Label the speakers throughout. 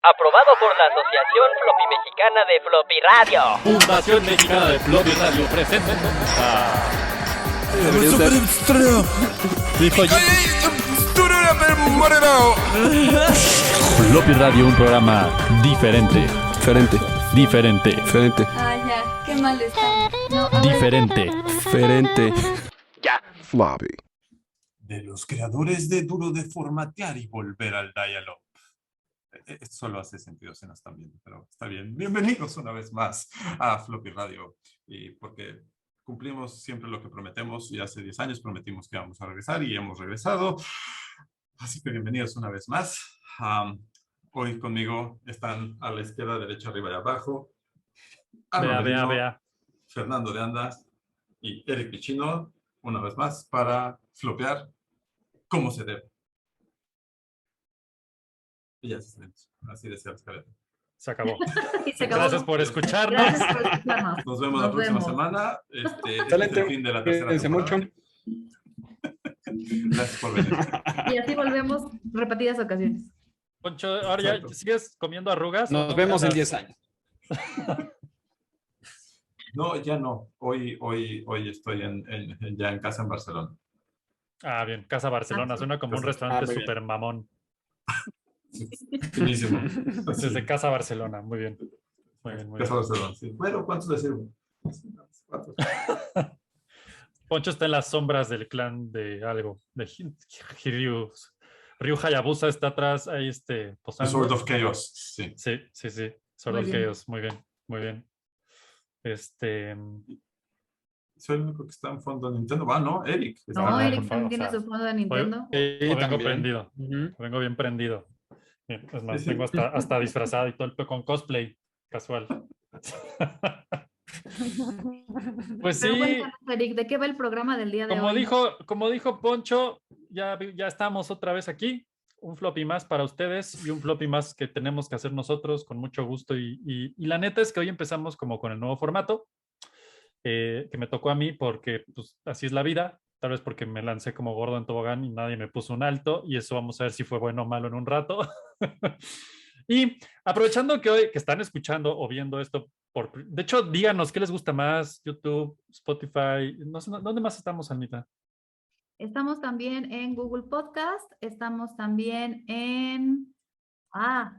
Speaker 1: Aprobado por la Asociación Floppy Mexicana de Floppy Radio.
Speaker 2: Fundación Mexicana de Floppy Radio presenta. Floppy Radio, un programa diferente. Diferente.
Speaker 3: Ah, ya, qué mal está. No, a ver.
Speaker 2: Diferente.
Speaker 1: Ya.
Speaker 4: Floppy.
Speaker 5: De los creadores de Duro de Formatear y Volver al Dialogue. Esto solo hace sentido si no están viendo, pero está bien. Bienvenidos una vez más a Floppy Radio. Y porque cumplimos siempre lo que prometemos, y hace 10 años prometimos que íbamos a regresar y hemos regresado. Así que bienvenidos una vez más. Hoy conmigo están a la izquierda, derecha, arriba y abajo.
Speaker 2: Vea.
Speaker 5: Fernando de Andas y Eric Pichino, una vez más, para flopear como se debe. Y ya se así decía la escaleta.
Speaker 2: Se acabó.
Speaker 3: Y se acabó.
Speaker 2: Gracias por escucharnos.
Speaker 3: Gracias por escucharnos.
Speaker 5: Nos vemos la próxima semana. Este es el fin de la tercera
Speaker 4: Cuídense
Speaker 5: temporada.
Speaker 4: mucho.
Speaker 5: Gracias por venir.
Speaker 3: Y así volvemos repetidas ocasiones.
Speaker 2: Poncho, ahora ya
Speaker 5: Exacto.
Speaker 2: sigues comiendo arrugas.
Speaker 4: Nos vemos en 10 años.
Speaker 5: No, ya no. Hoy estoy ya en casa en Barcelona.
Speaker 2: Ah, bien. Casa Barcelona. Suena como un restaurante
Speaker 4: muy bien.
Speaker 2: súper mamón.
Speaker 5: Finísimo.
Speaker 2: Desde Casa Barcelona. Muy bien.
Speaker 5: Casa Barcelona, sí. Bueno, ¿cuántos le sirvo? 4.
Speaker 2: Poncho está en las sombras del clan de algo. De Ryu. Ryu Hayabusa está atrás. Ahí posando.
Speaker 5: Sword of Chaos, sí.
Speaker 2: Sí. Sword
Speaker 3: Muy
Speaker 2: of
Speaker 3: bien.
Speaker 2: Chaos. Muy bien.
Speaker 5: Soy el único que está en fondo de Nintendo. ¿No? Eric.
Speaker 3: No,
Speaker 2: Ah,
Speaker 3: Eric
Speaker 2: por favor,
Speaker 3: también tiene
Speaker 2: o sea,
Speaker 3: su fondo de Nintendo.
Speaker 2: Hoy vengo
Speaker 4: también.
Speaker 2: prendido.
Speaker 4: Ujú.
Speaker 2: Vengo bien prendido. Bien, es más,
Speaker 5: Sí.
Speaker 2: vengo hasta disfrazado y todo el con cosplay casual. Pues
Speaker 3: Pero
Speaker 2: sí,
Speaker 3: cuéntanos, Eric, ¿de qué va el programa del día de hoy?
Speaker 2: como dijo Poncho, ya estamos otra vez aquí. Un floppy más para ustedes y un floppy más que tenemos que hacer nosotros con mucho gusto. Y la neta es que hoy empezamos como con el nuevo formato que me tocó a mí porque pues, así es la vida. Tal vez porque me lancé como gordo en tobogán y nadie me puso un alto. Y eso vamos a ver si fue bueno o malo en un rato. Y aprovechando que hoy que están escuchando o viendo esto, de hecho, díganos qué les gusta más, YouTube, Spotify, no sé, ¿dónde más estamos, Anita?
Speaker 3: Estamos también en Google Podcast, estamos también en...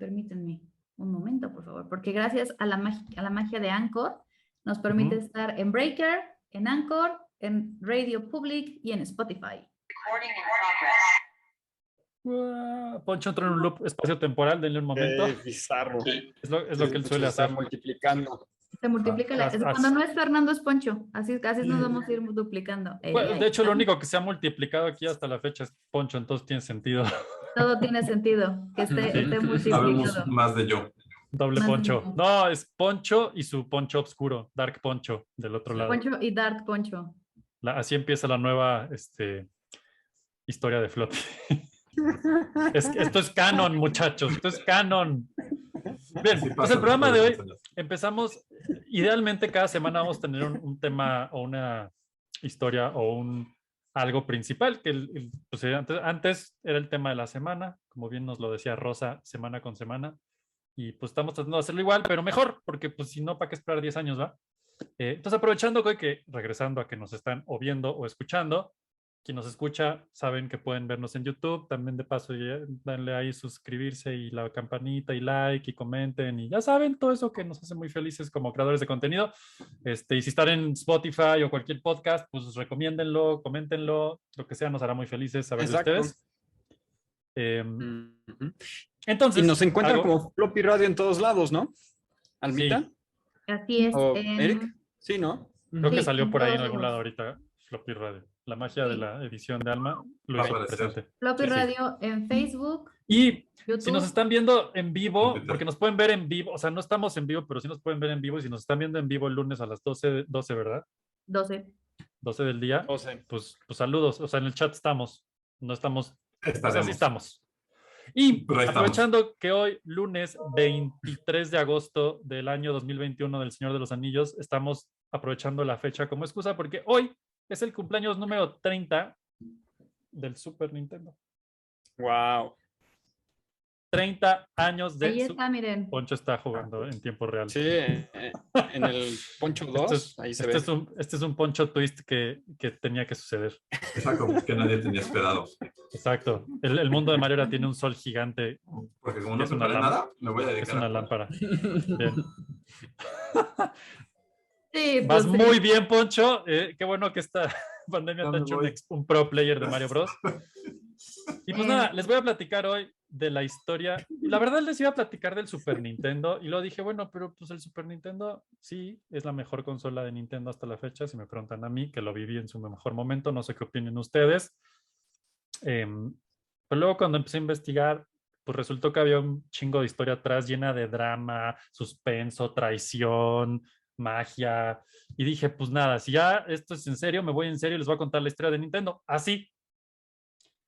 Speaker 3: permítanme un momento, por favor, porque gracias a la magia de Anchor, nos permite estar en Breaker, en Anchor, en Radio Public y en Spotify.
Speaker 2: Poncho entró en un loop espacio-temporal, denle un momento.
Speaker 4: Bizarro.
Speaker 2: Es lo que él suele
Speaker 4: Se está
Speaker 2: hacer.
Speaker 4: multiplicando.
Speaker 3: Se multiplica. Cuando no es Fernando, es Poncho. Así nos vamos a ir duplicando.
Speaker 2: Bueno, de hecho, lo único que se ha multiplicado aquí hasta la fecha es Poncho, entonces tiene sentido.
Speaker 3: Todo tiene sentido, que esté
Speaker 5: Habemos
Speaker 3: multiplicado.
Speaker 5: más de yo.
Speaker 2: Doble
Speaker 3: Más
Speaker 2: Poncho.
Speaker 3: bien.
Speaker 2: No, es Poncho y su Poncho oscuro, Dark Poncho, del otro lado.
Speaker 3: Poncho y Dark Poncho.
Speaker 2: Así empieza la nueva historia de Floppy. Esto es canon, muchachos. Esto es canon. Bien,
Speaker 5: Así
Speaker 2: pues
Speaker 5: pasa
Speaker 2: el programa de
Speaker 5: después
Speaker 2: hoy
Speaker 5: los años.
Speaker 2: empezamos. Idealmente, cada semana vamos a tener un tema o una historia o algo principal. Que pues, antes era el tema de la semana, como bien nos lo decía Rosa, semana con semana. Y pues estamos tratando de hacerlo igual, pero mejor, porque pues si no, ¿para qué esperar 10 años, va? Entonces, aprovechando que regresando a que nos están o viendo o escuchando, quien nos escucha saben que pueden vernos en YouTube, también de paso denle ahí suscribirse y la campanita y like y comenten y ya saben, todo eso que nos hace muy felices como creadores de contenido. Y si están en Spotify o cualquier podcast, pues recomiéndenlo, coméntenlo, lo que sea, nos hará muy felices saber
Speaker 4: Exacto.
Speaker 2: de ustedes.
Speaker 4: Ujú.
Speaker 2: Entonces,
Speaker 4: Y nos encuentran
Speaker 2: algo-
Speaker 4: como Floppy Radio en todos lados, ¿no? ¿Almita?
Speaker 2: Sí.
Speaker 3: Así es.
Speaker 4: ¿O Eric? Sí, ¿no?
Speaker 2: Creo que
Speaker 3: Sí,
Speaker 2: salió
Speaker 3: en
Speaker 2: por ahí en
Speaker 3: todos
Speaker 2: algún
Speaker 3: lados.
Speaker 2: lado ahorita Floppy Radio. La magia de
Speaker 3: Sí.
Speaker 2: la edición de Alma lo
Speaker 5: Va a
Speaker 2: hizo
Speaker 5: aparecer.
Speaker 2: presente.
Speaker 3: Floppy
Speaker 2: Sí, sí.
Speaker 3: Radio en Facebook,
Speaker 2: Y
Speaker 3: YouTube.
Speaker 2: si nos están viendo en vivo,
Speaker 5: Twitter.
Speaker 2: porque nos pueden ver en vivo, o sea, no estamos en vivo, pero sí nos pueden ver en vivo. Y si nos están viendo en vivo el lunes a las 12, ¿verdad?
Speaker 3: 12.
Speaker 2: 12 del día,
Speaker 4: O sea,
Speaker 2: pues saludos. O sea, en el chat estamos. No estamos. Pues así
Speaker 5: Estaremos.
Speaker 2: estamos. Y
Speaker 5: Pero ahí
Speaker 2: aprovechando que hoy, lunes 23 de agosto del año 2021 del Señor de los Anillos, estamos aprovechando la fecha como excusa porque hoy es el cumpleaños número 30 del Super Nintendo.
Speaker 4: wow.
Speaker 2: 30 años de
Speaker 3: Ahí
Speaker 2: su...
Speaker 3: está, miren.
Speaker 2: Poncho está jugando en tiempo real.
Speaker 4: Sí, en el Poncho 2, ahí se ve.
Speaker 2: Este es un Poncho twist que tenía que suceder.
Speaker 5: Exacto, que nadie tenía esperado.
Speaker 2: Exacto. El mundo de Mario ahora tiene un sol gigante.
Speaker 5: Porque como no
Speaker 2: Es una
Speaker 5: preparé
Speaker 2: lámpara.
Speaker 5: nada, me voy a dedicar
Speaker 2: Es una
Speaker 5: a jugar.
Speaker 2: lámpara. Bien.
Speaker 3: Sí,
Speaker 2: Vas
Speaker 3: pues,
Speaker 2: muy bien, Poncho. Qué bueno que esta pandemia
Speaker 5: Ya
Speaker 2: te ha
Speaker 5: me
Speaker 2: hecho
Speaker 5: voy.
Speaker 2: un pro player de Mario Bros. Y pues
Speaker 3: Eh.
Speaker 2: nada, les voy a platicar hoy de la historia. Y la verdad les iba a platicar del Super Nintendo y luego dije, bueno, pero pues el Super Nintendo sí es la mejor consola de Nintendo hasta la fecha. Si me preguntan a mí, que lo viví en su mejor momento, no sé qué opinen ustedes. Pero luego cuando empecé a investigar, pues resultó que había un chingo de historia atrás llena de drama, suspenso, traición, magia. Y dije, pues nada, si ya esto es en serio, me voy en serio y les voy a contar la historia de Nintendo. Así.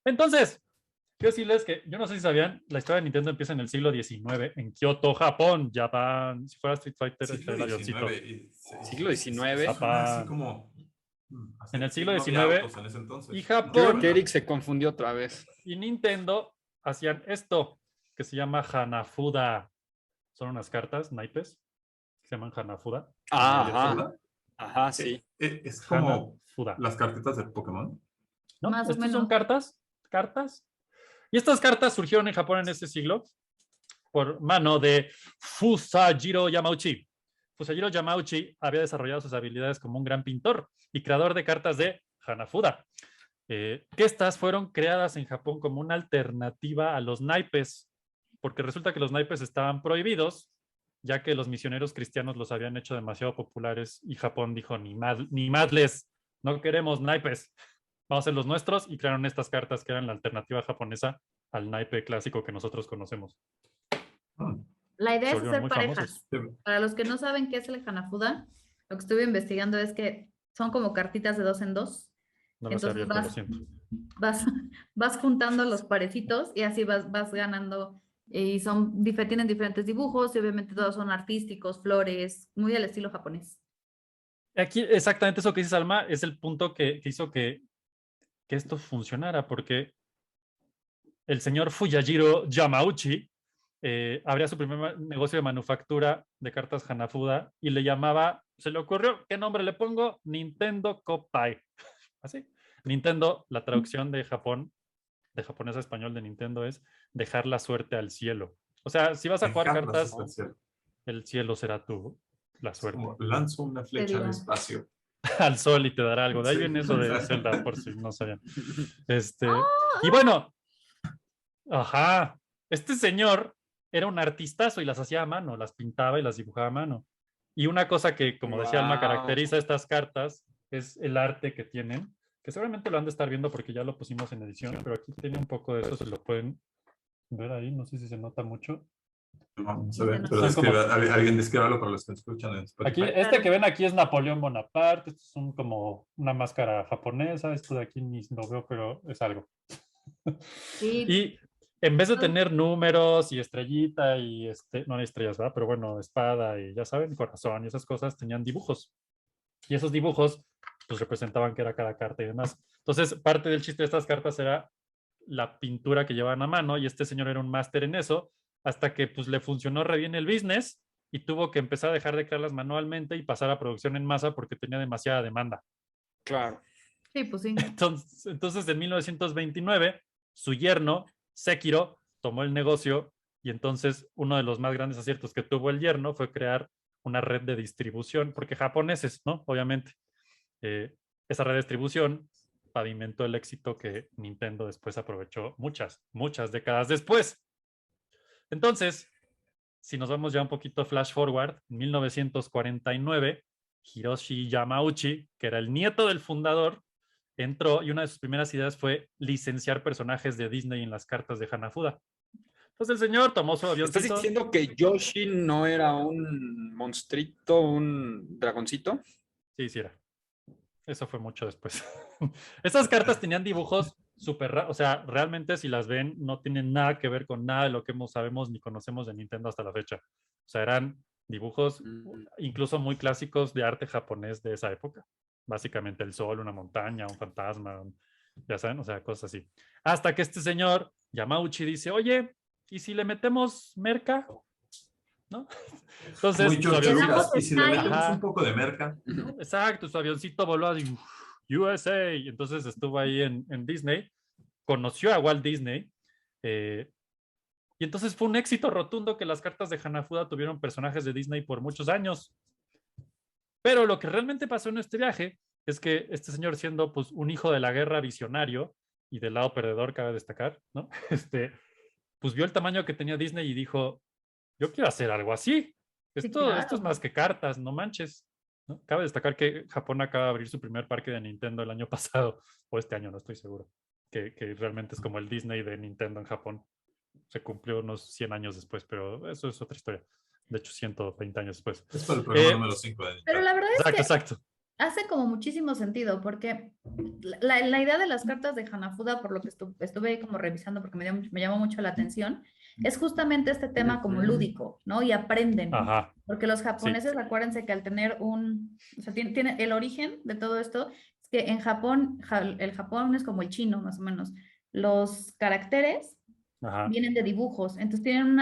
Speaker 2: Entonces, quiero decirles que yo no sé si sabían, la historia de Nintendo empieza en el siglo XIX, en Kioto, Japón, Japón. Si fuera Street Fighter,
Speaker 5: Siglo
Speaker 2: el avioncito.
Speaker 4: Siglo XIX.
Speaker 2: Papá.
Speaker 5: Así como...
Speaker 2: En el siglo
Speaker 5: no había
Speaker 2: XIX,
Speaker 5: autos en ese entonces.
Speaker 2: y
Speaker 4: Yo creo
Speaker 2: Japón
Speaker 4: que Eric se confundió otra vez.
Speaker 2: y Nintendo hacían esto, que se llama Hanafuda. Son unas cartas, naipes, que se llaman Hanafuda.
Speaker 4: Ajá. Ajá, sí.
Speaker 5: Es como
Speaker 2: Hanafuda.
Speaker 5: las cartitas de Pokémon.
Speaker 2: ¿No?
Speaker 3: Más o
Speaker 2: Estos son
Speaker 3: menos.
Speaker 2: cartas. Y estas cartas surgieron en Japón en ese siglo por mano de Fusajiro Yamauchi. Fusajiro Yamauchi había desarrollado sus habilidades como un gran pintor y creador de cartas de Hanafuda, que estas fueron creadas en Japón como una alternativa a los naipes, porque resulta que los naipes estaban prohibidos, ya que los misioneros cristianos los habían hecho demasiado populares y Japón dijo, ni madles, no queremos naipes, vamos a hacer los nuestros, y crearon estas cartas que eran la alternativa japonesa al naipe clásico que nosotros conocemos.
Speaker 3: La idea
Speaker 2: Se
Speaker 3: es
Speaker 2: volvieron
Speaker 3: hacer
Speaker 2: muy
Speaker 3: parejas.
Speaker 2: famosos.
Speaker 3: Para los que no saben qué es el Hanafuda, lo que estuve investigando es que son como cartitas de 2 en 2.
Speaker 2: No las he
Speaker 3: Entonces
Speaker 2: abierto, lo siento.
Speaker 3: vas juntando los parecitos y así vas ganando. Y tienen diferentes dibujos y obviamente todos son artísticos, flores, muy al estilo japonés.
Speaker 2: Aquí exactamente eso que dice Alma es el punto que hizo que esto funcionara, porque el señor Fusajiro Yamauchi abría su primer negocio de manufactura de cartas Hanafuda y le llamaba, se le ocurrió, ¿qué nombre le pongo? Nintendo Kopai. Así. Nintendo, la traducción de Japón, de japonés a español de Nintendo es dejar la suerte al cielo. O sea, si vas a jugar cartas, el cielo será la suerte.
Speaker 5: Como lanzo una flecha al espacio.
Speaker 2: Al sol y te dará algo. De ahí viene eso de Zelda, por si no sabían. Y bueno, ajá, este señor era un artistazo y las hacía a mano, las pintaba y las dibujaba a mano. Y una cosa que, como decía Alma, caracteriza estas cartas es el arte que tienen, que seguramente lo han de estar viendo porque ya lo pusimos en edición, pero aquí tiene un poco de eso, se lo pueden ver ahí, no sé si se nota mucho.
Speaker 5: No se ve, pero alguien descríbalo para los que escuchan en Spotify.
Speaker 2: Aquí, este que ven aquí es Napoleón Bonaparte, esto es como una máscara japonesa, esto de aquí ni lo veo, pero es algo.
Speaker 3: Sí.
Speaker 2: Y en vez de tener números y estrellita y no hay estrellas, ¿verdad? Pero bueno, espada y ya saben, corazón y esas cosas, tenían dibujos. Y esos dibujos pues representaban que era cada carta y demás. Entonces, parte del chiste de estas cartas era la pintura que llevaban a mano y este señor era un máster en eso, hasta que pues le funcionó re bien el business y tuvo que empezar a dejar de crearlas manualmente y pasar a producción en masa porque tenía demasiada demanda.
Speaker 4: Claro.
Speaker 3: Sí, pues sí.
Speaker 2: Entonces en 1929, su yerno, Sekiro, tomó el negocio y entonces uno de los más grandes aciertos que tuvo el yerno fue crear una red de distribución, porque japoneses, ¿no? Obviamente. Esa red de distribución pavimentó el éxito que Nintendo después aprovechó muchas décadas después. Entonces, si nos vamos ya un poquito flash forward, en 1949, Hiroshi Yamauchi, que era el nieto del fundador, entró y una de sus primeras ideas fue licenciar personajes de Disney en las cartas de Hanafuda. Entonces el señor tomó su avioncito.
Speaker 4: ¿Estás diciendo que Yoshi no era un monstruito, un dragoncito?
Speaker 2: Sí, sí era. Eso fue mucho después. Estas cartas tenían dibujos súper raros. O sea, realmente si las ven, no tienen nada que ver con nada de lo que sabemos ni conocemos de Nintendo hasta la fecha. O sea, eran dibujos incluso muy clásicos de arte japonés de esa época. Básicamente el sol, una montaña, un fantasma, ya saben, o sea, cosas así. Hasta que este señor, Yamauchi, dice, oye, ¿y si le metemos merca? ¿No? Entonces,
Speaker 5: Muy
Speaker 2: su
Speaker 5: George
Speaker 2: avioncito,
Speaker 5: Lucas, y si le metemos
Speaker 2: Ajá.
Speaker 5: un poco de merca.
Speaker 2: exacto, su avioncito voló así, USA, y entonces estuvo ahí en Disney, conoció a Walt Disney, y entonces fue un éxito rotundo que las cartas de Hanafuda tuvieron personajes de Disney por muchos años. Pero lo que realmente pasó en este viaje es que este señor, siendo pues un hijo de la guerra, visionario y del lado perdedor, cabe destacar, ¿no? Pues vio el tamaño que tenía Disney y dijo, yo quiero hacer algo así. Esto es
Speaker 3: claro.
Speaker 2: más que cartas, no manches. ¿No? Cabe destacar que Japón acaba de abrir su primer parque de Nintendo el año pasado, o este año, no estoy seguro, que realmente es como el Disney de Nintendo en Japón. Se cumplió unos 100 años después, pero eso es otra historia. De hecho, 120 años después.
Speaker 5: Es para el programa número 5 de
Speaker 3: Pero
Speaker 5: Nintendo.
Speaker 3: la verdad es
Speaker 2: Exacto,
Speaker 3: que
Speaker 2: exacto.
Speaker 3: hace como muchísimo sentido, porque la idea de las cartas de Hanafuda, por lo que estuve ahí como revisando, porque me llamó mucho la atención, es justamente este tema como lúdico, ¿no? Y aprenden.
Speaker 2: Ajá.
Speaker 3: Porque los japoneses, acuérdense que al tener o sea, tiene el origen de todo esto, es que en Japón, el Japón es como el chino, más o menos. Los caracteres
Speaker 2: Ajá.
Speaker 3: vienen de dibujos, entonces tienen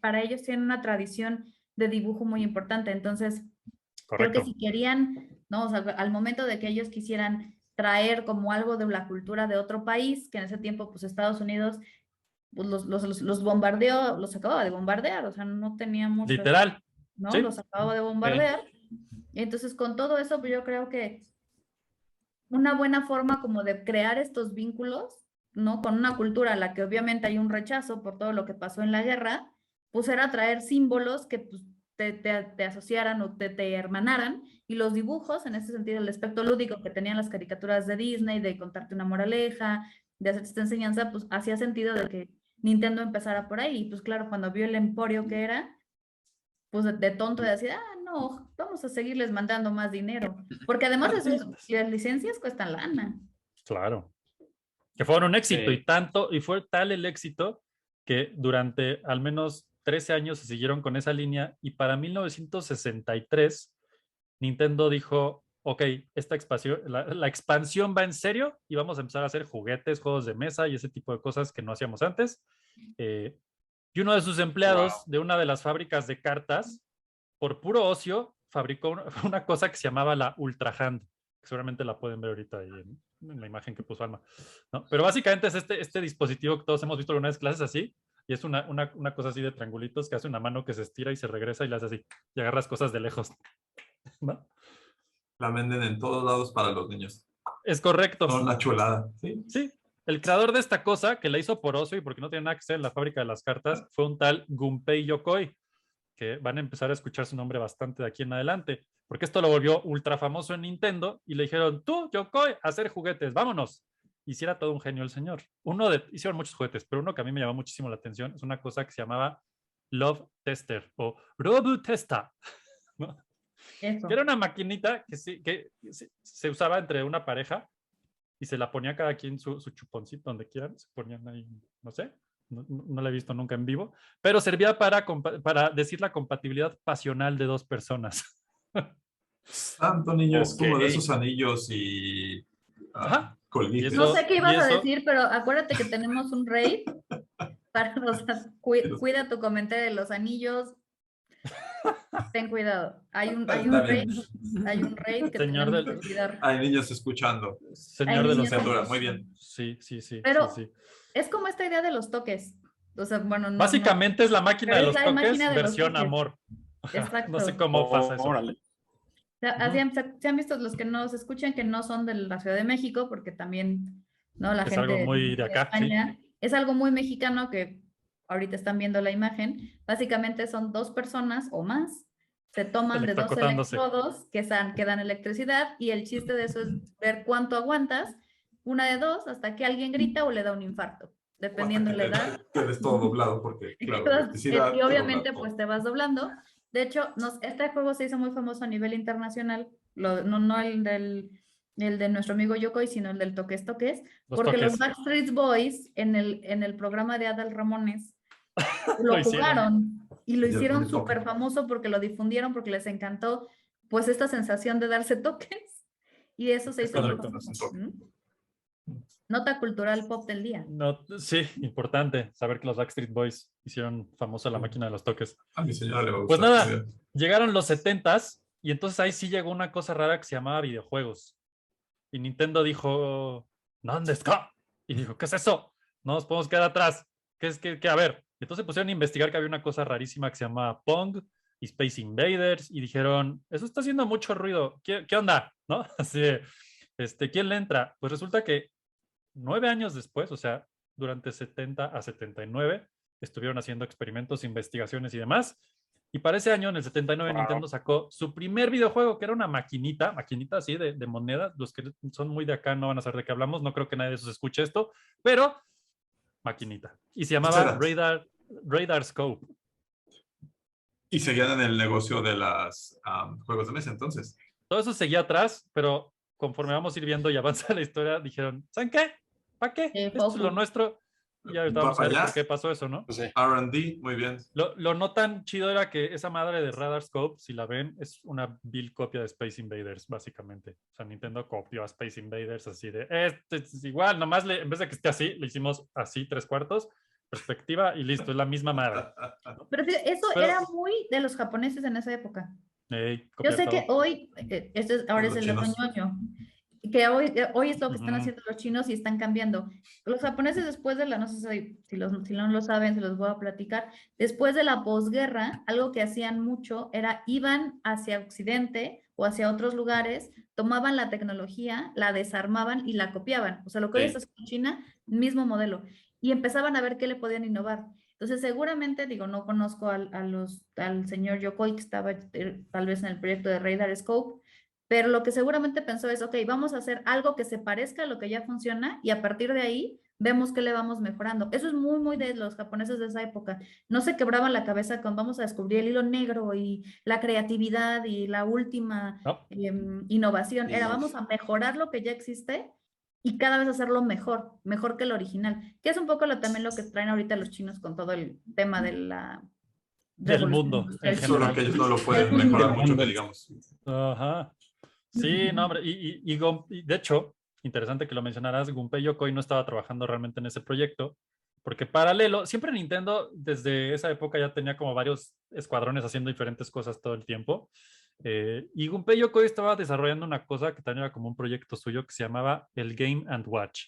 Speaker 3: para ellos tienen una tradición de dibujo muy importante, entonces creo que
Speaker 2: Correcto.
Speaker 3: si querían, ¿no? O sea, al momento de que ellos quisieran traer como algo de la cultura de otro país, que en ese tiempo pues Estados Unidos pues, los bombardeó, los acababa de bombardear, o sea, no tenía mucho,
Speaker 2: Literal.
Speaker 3: ¿no?
Speaker 2: Sí.
Speaker 3: Los acababa de bombardear. Y entonces con todo eso, pues yo creo que una buena forma como de crear estos vínculos, ¿no? Con una cultura a la que obviamente hay un rechazo por todo lo que pasó en la guerra, pues era traer símbolos que pues, te asociaran o te hermanaran, y los dibujos, en ese sentido, el aspecto lúdico que tenían las caricaturas de Disney, de contarte una moraleja, de hacerte esta enseñanza, pues hacía sentido de que Nintendo empezara por ahí, y pues claro, cuando vio el emporio que era, pues de tonto de decir, no, vamos a seguirles mandando más dinero, porque además las licencias cuestan lana.
Speaker 2: Claro. Que fueron un éxito,
Speaker 4: Sí.
Speaker 2: y fue tal el éxito que durante al menos 13 años se siguieron con esa línea, y para 1963 Nintendo dijo, ok, la expansión va en serio y vamos a empezar a hacer juguetes, juegos de mesa y ese tipo de cosas que no hacíamos antes. Y uno de sus empleados de una de las fábricas de cartas, por puro ocio, fabricó una cosa que se llamaba la Ultra Hand, que seguramente la pueden ver ahorita ahí en la imagen que puso Alma, ¿no? Pero básicamente es este dispositivo que todos hemos visto alguna vez, clases así, y es una cosa así de triangulitos que hace una mano que se estira y se regresa y la hace así, y agarras cosas de lejos, ¿no?
Speaker 5: La venden en todos lados para los niños.
Speaker 2: Es correcto.
Speaker 5: Son una chulada. ¿Sí?
Speaker 2: Sí. El creador de esta cosa, que la hizo por ocio y porque no tiene nada que hacer en la fábrica de las cartas, fue un tal Gunpei Yokoi, que van a empezar a escuchar su nombre bastante de aquí en adelante, porque esto lo volvió ultra famoso en Nintendo, y le dijeron, tú, Yokoi, a hacer juguetes, vámonos. Hiciera todo un genio el señor. Hicieron muchos juguetes, pero uno que a mí me llamó muchísimo la atención es una cosa que se llamaba Love Tester o Robu Testa, ¿no?
Speaker 3: Eso.
Speaker 2: Que era una maquinita que se usaba entre una pareja y se la ponía cada quien su chuponcito donde quieran, se ponían ahí, no sé, no la he visto nunca en vivo, pero servía para decir la compatibilidad pasional de dos personas.
Speaker 5: Santo niño, es como de
Speaker 4: Ok.
Speaker 5: esos anillos y
Speaker 2: Ajá.
Speaker 5: colguites.
Speaker 2: Y
Speaker 3: No
Speaker 2: eso-
Speaker 3: sé qué ibas a
Speaker 2: eso-
Speaker 3: decir, pero acuérdate que tenemos un raid para cuida tu comentario de los anillos. Ten cuidado. Hay un
Speaker 5: Está
Speaker 3: raid,
Speaker 5: bien.
Speaker 3: hay un raid que
Speaker 2: Señor
Speaker 3: tenemos
Speaker 2: del-
Speaker 3: que cuidar.
Speaker 5: Hay niños escuchando.
Speaker 2: Señor de los
Speaker 3: niños
Speaker 2: Anillos.
Speaker 5: Muy bien.
Speaker 2: Sí, sí, sí.
Speaker 3: Pero
Speaker 2: sí, sí.
Speaker 3: es como esta idea de los toques. O sea, bueno, no.
Speaker 2: Básicamente es la máquina
Speaker 3: Pero
Speaker 2: de
Speaker 3: es
Speaker 2: los
Speaker 3: la
Speaker 2: toques,
Speaker 3: máquina de los
Speaker 2: versión
Speaker 3: toques.
Speaker 2: amor.
Speaker 3: Exacto.
Speaker 2: No sé cómo pasa eso.
Speaker 4: Órale.
Speaker 3: Se han visto los que nos escuchan que no son de la Ciudad de México, porque también, ¿no? La
Speaker 2: Es
Speaker 3: gente
Speaker 2: algo muy de acá, sí.
Speaker 3: España, es algo muy mexicano que ahorita están viendo la imagen. Básicamente son dos personas o más, se toman de dos
Speaker 2: Electrocutándose.
Speaker 3: electrodos que dan electricidad, y el chiste de eso es ver cuánto aguantas, una de dos, hasta que alguien grita o le da un infarto, dependiendo de la edad.
Speaker 5: Quedes todo doblado porque, claro,
Speaker 3: Entonces,
Speaker 5: electricidad,
Speaker 3: y obviamente
Speaker 5: todo.
Speaker 3: pues te vas doblando. De hecho, este juego se hizo muy famoso a nivel internacional, no el de nuestro amigo Yokoi, sino el del Toques Toques,
Speaker 2: Los
Speaker 3: porque
Speaker 2: toques.
Speaker 3: los Backstreet Boys en el programa de Adal Ramones
Speaker 2: Lo
Speaker 3: lo
Speaker 2: hicieron.
Speaker 3: jugaron y lo
Speaker 5: Y el
Speaker 3: hicieron
Speaker 5: toque.
Speaker 3: súper famoso porque lo difundieron, porque les encantó pues esta sensación de darse toques, y eso se
Speaker 5: Es
Speaker 3: hizo muy
Speaker 5: correcto,
Speaker 3: famoso.
Speaker 5: es un toque.
Speaker 3: Nota cultural pop del día.
Speaker 2: No, sí, importante saber que los Backstreet Boys hicieron famosa la máquina de los toques.
Speaker 5: A mi señora le va a
Speaker 2: Pues
Speaker 5: gustar.
Speaker 2: nada, llegaron los 70s y entonces ahí sí llegó una cosa rara que se llamaba videojuegos. Y Nintendo dijo, ¿dónde está? Y dijo, ¿qué es eso? No nos podemos quedar atrás. ¿Qué es que a ver? Entonces pusieron a investigar que había una cosa rarísima que se llamaba Pong y Space Invaders y dijeron, eso está haciendo mucho ruido. ¿Qué onda? ¿No? Así, ¿quién le entra? Pues resulta que 9 años después, o sea, durante 70 a 79, estuvieron haciendo experimentos, investigaciones y demás. Y para ese año, en el 79, Nintendo sacó su primer videojuego, que era una maquinita así de moneda. Los que son muy de acá no van a saber de qué hablamos, no creo que nadie de esos escuche esto, pero maquinita. Y se llamaba Radar Scope.
Speaker 5: Y seguían en el negocio de los juegos de mesa, entonces.
Speaker 2: Todo eso seguía atrás, pero conforme vamos a ir viendo y avanza la historia, dijeron, ¿saben qué? ¿Para qué? Esto es lo nuestro. Y ahorita vamos a ver por qué pasó eso, ¿no?
Speaker 4: Pues sí.
Speaker 5: R&D, muy bien.
Speaker 2: Lo no tan chido era que esa madre de Radar Scope, si la ven, es una vil copia de Space Invaders, básicamente. O sea, Nintendo copió a Space Invaders así de, este es igual, nomás en vez de que esté así, le hicimos así 3/4, perspectiva y listo, es la misma madre.
Speaker 3: Pero eso era muy de los japoneses en esa época. Yo sé que hoy, ahora es el otoño, que hoy es lo que están haciendo los chinos y están cambiando. Los japoneses después de la, no sé si no lo saben, se los voy a platicar, después de la posguerra, algo que hacían mucho era iban hacia Occidente o hacia otros lugares, tomaban la tecnología, la desarmaban y la copiaban. O sea, lo que hoy está haciendo China, mismo modelo. Y empezaban a ver qué le podían innovar. Entonces, seguramente, digo, no conozco al señor Yokoi que estaba tal vez en el proyecto de Radar Scope, pero lo que seguramente pensó es, ok, vamos a hacer algo que se parezca a lo que ya funciona y a partir de ahí vemos que le vamos mejorando. Eso es muy, muy de los japoneses de esa época. No se quebraban la cabeza con vamos a descubrir el hilo negro y la creatividad y la última innovación. Era vamos a mejorar lo que ya existe y cada vez hacerlo mejor que el original. Que es un poco también lo que traen ahorita los chinos con todo el tema de la...
Speaker 2: del mundo.
Speaker 5: Solo que ellos no lo pueden mejorar mucho, que digamos.
Speaker 2: Ajá. Sí, no, hombre. Y de hecho, interesante que lo mencionaras, Gunpei Yokoi no estaba trabajando realmente en ese proyecto, porque paralelo, siempre Nintendo desde esa época ya tenía como varios escuadrones haciendo diferentes cosas todo el tiempo. Y Gunpei Yokoi estaba desarrollando una cosa que también era como un proyecto suyo que se llamaba el Game & Watch,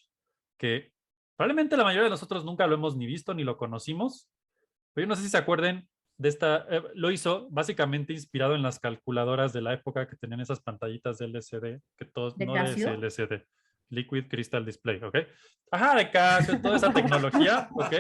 Speaker 2: que probablemente la mayoría de nosotros nunca lo hemos ni visto ni lo conocimos, pero yo no sé si se acuerden de esta, lo hizo básicamente inspirado en las calculadoras de la época que tenían esas pantallitas de LCD, que todos, no de ese LCD, Liquid Crystal Display, ¿ok? Ajá, de Casio, toda esa tecnología, ¿ok?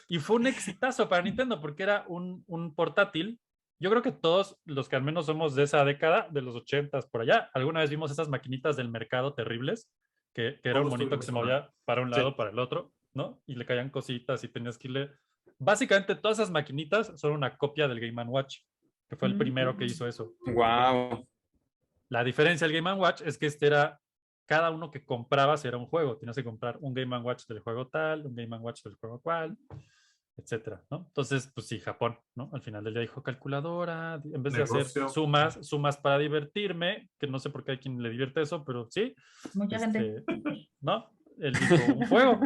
Speaker 2: Y fue un exitazo para Nintendo porque era un portátil. Yo creo que todos los que al menos somos de esa década, de los 80s por allá, alguna vez vimos esas maquinitas del mercado terribles, que era un monito que se movía para un lado, para el otro, ¿no? Y le caían cositas y tenías que irle... Básicamente todas esas maquinitas son una copia del Game & Watch, que fue el primero que hizo eso.
Speaker 4: Wow.
Speaker 2: La diferencia del Game & Watch es que era, cada uno que comprabas era un juego. Tenías que comprar un Game & Watch del juego tal, un Game & Watch del juego cual, etcétera, ¿no? Entonces, pues sí, Japón, ¿no? Al final del día dijo calculadora, en vez de hacer sumas para divertirme, que no sé por qué hay quien le divierte eso, pero sí.
Speaker 3: Mucha gente.
Speaker 2: ¿No? Él dijo un juego.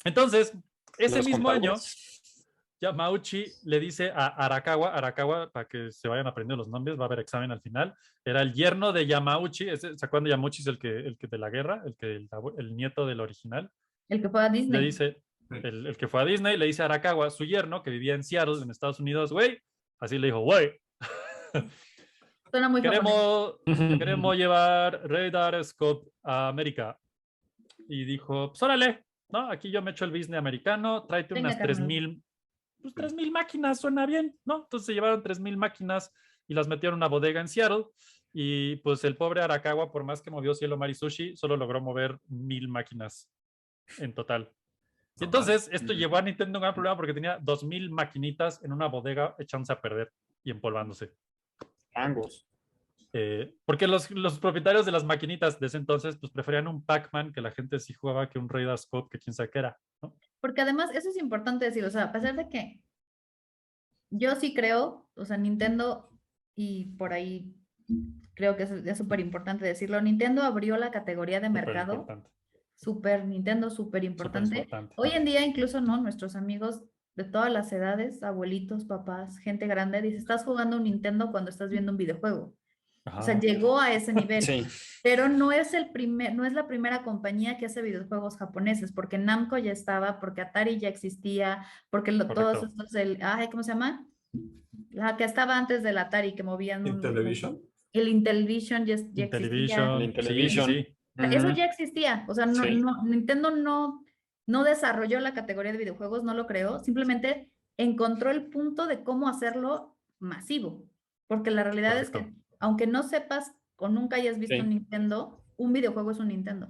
Speaker 2: Entonces, ese mismo año, Yamauchi le dice a Arakawa, para que se vayan aprendiendo los nombres, va a haber examen al final, era el yerno de Yamauchi, ¿se acuerdan de Yamauchi? Es el que de la guerra, el nieto del original.
Speaker 3: El que fue a Disney.
Speaker 2: Le dice, el que fue a Disney, le dice a Arakawa, su yerno, que vivía en Seattle, en Estados Unidos, güey, así le dijo, güey,
Speaker 3: suena muy
Speaker 2: queremos llevar Radar Scope a América. Y dijo, pues órale, ¿no? Aquí yo me echo el business americano, tráete unas 3,000, pues 3,000 máquinas, suena bien, ¿no? Entonces se llevaron 3,000 máquinas y las metieron en una bodega en Seattle y pues el pobre Arakawa, por más que movió cielo, mar y sushi, solo logró mover 1,000 máquinas en total. Y entonces esto llevó a Nintendo un gran problema porque tenía 2,000 maquinitas en una bodega echándose a perder y empolvándose.
Speaker 4: Angos.
Speaker 2: Porque los propietarios de las maquinitas de ese entonces pues preferían un Pac-Man que la gente sí jugaba que un Radar Scope que quién sabe qué era, ¿no?
Speaker 3: Porque además eso es importante decir, o sea, a pesar de que yo sí creo, o sea, Nintendo y por ahí creo que es súper importante decirlo. Nintendo abrió la categoría de mercado.
Speaker 2: Superimportante,
Speaker 3: Super Nintendo, súper importante.
Speaker 2: superimportante.
Speaker 3: Hoy en día incluso, ¿no? Nuestros amigos de todas las edades, abuelitos, papás, gente grande, dice, estás jugando un Nintendo cuando estás viendo un videojuego. O sea,
Speaker 2: Ajá.
Speaker 3: llegó a ese nivel.
Speaker 4: Sí.
Speaker 3: Pero no es la primera compañía que hace videojuegos japoneses, porque Namco ya estaba, porque Atari ya existía, porque todos
Speaker 2: Correcto.
Speaker 3: estos, ¿cómo se llama? La que estaba antes del Atari, que movían
Speaker 5: ¿Intellivision?
Speaker 3: el Intellivision ya existía.
Speaker 2: Intellivision, sí,
Speaker 4: Intellivision.
Speaker 2: sí.
Speaker 3: Eso
Speaker 4: Ujú.
Speaker 3: ya existía, o sea, no,
Speaker 4: Sí.
Speaker 3: Nintendo no desarrolló la categoría de videojuegos, no lo creó, simplemente encontró el punto de cómo hacerlo masivo, porque la realidad es que
Speaker 2: Correcto.
Speaker 3: aunque no sepas o nunca hayas visto
Speaker 4: Sí.
Speaker 3: un Nintendo, un videojuego es un Nintendo.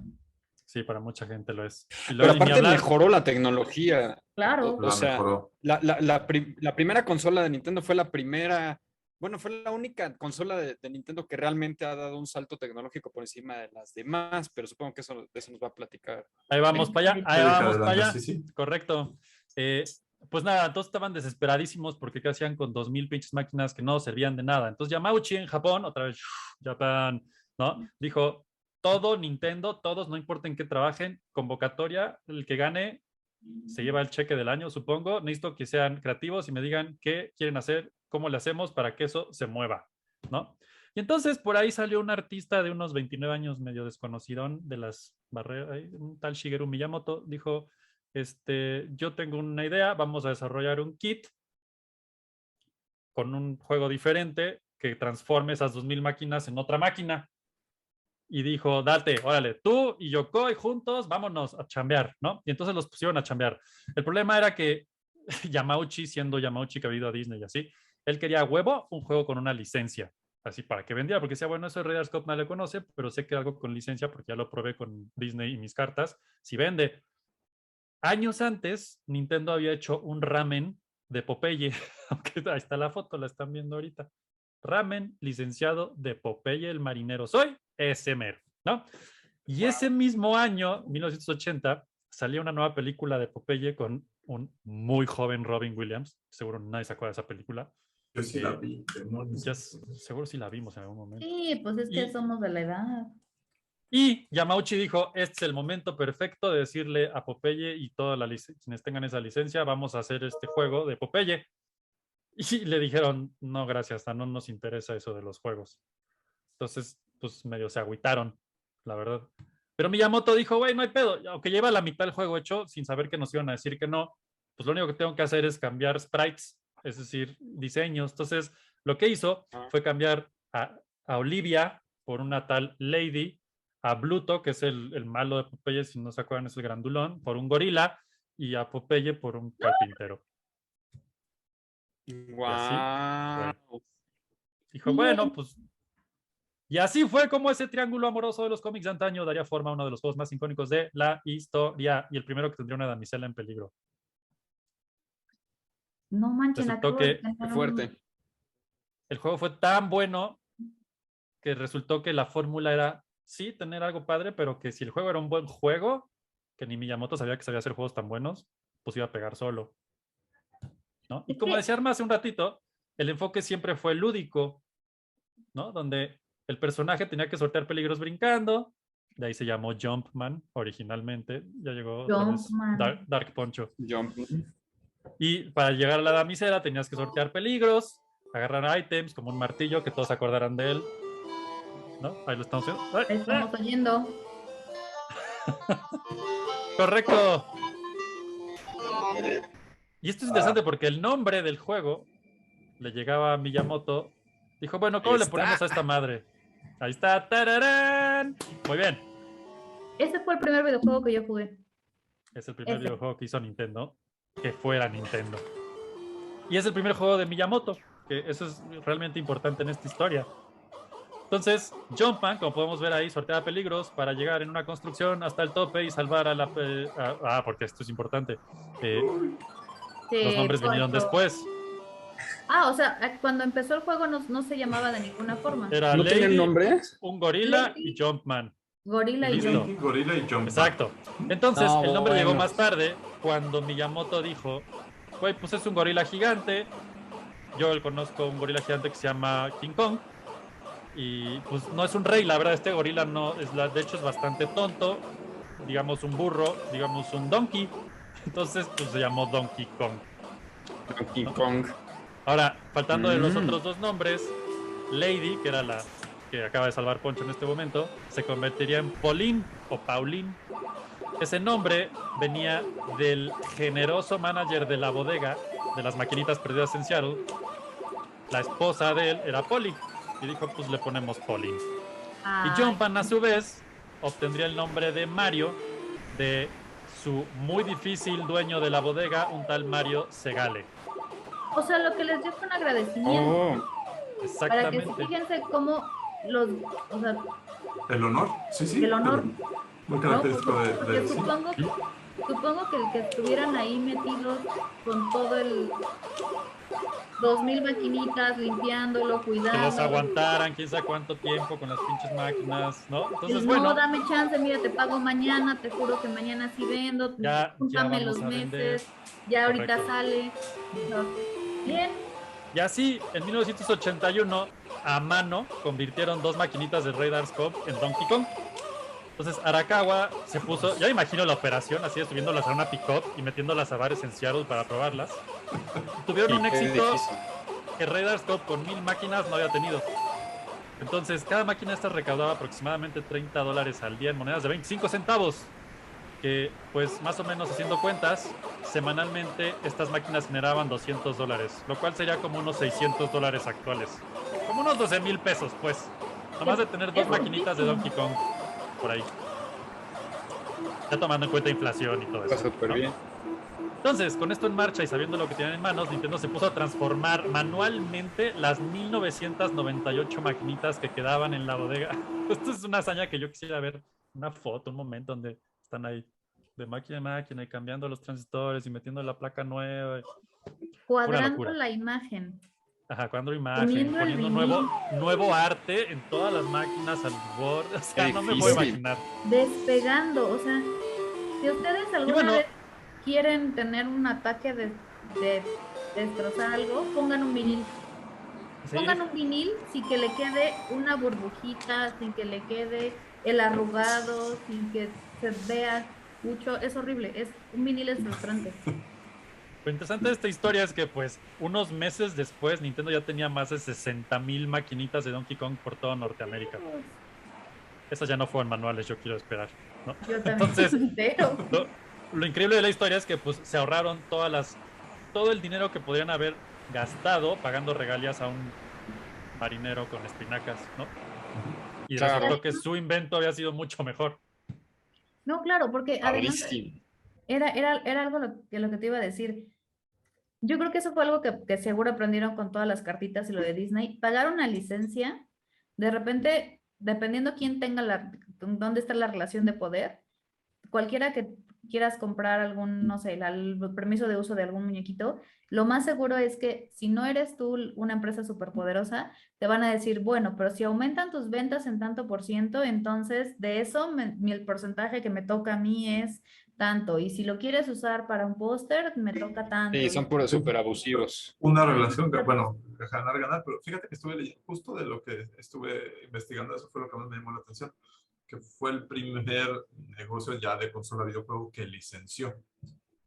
Speaker 2: Sí, para mucha gente lo es. Y
Speaker 4: Pero
Speaker 2: ni
Speaker 4: aparte
Speaker 2: hablar-
Speaker 4: mejoró la tecnología.
Speaker 3: Claro.
Speaker 4: O sea,
Speaker 5: mejoró.
Speaker 4: la primera consola de Nintendo fue la primera, bueno, fue la única consola de Nintendo que realmente ha dado un salto tecnológico por encima de las demás, pero supongo que de eso nos va a platicar.
Speaker 2: Ahí vamos para allá, ahí
Speaker 5: Erika,
Speaker 2: vamos para
Speaker 5: adelante,
Speaker 2: allá.
Speaker 5: sí, sí.
Speaker 2: Correcto. Pues nada, todos estaban desesperadísimos porque ¿qué hacían con 2000 pinches máquinas que no servían de nada? Entonces Yamauchi en Japón, otra vez, Japón, ¿no? Dijo, todo Nintendo, todos, no importa en qué trabajen, convocatoria, el que gane se lleva el cheque del año, supongo. Necesito que sean creativos y me digan qué quieren hacer, cómo le hacemos para que eso se mueva, ¿no? Y entonces por ahí salió un artista de unos 29 años, medio desconocidón de las barreras, un tal Shigeru Miyamoto, dijo, yo tengo una idea, vamos a desarrollar un kit con un juego diferente que transforme esas 2000 máquinas en otra máquina. Y dijo, date, órale, tú y Yokoi juntos, vámonos a chambear, ¿no? Y entonces los pusieron a chambear. El problema era que Yamauchi, siendo Yamauchi que ha ido a Disney y así, él quería huevo, un juego con una licencia, así para que vendiera, porque decía, bueno, eso de Radar Scott nadie le conoce, pero sé que algo con licencia porque ya lo probé con Disney y mis cartas, si vende. Años antes, Nintendo había hecho un ramen de Popeye, aunque ahí está la foto, la están viendo ahorita. Ramen licenciado de Popeye el marinero. Soy ese mero, ¿no? Y ese mismo año, 1980, salió una nueva película de Popeye con un muy joven Robin Williams. Seguro nadie se acuerda de esa película.
Speaker 5: Yo sí la vi. demonios.
Speaker 2: Seguro sí la vimos en algún momento.
Speaker 3: Sí, pues es que somos de la edad.
Speaker 2: Y Yamauchi dijo, este es el momento perfecto de decirle a Popeye y todas quienes tengan esa licencia, vamos a hacer este juego de Popeye. Y le dijeron, no, gracias, no nos interesa eso de los juegos. Entonces, pues medio se agüitaron, la verdad. Pero Miyamoto dijo, güey, no hay pedo. Aunque lleva la mitad del juego hecho, sin saber que nos iban a decir que no, pues lo único que tengo que hacer es cambiar sprites, es decir, diseños. Entonces, lo que hizo fue cambiar a Olivia por una tal Lady, a Bluto, que es el malo de Popeye, si no se acuerdan, es el grandulón, por un gorila, y a Popeye por un carpintero.
Speaker 4: Wow.
Speaker 2: Dijo, bueno, pues. Y así fue como ese triángulo amoroso de los cómics de antaño daría forma a uno de los juegos más icónicos de la historia y el primero que tendría una damisela en peligro.
Speaker 3: No manchen,
Speaker 2: Resultó que
Speaker 4: Qué fuerte.
Speaker 2: el juego fue tan bueno que resultó que la fórmula era, sí, tener algo padre, pero que si el juego era un buen juego, que ni Miyamoto sabía que sabía hacer juegos tan buenos, pues iba a pegar solo, ¿no? Y como decía Arma hace un ratito, el enfoque siempre fue lúdico, ¿no? Donde el personaje tenía que sortear peligros brincando, de ahí se llamó Jumpman originalmente, ya llegó otra vez Dark Poncho.
Speaker 4: Jump.
Speaker 2: Y para llegar a la damisela tenías que sortear peligros, agarrar ítems como un martillo, que todos se acordarán de él, ¿no? Ahí lo estamos viendo. ¡Ay!
Speaker 3: Estamos oyendo.
Speaker 2: Correcto. Y esto es interesante porque el nombre del juego le llegaba a Miyamoto. Dijo, bueno, ¿cómo le ponemos a esta madre? Ahí está. ¡Tararán! Muy bien.
Speaker 3: Ese fue el primer videojuego que yo jugué.
Speaker 2: Es el primer videojuego que hizo Nintendo, que fuera Nintendo. Y es el primer juego de Miyamoto, que eso es realmente importante en esta historia. Entonces, Jumpman, como podemos ver ahí, sortea peligros para llegar en una construcción hasta el tope y salvar a la... porque esto es importante. Los nombres vinieron después.
Speaker 3: O sea, cuando empezó el juego no se llamaba de ninguna forma.
Speaker 2: Era
Speaker 4: ¿No tienen nombres?
Speaker 2: un gorila y Jumpman.
Speaker 3: Gorila y
Speaker 2: Listo.
Speaker 3: Jumpman.
Speaker 5: Gorila y Jumpman.
Speaker 2: Exacto. Entonces,
Speaker 4: No,
Speaker 2: el nombre llegó
Speaker 4: bueno.
Speaker 2: más tarde, cuando Miyamoto dijo, güey, pues es un gorila gigante. Yo conozco un gorila gigante que se llama King Kong. y pues no es un rey, la verdad, este gorila no, de hecho es bastante tonto, digamos un burro, digamos un donkey, entonces pues se llamó Donkey Kong.
Speaker 4: Donkey
Speaker 2: ¿no?
Speaker 4: Kong.
Speaker 2: Ahora, faltando de los otros dos nombres, Lady, que era la que acaba de salvar Poncho en este momento, se convertiría en Pauline o Pauline. Ese nombre venía del generoso manager de la bodega de las maquinitas perdidas en Seattle. La esposa de él era Polly y dijo, pues le ponemos Pauline. Y Jumpman, a su vez, obtendría el nombre de Mario de su muy difícil dueño de la bodega, un tal Mario Segale.
Speaker 3: O sea, lo que les dio fue un agradecimiento. Para que
Speaker 2: Exactamente.
Speaker 3: fíjense cómo o sea,
Speaker 5: El honor, sí.
Speaker 3: el honor,
Speaker 5: Muy
Speaker 3: ¿no?
Speaker 5: característico
Speaker 3: Porque
Speaker 5: de sí.
Speaker 3: supongo que el que estuvieran ahí metidos con todo el 2000 maquinitas, limpiándolo,
Speaker 2: Que
Speaker 3: cuidando.
Speaker 2: los aguantaran, quién sabe cuánto tiempo con las pinches máquinas, ¿no? Entonces,
Speaker 3: No,
Speaker 2: bueno,
Speaker 3: dame chance, mira, te pago mañana, te juro que mañana sí vendo,
Speaker 2: ya
Speaker 3: júntame
Speaker 2: vamos
Speaker 3: los
Speaker 2: a vender.
Speaker 3: meses, ya ahorita
Speaker 2: Correcto.
Speaker 3: sale. No. Bien.
Speaker 2: Y así, en 1981, a mano, convirtieron dos maquinitas de Radar Scope en Donkey Kong. Entonces, Arakawa se puso, ya me imagino la operación, así subiéndolas a una pick-up y metiéndolas a bares en Seattle para probarlas. Tuvieron un éxito que Radar Scope con 1000 máquinas no había tenido. Entonces, cada máquina esta recaudaba aproximadamente $30 al día en monedas de 25 centavos. Que, pues, más o menos haciendo cuentas, semanalmente estas máquinas generaban $200, lo cual sería como unos $600 actuales. Como unos 12,000 pesos, pues. Nomás de tener dos maquinitas de Donkey Kong por ahí. Ya tomando en cuenta inflación y todo eso.
Speaker 4: Está súper
Speaker 2: ¿no?
Speaker 4: bien.
Speaker 2: Entonces, con esto en marcha y sabiendo lo que tienen en manos, Nintendo se puso a transformar manualmente las 1998 maquinitas que quedaban en la bodega. Esto es una hazaña que yo quisiera ver, una foto, un momento donde están ahí de máquina en máquina y cambiando los transistores y metiendo la placa nueva.
Speaker 3: Cuadrando la imagen.
Speaker 2: Ajá, cuadrando imagen, poniendo nuevo arte en todas las máquinas al borde. O sea, no me puedo imaginar.
Speaker 3: Despegando, o sea, si ustedes alguna vez quieren tener un ataque de destrozar algo, pongan un vinil. ¿Sí? Pongan un vinil sin que le quede una burbujita, sin que le quede el arrugado, sin que se vea mucho. Es horrible, un vinil es frustrante.
Speaker 2: Lo interesante de esta historia es que, pues, unos meses después, Nintendo ya tenía más de 60,000 maquinitas de Donkey Kong por toda Norteamérica. Esas ya no fueron manuales, yo quiero esperar, ¿no?
Speaker 3: Yo también. Entonces,
Speaker 2: lo increíble de la historia es que, pues, se ahorraron todo el dinero que podrían haber gastado pagando regalías a un marinero con espinacas, ¿no? Y resultó que su invento había sido mucho mejor.
Speaker 3: No, claro, porque además era algo lo que te iba a decir. Yo creo que eso fue algo que seguro aprendieron con todas las cartitas y lo de Disney. Pagar una licencia, de repente, dependiendo quién tenga dónde está la relación de poder, cualquiera que quieras comprar algún, no sé, el permiso de uso de algún muñequito, lo más seguro es que si no eres tú una empresa superpoderosa, te van a decir, bueno, pero si aumentan tus ventas en tanto por ciento, entonces de eso el porcentaje que me toca a mí es tanto. Y si lo quieres usar para un póster, me toca tanto.
Speaker 4: Sí, son puros súper abusivos.
Speaker 5: Una relación que, bueno, ganar, pero fíjate que estuve leyendo justo de lo que estuve investigando, eso fue lo que más me llamó la atención, que fue el primer negocio ya de consola videojuego que licenció,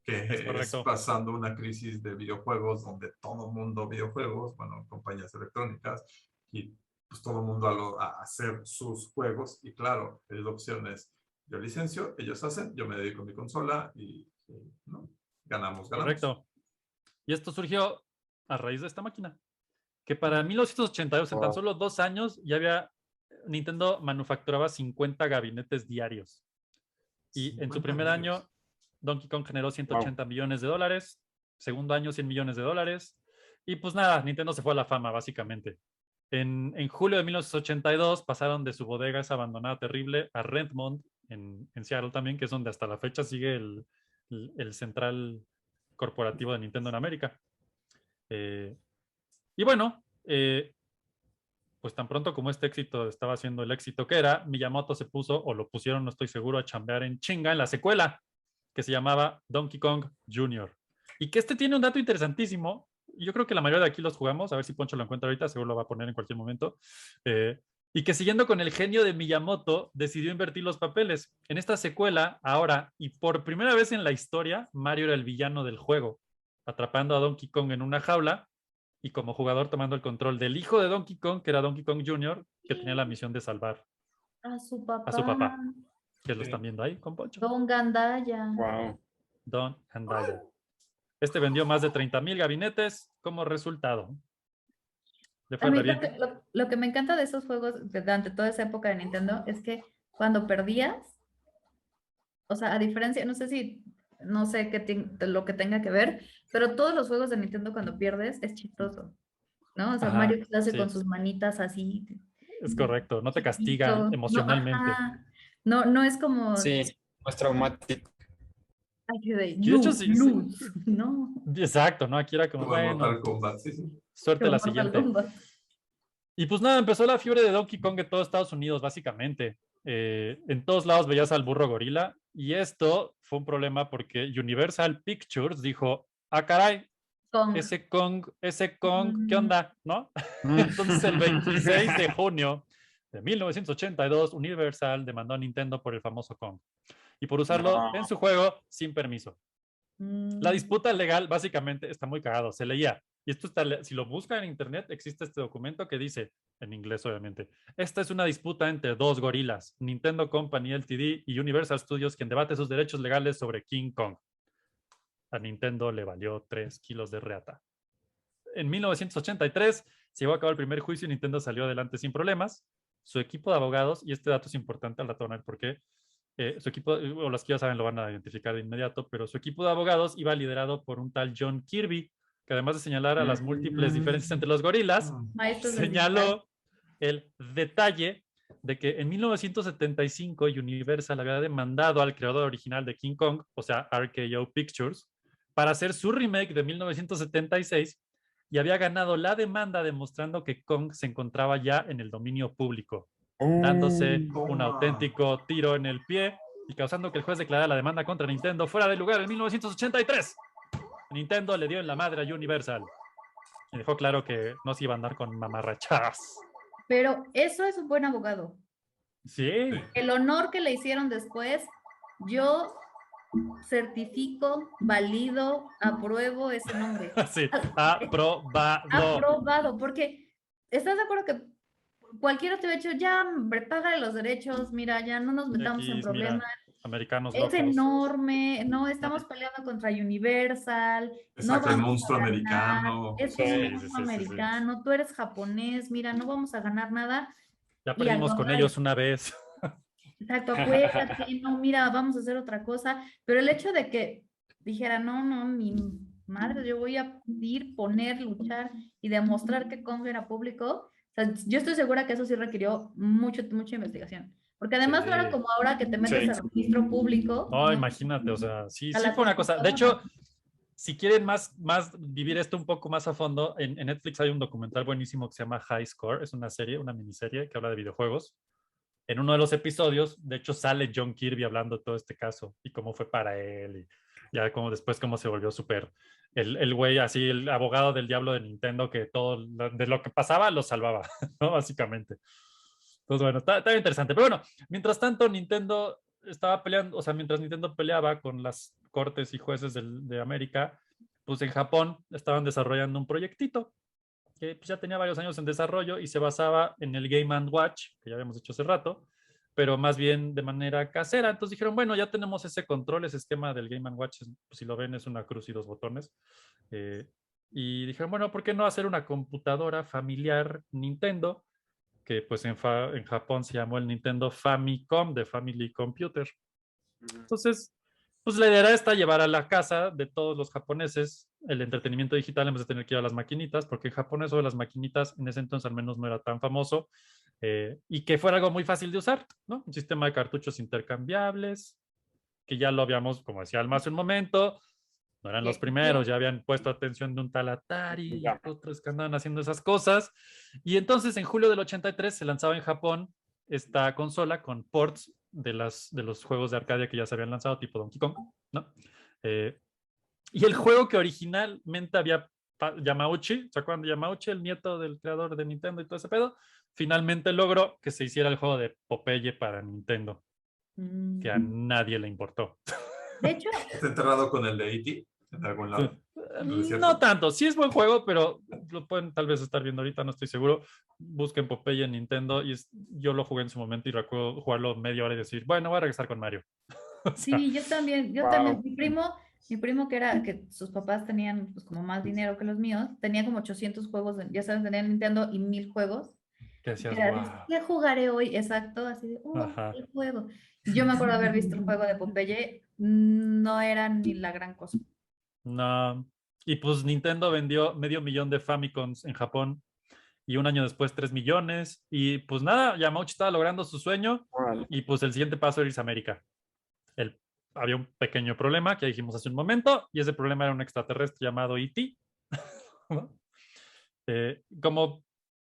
Speaker 5: que es pasando una crisis de videojuegos donde todo mundo videojuegos, bueno, compañías electrónicas, y pues todo el mundo a hacer sus juegos, y claro, la opción es, yo licencio, ellos hacen, yo me dedico a mi consola y ¿no? Ganamos.
Speaker 2: Correcto. Y esto surgió a raíz de esta máquina, que para 1982, en tan solo 2 años, ya Nintendo manufacturaba 50 gabinetes diarios. Y en su primer año, Donkey Kong generó $180 millones. Segundo año, $100 millones. Y pues nada, Nintendo se fue a la fama, básicamente. En julio de 1982 pasaron de su bodega esa abandonada terrible a Redmond, en Seattle también, que es donde hasta la fecha sigue el central corporativo de Nintendo en América. Y bueno, pues tan pronto como este éxito estaba siendo el éxito que era, Miyamoto se puso, o lo pusieron, no estoy seguro, a chambear en chinga en la secuela, que se llamaba Donkey Kong Jr. Y que tiene un dato interesantísimo. Yo creo que la mayoría de aquí los jugamos, a ver si Poncho lo encuentra ahorita, seguro lo va a poner en cualquier momento. Y que siguiendo con el genio de Miyamoto, decidió invertir los papeles. En esta secuela, ahora, y por primera vez en la historia, Mario era el villano del juego, atrapando a Donkey Kong en una jaula y como jugador tomando el control del hijo de Donkey Kong, que era Donkey Kong Jr., que tenía la misión de salvar
Speaker 3: A su
Speaker 2: a su
Speaker 3: papá.
Speaker 2: papá. Que lo están viendo ahí con Poncho.
Speaker 3: Don Gandaya.
Speaker 4: Wow.
Speaker 2: Don Gandaya. Este vendió más de 30,000 gabinetes como resultado. Le
Speaker 3: A
Speaker 2: fue
Speaker 3: mí
Speaker 2: re bien.
Speaker 3: lo que me encanta de esos juegos durante toda esa época de Nintendo es que cuando perdías, o sea, a diferencia, no sé lo que tenga que ver, pero todos los juegos de Nintendo cuando pierdes es chistoso, ¿no? O sea,
Speaker 2: Ajá,
Speaker 3: Mario que lo hace
Speaker 2: sí.
Speaker 3: con sus manitas así,
Speaker 2: Es correcto, no te castiga
Speaker 3: chiquito.
Speaker 2: emocionalmente.
Speaker 3: No es como,
Speaker 4: Sí, no es traumático.
Speaker 3: ay, de
Speaker 2: Y de hecho,
Speaker 3: luz,
Speaker 2: sí,
Speaker 3: luz, no,
Speaker 2: exacto, ¿no? Aquí era como,
Speaker 5: Como en
Speaker 2: bueno,
Speaker 5: Mortal Kombat, sí, sí.
Speaker 2: suerte
Speaker 3: como
Speaker 2: la
Speaker 3: Mortal
Speaker 2: siguiente.
Speaker 3: Kombat.
Speaker 2: Y pues nada, empezó la fiebre de Donkey Kong en todo Estados Unidos, básicamente. En todos lados veías al burro gorila. Y esto fue un problema porque Universal Pictures dijo, ah, caray,
Speaker 3: Kong.
Speaker 2: ese Kong, ¿qué onda? ¿No? Entonces el 26 de junio de 1982, Universal demandó a Nintendo por el famoso Kong y por usarlo en su juego sin permiso. La disputa legal básicamente está muy cagado, se leía. Y esto está, si lo buscan en internet, existe este documento que dice, en inglés obviamente, esta es una disputa entre dos gorilas, Nintendo Company Ltd. Y Universal Studios, quien debate sus derechos legales sobre King Kong. A Nintendo le valió 3 kilos de reata. En 1983 se llevó a cabo el primer juicio y Nintendo salió adelante sin problemas. Su equipo de abogados, y este dato es importante al rato, porque su equipo, o los que ya saben lo van a identificar de inmediato, pero su equipo de abogados iba liderado por un tal John Kirby, que además de señalar a las múltiples diferencias entre los gorilas,
Speaker 3: Maestros del
Speaker 2: señaló el detalle de que en 1975 Universal había demandado al creador original de King Kong, o sea, RKO Pictures, para hacer su remake de 1976 y había ganado la demanda demostrando que Kong se encontraba ya en el dominio público, dándose un auténtico tiro en el pie y causando que el juez declarara la demanda contra Nintendo fuera de lugar en 1983. Nintendo le dio en la madre a Universal y dejó claro que no se iba a andar con mamarrachadas.
Speaker 3: Pero eso es un buen abogado.
Speaker 2: Sí.
Speaker 3: El honor que le hicieron después, yo certifico, valido, apruebo ese nombre.
Speaker 2: Sí, aprobado.
Speaker 3: Aprobado, porque ¿estás de acuerdo que cualquiera te hubiera dicho, ya, hombre, págale los derechos, mira, ya no nos metamos en
Speaker 2: X,
Speaker 3: problemas?
Speaker 2: mira, americanos
Speaker 3: Es
Speaker 2: locos.
Speaker 3: enorme, no, estamos peleando contra Universal, no
Speaker 5: Exacto, el
Speaker 3: vamos
Speaker 5: monstruo
Speaker 3: a ganar,
Speaker 5: americano.
Speaker 3: es
Speaker 2: Sí,
Speaker 3: un
Speaker 2: sí,
Speaker 3: monstruo
Speaker 2: sí, sí, sí.
Speaker 3: americano, tú eres japonés, mira, no vamos a ganar nada.
Speaker 2: Ya
Speaker 3: Y
Speaker 2: perdimos
Speaker 3: al
Speaker 2: con
Speaker 3: abogado,
Speaker 2: ellos una vez.
Speaker 3: exacto, acuérdate, no, mira, vamos a hacer otra cosa. Pero el hecho de que dijera, no, mi madre, yo voy a ir, poner, luchar y demostrar que Kong era público, o sea, yo estoy segura que eso sí requirió mucha investigación. Porque además no era
Speaker 2: Sí.
Speaker 3: como ahora que te metes
Speaker 2: Sí.
Speaker 3: al registro público.
Speaker 2: No,
Speaker 3: ¿no?
Speaker 2: imagínate, o sea, sí,
Speaker 3: A
Speaker 2: sí
Speaker 3: la
Speaker 2: fue una cosa. De
Speaker 3: computadora.
Speaker 2: hecho, si quieren más vivir esto un poco más a fondo, en Netflix hay un documental buenísimo que se llama High Score. Es una serie, una miniserie que habla de videojuegos. En uno de los episodios, de hecho, sale John Kirby hablando de todo este caso y cómo fue para él y ya como después cómo se volvió súper el güey así, el abogado del diablo de Nintendo que todo de lo que pasaba lo salvaba, ¿no? Básicamente. Entonces, bueno, está interesante. Pero bueno, mientras tanto, Nintendo estaba peleando, o sea, mientras Nintendo peleaba con las cortes y jueces de América, pues en Japón estaban desarrollando un proyectito que pues, ya tenía varios años en desarrollo y se basaba en el Game & Watch, que ya habíamos hecho hace rato, pero más bien de manera casera. Entonces dijeron, bueno, ya tenemos ese control, ese esquema del Game & Watch, pues, si lo ven es una cruz y dos botones. Y dijeron, bueno, ¿por qué no hacer una computadora familiar Nintendo? Que pues en Japón se llamó el Nintendo Famicom, de Family Computer. Entonces, pues la idea era esta, llevar a la casa de todos los japoneses el entretenimiento digital en vez de tener que ir a las maquinitas, porque en Japón eso de las maquinitas en ese entonces al menos no era tan famoso, y que fuera algo muy fácil de usar, ¿no? Un sistema de cartuchos intercambiables, que ya lo habíamos, como decía Alma hace un momento, no eran los primeros, ya habían puesto atención de un tal Atari y otros que andaban haciendo esas cosas. Y entonces en julio del 83 se lanzaba en Japón esta consola con ports de los juegos de Arcadia que ya se habían lanzado, tipo Donkey Kong, ¿no? Y el juego que originalmente había Yamauchi, ¿se acuerdan de Yamauchi, el nieto del creador de Nintendo y todo ese pedo? Finalmente logró que se hiciera el juego de Popeye para Nintendo, que a nadie le importó.
Speaker 3: De hecho,
Speaker 5: ¿Está enterrado con el de E.T. en algún lado?
Speaker 2: No tanto, sí es buen juego, pero lo pueden tal vez estar viendo ahorita, no estoy seguro. Busquen Popeye en Nintendo y yo lo jugué en su momento y recuerdo jugarlo media hora y decir, bueno, voy a regresar con Mario. O sea,
Speaker 3: sí, yo también,
Speaker 4: Wow.
Speaker 3: mi primo que sus papás tenían pues como más dinero que los míos, tenía como 800 juegos, ya sabes, tenía Nintendo y 1000 juegos.
Speaker 2: que
Speaker 3: Y
Speaker 2: decías,
Speaker 3: era,
Speaker 2: wow.
Speaker 3: ¿qué jugaré hoy? Exacto, así de,
Speaker 2: Ajá.
Speaker 3: el juego. Y yo me acuerdo haber visto el juego de Popeye, no era ni la gran cosa.
Speaker 2: No. Y pues Nintendo vendió 500,000 de Famicons en Japón y un año después 3 millones. Y pues nada, Yamauchi estaba logrando su sueño
Speaker 4: Órale.
Speaker 2: y pues el siguiente paso era irse a América. Había un pequeño problema que dijimos hace un momento y ese problema era un extraterrestre llamado E.T. Como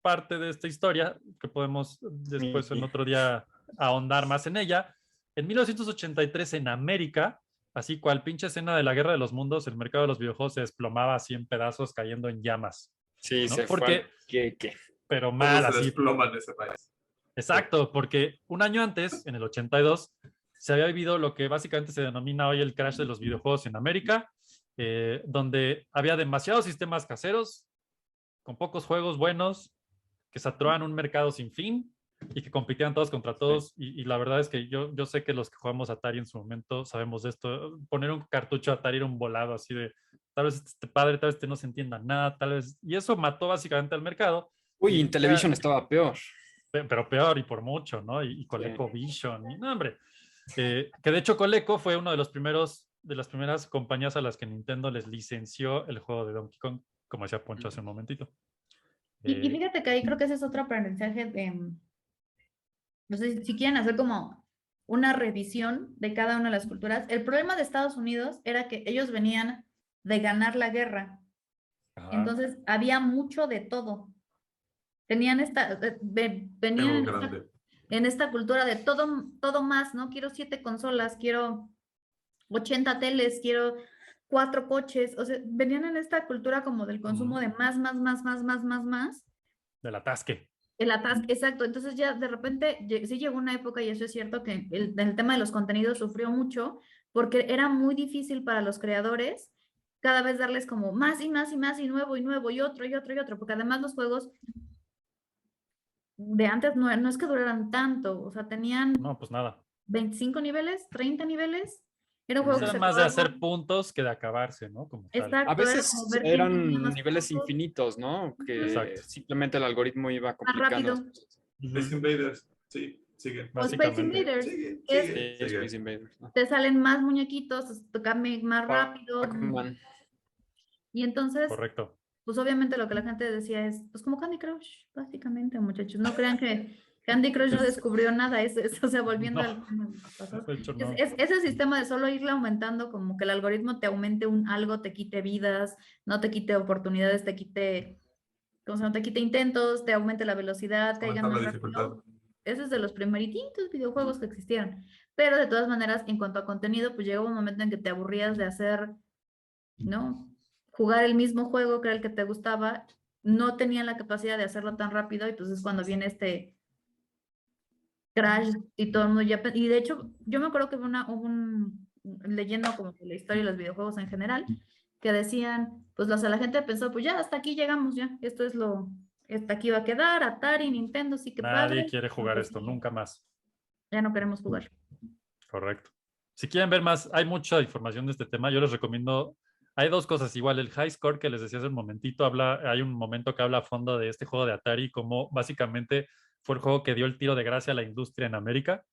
Speaker 2: parte de esta historia, que podemos después en otro día ahondar más en ella, en 1983 en América, así cual pinche escena de la Guerra de los Mundos, el mercado de los videojuegos se desplomaba así en pedazos cayendo en llamas,
Speaker 4: Sí,
Speaker 2: ¿no?
Speaker 4: se
Speaker 2: Porque,
Speaker 4: fue. ¿Qué?
Speaker 2: pero
Speaker 5: Todo
Speaker 2: mal,
Speaker 5: se
Speaker 2: así.
Speaker 5: desploma en ese país.
Speaker 2: Exacto, porque un año antes, en el 82, se había vivido lo que básicamente se denomina hoy el crash de los videojuegos en América, donde había demasiados sistemas caseros, con pocos juegos buenos, que saturaban un mercado sin fin y que competían todos contra todos. Y la verdad es que yo sé que los que jugamos Atari en su momento sabemos de esto. Poner un cartucho Atari era un volado así de tal vez este padre, tal vez este no se entienda nada, tal vez. Y eso mató básicamente al mercado.
Speaker 4: Uy,
Speaker 2: Y
Speaker 4: en Television estaba peor.
Speaker 2: pero peor y por mucho, ¿no? Y ColecoVision, y no, hombre. Que de hecho Coleco fue uno de los primeros, de las primeras compañías a las que Nintendo les licenció el juego de Donkey Kong, como decía Poncho hace un momentito.
Speaker 3: Y fíjate que ahí creo que ese es otro aprendizaje no sé si quieren hacer como una revisión de cada una de las culturas. El problema de Estados Unidos era que ellos venían de ganar la guerra.
Speaker 2: Ajá.
Speaker 3: Entonces había mucho de todo. Tenían venían en esta cultura de todo más, ¿no? Quiero 7 consolas, quiero 80 teles, quiero 4 coches. O sea, venían en esta cultura como del consumo de más.
Speaker 2: Del atasque.
Speaker 3: El atasque, exacto. Entonces ya de repente sí llegó una época, y eso es cierto, que el tema de los contenidos sufrió mucho porque era muy difícil para los creadores cada vez darles como más y más y más y nuevo y otro, porque además los juegos de antes no es que duraran tanto, o sea, tenían
Speaker 2: No, pues nada.
Speaker 3: 25 niveles, 30 niveles. Era un juego que
Speaker 2: Era
Speaker 3: se
Speaker 2: más de
Speaker 3: acababa.
Speaker 2: hacer puntos que de acabarse, ¿no? Como tal.
Speaker 3: Exacto,
Speaker 4: A
Speaker 3: era
Speaker 4: veces
Speaker 3: como ver quién tenía
Speaker 4: eran
Speaker 3: más
Speaker 4: niveles
Speaker 3: puntos,
Speaker 4: infinitos, ¿no? Que
Speaker 2: Exacto.
Speaker 4: simplemente el algoritmo iba
Speaker 3: más
Speaker 4: complicando las
Speaker 3: rápido.
Speaker 4: cosas.
Speaker 5: Space Invaders, sí, sigue.
Speaker 3: O Space
Speaker 2: Básicamente.
Speaker 3: Invaders,
Speaker 5: Sigue,
Speaker 3: que es-
Speaker 5: sigue,
Speaker 4: Sí,
Speaker 5: sigue.
Speaker 4: Space Invaders, ¿no?
Speaker 3: te salen más muñequitos, te cambia más rápido.
Speaker 4: Pac-Man.
Speaker 3: Y entonces,
Speaker 2: Correcto.
Speaker 3: pues obviamente lo que la gente decía es, pues como Candy Crush, básicamente, muchachos. No crean que Candy Crush no descubrió nada, eso, o sea, volviendo
Speaker 2: No.
Speaker 3: al tema del pasado.
Speaker 2: De hecho, no.
Speaker 3: Ese sistema de solo irle aumentando, como que el algoritmo te aumente algo, te quite vidas, no te quite oportunidades, te quite, como se llama, te quite intentos, te aumente la velocidad, caigan
Speaker 5: Aumentar la
Speaker 3: más
Speaker 5: dificultad.
Speaker 3: rápido. Ese es de los primeritos videojuegos que existieron. Pero de todas maneras, en cuanto a contenido, pues llegaba un momento en que te aburrías de hacer, ¿no? Jugar el mismo juego que era el que te gustaba, no tenían la capacidad de hacerlo tan rápido, y pues es cuando viene este crash y todo el mundo ya. Y de hecho, yo me acuerdo que leyendo como que la historia de los videojuegos en general, que decían, pues la gente pensó, pues ya, hasta aquí llegamos, ya, hasta aquí va a quedar, Atari, Nintendo, sí que
Speaker 2: Nadie
Speaker 3: padre.
Speaker 2: quiere jugar
Speaker 3: Pues
Speaker 2: esto,
Speaker 3: sí,
Speaker 2: nunca más.
Speaker 3: ya no queremos jugar.
Speaker 2: Correcto. Si quieren ver más, hay mucha información de este tema. Yo les recomiendo. Hay dos cosas. Igual, el High Score que les decía hace un momentito, hay un momento que habla a fondo de este juego de Atari, como básicamente fue el juego que dio el tiro de gracia a la industria en América.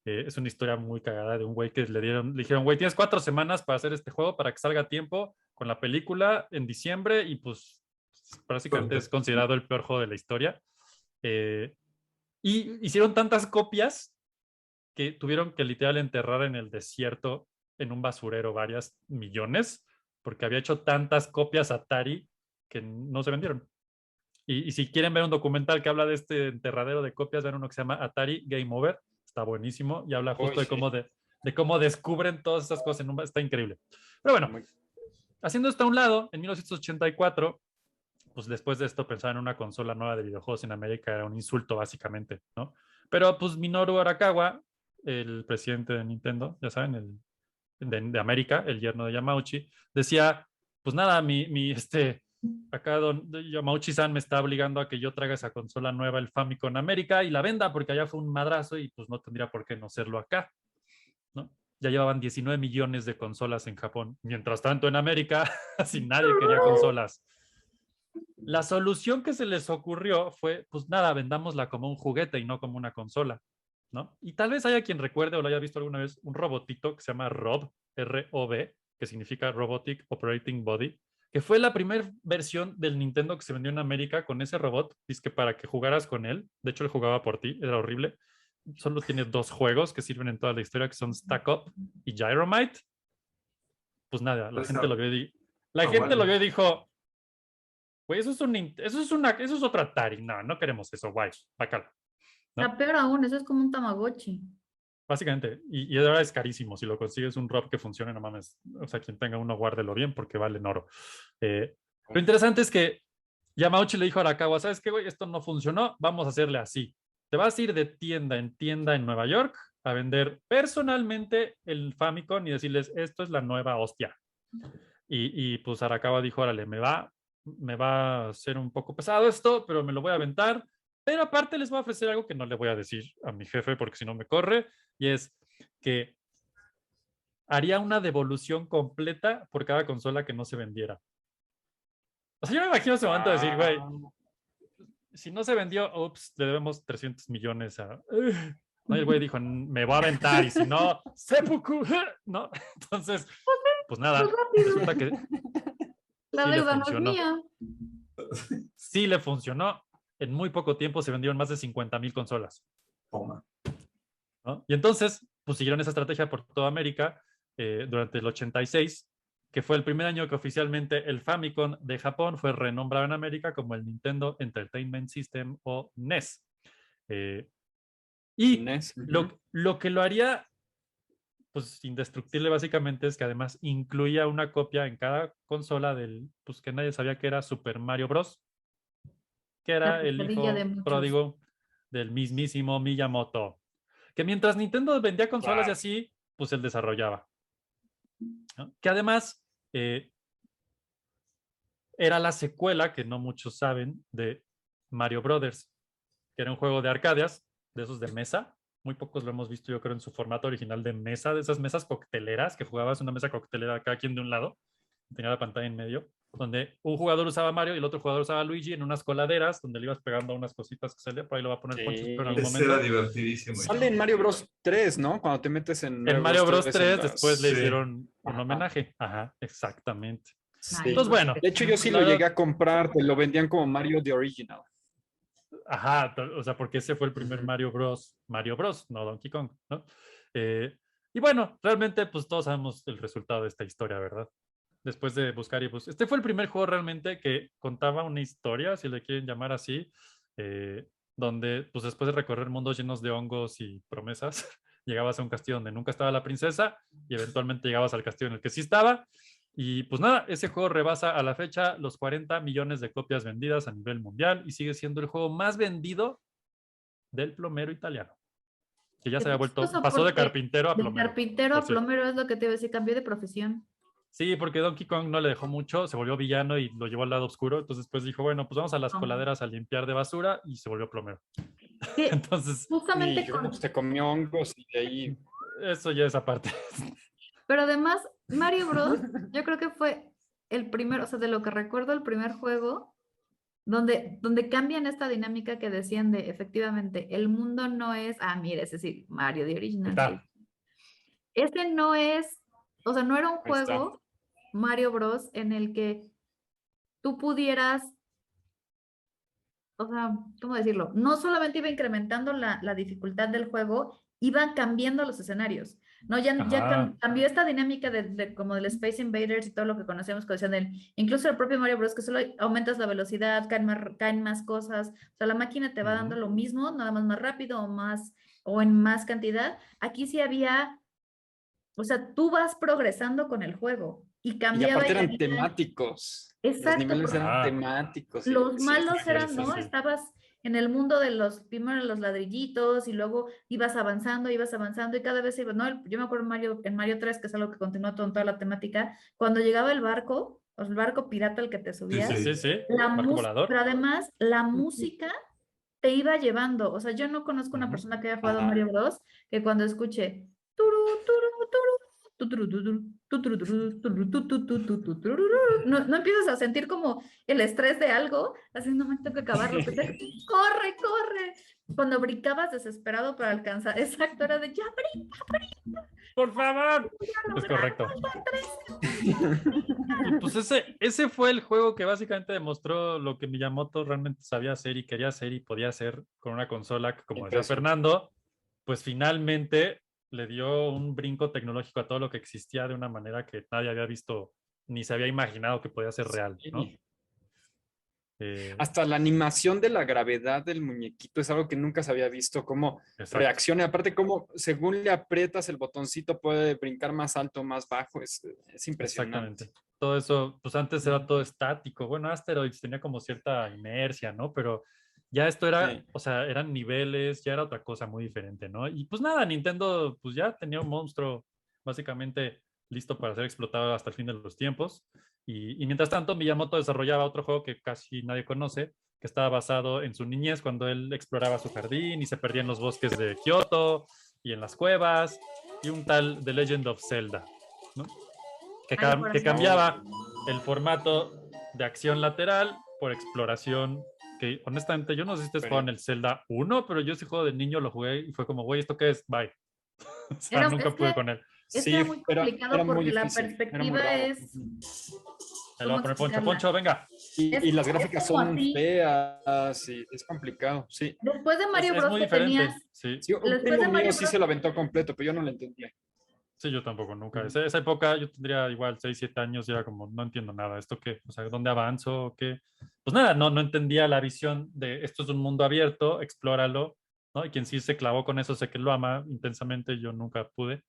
Speaker 2: Es una historia muy cagada de un güey que le dijeron, güey, tienes 4 semanas para hacer este juego para que salga a tiempo con la película en diciembre, y pues básicamente es considerado el peor juego de la historia. Y hicieron tantas copias que tuvieron que literal enterrar en el desierto, en un basurero, varias millones, porque había hecho tantas copias Atari que no se vendieron. Y si quieren ver un documental que habla de este enterradero de copias, vean uno que se llama Atari Game Over, está buenísimo, y habla justo de cómo descubren todas esas cosas está increíble. Pero bueno, haciendo esto a un lado, en 1984, pues después de esto pensar en una consola nueva de videojuegos en América era un insulto básicamente, ¿no? Pero pues Minoru Arakawa, el presidente de Nintendo, ya saben, de América, el yerno de Yamauchi, decía, pues nada, acá Yamauchi-san me está obligando a que yo traiga esa consola nueva, el Famicom América, y la venda porque allá fue un madrazo y pues no tendría por qué no serlo acá, ¿no? Ya llevaban 19 millones de consolas en Japón. Mientras tanto, en América, casi nadie quería consolas. La solución que se les ocurrió fue, pues nada, vendámosla como un juguete y no como una consola, ¿no? Y tal vez haya quien recuerde o lo haya visto alguna vez un robotito que se llama ROB, R-O-B, que significa Robotic Operating Body, que fue la primera versión del Nintendo que se vendió en América con ese robot, que para que jugaras con él. De hecho, él jugaba por ti, era horrible. Solo tiene 2 juegos que sirven en toda la historia, que son Stack Up y Gyromite. Pues nada, la gente lo vio y dijo, güey, eso es otra Atari. No queremos eso, guay, bacala. ¿No?
Speaker 3: Está peor aún, eso es como un Tamagotchi.
Speaker 2: Básicamente, y ahora es carísimo. Si lo consigues un ROB que funcione, no mames. O sea, quien tenga uno, guárdelo bien porque valen oro. Lo interesante es que Yamauchi le dijo a Arakawa, ¿sabes qué, güey? Esto no funcionó, vamos a hacerle así. Te vas a ir de tienda en tienda en Nueva York a vender personalmente el Famicom y decirles, esto es la nueva hostia. Y pues Arakawa dijo, órale, me va a ser un poco pesado esto, pero me lo voy a aventar. Pero aparte les voy a ofrecer algo que no le voy a decir a mi jefe porque si no me corre, y es que haría una devolución completa por cada consola que no se vendiera. O sea, yo me imagino ese momento de decir, güey, si no se vendió, ups, le debemos 300 millones a... No, el güey dijo, me voy a aventar, y si no, seppuku, ¿no? Entonces, pues nada, resulta que
Speaker 3: La
Speaker 2: sí le
Speaker 3: deuda no es
Speaker 2: funcionó.
Speaker 3: mía.
Speaker 2: Sí le funcionó. En muy poco tiempo se vendieron más de 50,000 consolas.
Speaker 5: Toma.
Speaker 2: ¿No? Y entonces, pues siguieron esa estrategia por toda América durante el 86, que fue el primer año que oficialmente el Famicom de Japón fue renombrado en América como el Nintendo Entertainment System o NES. Y
Speaker 4: NES.
Speaker 2: lo que lo haría pues indestructible básicamente es que además incluía una copia en cada consola del, pues que nadie sabía que era Super Mario Bros. Que era el hijo pródigo del mismísimo Miyamoto. Que mientras Nintendo vendía consolas y así, pues él desarrollaba. ¿No? Que además era la secuela, que no muchos saben, de Mario Brothers, que era un juego de arcadias, de esos de mesa. Muy pocos lo hemos visto, yo creo, en su formato original de mesa, de esas mesas cocteleras, que jugabas una mesa coctelera cada quien de un lado, tenía la pantalla en medio, donde un jugador usaba Mario y el otro jugador usaba Luigi en unas coladeras, donde le ibas pegando a unas cositas que salía, por ahí lo va a poner Poncho, pero en algún momento.
Speaker 5: Era divertidísimo.
Speaker 4: Sale en Mario Bros 3, ¿no? Cuando te metes en
Speaker 2: Mario Bros 3 después le hicieron un homenaje. Ajá, exactamente.
Speaker 4: Sí.
Speaker 2: Entonces, bueno.
Speaker 4: De hecho, yo sí lo llegué a comprar, te lo vendían como Mario The Original.
Speaker 2: Ajá, o sea, porque ese fue el primer Mario Bros, no Donkey Kong, ¿no? Y bueno, realmente pues todos sabemos el resultado de esta historia, ¿verdad? Después de buscar y buscar. Este fue el primer juego realmente que contaba una historia, si le quieren llamar así, donde pues después de recorrer mundos llenos de hongos y promesas, llegabas a un castillo donde nunca estaba la princesa y eventualmente llegabas al castillo en el que sí estaba. Y pues nada, ese juego rebasa a la fecha los 40 millones de copias vendidas a nivel mundial y sigue siendo el juego más vendido del plomero italiano. Que ya se había vuelto, pasó de carpintero a plomero.
Speaker 3: De carpintero a plomero es lo que te iba a decir, cambió de profesión.
Speaker 2: Sí, porque Donkey Kong no le dejó mucho, se volvió villano y lo llevó al lado oscuro. Entonces después dijo, bueno, pues vamos a las coladeras a limpiar de basura y se volvió plomero.
Speaker 3: Sí,
Speaker 2: entonces,
Speaker 3: justamente
Speaker 4: se comió hongos y de ahí...
Speaker 2: Eso ya es aparte.
Speaker 3: Pero además, Mario Bros, yo creo que fue el primero, o sea, de lo que recuerdo, el primer juego donde cambian esta dinámica que decían de, efectivamente, el mundo no es, mira, es decir, Mario The Original. Ese no es, o sea, no era un juego, Mario Bros, en el que tú pudieras, o sea, ¿cómo decirlo? No solamente iba incrementando la dificultad del juego, iban cambiando los escenarios. No, ya cambió esta dinámica como del Space Invaders y todo lo que conocemos, incluso el propio Mario Bros, que solo aumentas la velocidad, caen más cosas, o sea, la máquina te va dando lo mismo, nada más rápido o en más cantidad. Aquí sí había, o sea, tú vas progresando con el juego. y
Speaker 4: Y
Speaker 3: cambiaba
Speaker 4: aparte
Speaker 3: y
Speaker 4: eran
Speaker 3: había-
Speaker 4: temáticos.
Speaker 3: Exacto,
Speaker 4: Los niveles
Speaker 3: porque
Speaker 4: eran
Speaker 2: Ah.
Speaker 4: temáticos.
Speaker 3: los
Speaker 4: Sí,
Speaker 3: malos
Speaker 4: está
Speaker 3: eran,
Speaker 2: sí,
Speaker 3: ¿no?
Speaker 2: sí.
Speaker 3: Estabas en el mundo de primero los ladrillitos y luego ibas avanzando y cada vez ibas, ¿no? Yo me acuerdo en Mario 3, que es algo que continúa toda la temática, cuando llegaba el barco, o el barco pirata al que te subías,
Speaker 2: Sí, sí.
Speaker 3: la
Speaker 2: Barco
Speaker 3: música,
Speaker 2: volador.
Speaker 3: pero además la música te iba llevando. O sea, yo no conozco una
Speaker 2: Ujú.
Speaker 3: persona que haya jugado
Speaker 4: Ajá.
Speaker 3: Mario Bros. Que cuando escuche turu, turu, turu, tuturu, tuturu, tuturu, tuturu, tuturu, tuturu, tuturu, no empiezas a sentir como el estrés de algo, así no me tengo que acabar lo que sea. Corre, corre. Cuando brincabas desesperado para alcanzar, exacto, era de ya
Speaker 2: ¡Por favor!
Speaker 3: brinca,
Speaker 2: Es correcto. Y pues ese fue el juego que básicamente demostró lo que Miyamoto realmente sabía hacer y quería hacer y podía hacer con una consola que, como decía
Speaker 4: Impresionante.
Speaker 2: Fernando, pues finalmente le dio un brinco tecnológico a todo lo que existía de una manera que nadie había visto ni se había imaginado que podía ser real, ¿no?
Speaker 4: Sí. Hasta la animación de la gravedad del muñequito es algo que nunca se había visto, cómo
Speaker 2: Exacto.
Speaker 4: reacciona. Y aparte, cómo según le aprietas el botoncito puede brincar más alto o más bajo. Es impresionante.
Speaker 2: Exactamente. Todo eso, pues antes era todo estático. Bueno, Asteroids tenía como cierta inercia, ¿no? Pero ya esto era,
Speaker 4: Sí.
Speaker 2: o sea, eran niveles, ya era otra cosa muy diferente, ¿no? Y pues nada, Nintendo pues ya tenía un monstruo básicamente listo para ser explotado hasta el fin de los tiempos. Y mientras tanto, Miyamoto desarrollaba otro juego que casi nadie conoce, que estaba basado en su niñez, cuando él exploraba su jardín y se perdía en los bosques de Kioto y en las cuevas, y un tal The Legend of Zelda, ¿no? Que cambiaba el formato de acción lateral por exploración, que honestamente yo no sé si ustedes juegan el Zelda 1, pero yo ese juego de niño lo jugué y fue como, güey, ¿esto qué es? Bye. O sea, nunca pude con él.
Speaker 3: Es que
Speaker 4: Sí,
Speaker 3: era muy complicado
Speaker 4: era muy
Speaker 3: porque la
Speaker 4: difícil, era muy
Speaker 3: perspectiva
Speaker 4: raro.
Speaker 3: es,
Speaker 2: Ahí lo voy a
Speaker 3: ¿cómo
Speaker 2: poner Poncho,
Speaker 3: explicarla?
Speaker 2: Poncho, venga.
Speaker 4: Y las gráficas
Speaker 3: como
Speaker 4: son
Speaker 3: así.
Speaker 4: feas, y es complicado, sí.
Speaker 3: Después de Mario
Speaker 2: Es
Speaker 3: Bros
Speaker 2: muy
Speaker 3: que
Speaker 2: diferente,
Speaker 3: tenías,
Speaker 2: sí.
Speaker 4: Sí, un
Speaker 3: después
Speaker 4: primo
Speaker 3: de
Speaker 4: mío
Speaker 3: Mario
Speaker 4: sí
Speaker 3: Bros,
Speaker 4: se lo aventó completo, pero yo no lo entendía.
Speaker 2: Sí, yo tampoco, nunca. Esa época yo tendría igual 6, 7 años y era como, no entiendo nada, ¿esto qué? O sea, ¿dónde avanzo? ¿Qué? Pues nada, no entendía la visión de esto es un mundo abierto, explóralo, ¿no? Y quien sí se clavó con eso, sé que lo ama intensamente, yo nunca pude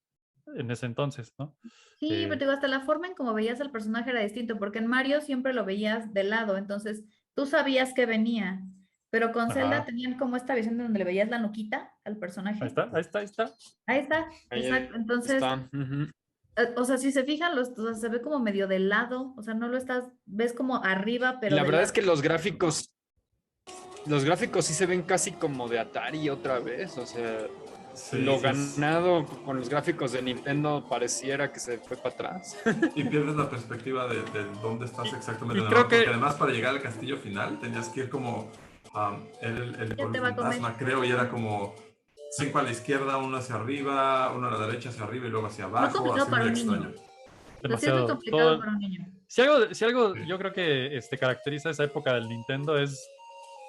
Speaker 2: en ese entonces, ¿no?
Speaker 3: sí, pero te digo, hasta la forma en cómo veías al personaje era distinto, porque en Mario siempre lo veías de lado, entonces tú sabías que venía, pero con Zelda
Speaker 2: Ajá.
Speaker 3: tenían como esta visión donde le veías la nuquita al personaje.
Speaker 2: Ahí está, ahí está, ahí está.
Speaker 3: Ahí está,
Speaker 4: Ahí
Speaker 3: exacto. Entonces,
Speaker 4: está. Ujú.
Speaker 3: o sea, si se fijan, o sea, se ve como medio de lado, o sea, no lo estás, ves como arriba,
Speaker 4: Y
Speaker 3: pero
Speaker 4: la
Speaker 3: de
Speaker 4: verdad
Speaker 3: lado.
Speaker 4: es que los gráficos sí se ven casi como de Atari otra vez. O sea,
Speaker 5: Sí,
Speaker 4: lo
Speaker 5: sí, es-
Speaker 4: ganado con los gráficos de Nintendo pareciera que se fue para atrás.
Speaker 5: Y pierdes la perspectiva de dónde estás exactamente
Speaker 2: Y
Speaker 5: en el
Speaker 2: creo
Speaker 5: mapa, porque
Speaker 2: que,
Speaker 5: además para llegar al castillo final tenías que ir como el
Speaker 3: Ya te
Speaker 5: pueblo
Speaker 3: va a comer.
Speaker 5: fantasma, creo, y era como 5 a la izquierda, uno hacia arriba, uno a la derecha hacia arriba y luego hacia
Speaker 3: Muy
Speaker 5: abajo,
Speaker 3: complicado
Speaker 5: así
Speaker 3: para
Speaker 5: muy
Speaker 3: un niño.
Speaker 5: extraño.
Speaker 3: O sea, sí es muy
Speaker 2: demasiado,
Speaker 3: complicado
Speaker 2: todo,
Speaker 3: para un niño.
Speaker 2: si algo
Speaker 5: Sí.
Speaker 2: yo creo que caracteriza esa época del Nintendo es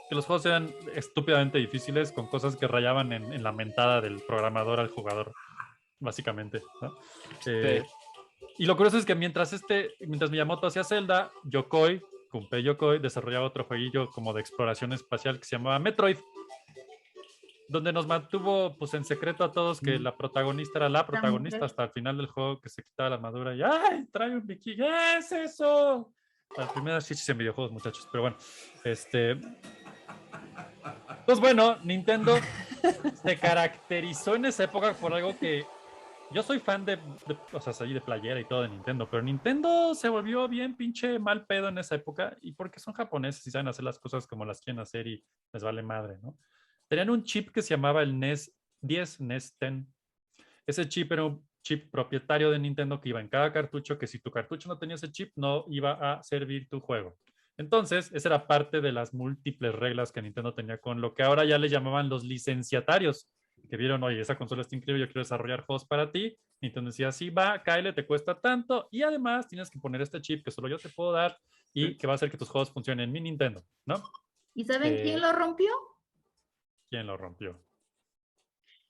Speaker 2: que los juegos eran estúpidamente difíciles con cosas que rayaban en la mentada del programador al jugador, básicamente, ¿no?
Speaker 4: Sí.
Speaker 2: Y lo curioso es que mientras Miyamoto hacía Zelda, Gunpei Yokoi desarrollaba otro jueguillo como de exploración espacial que se llamaba Metroid, donde nos mantuvo pues en secreto a todos que la protagonista era la protagonista
Speaker 3: mujer.
Speaker 2: hasta el final del juego, que se quitaba la armadura y ¡ay! Trae un bikini, ¿qué es eso? Las primeras chichis en videojuegos, muchachos, pero bueno, pues bueno, Nintendo se caracterizó en esa época por algo que yo soy fan o sea, soy de playera y todo de Nintendo, pero Nintendo se volvió bien pinche mal pedo en esa época y porque son japoneses y saben hacer las cosas como las quieren hacer y les vale madre, ¿no? Tenían un chip que se llamaba el NES 10, NES 10. Ese chip era un chip propietario de Nintendo que iba en cada cartucho, que si tu cartucho no tenía ese chip, no iba a servir tu juego. Entonces, esa era parte de las múltiples reglas que Nintendo tenía con lo que ahora ya le llamaban los licenciatarios, que vieron, oye, esa consola está increíble, yo quiero desarrollar juegos para ti. Nintendo decía, sí, va, cáele, te cuesta tanto, y además tienes que poner este chip que solo yo te puedo dar y que va a hacer que tus juegos funcionen en mi Nintendo, ¿no?
Speaker 3: ¿Y saben quién lo rompió?
Speaker 2: ¿Quién lo rompió?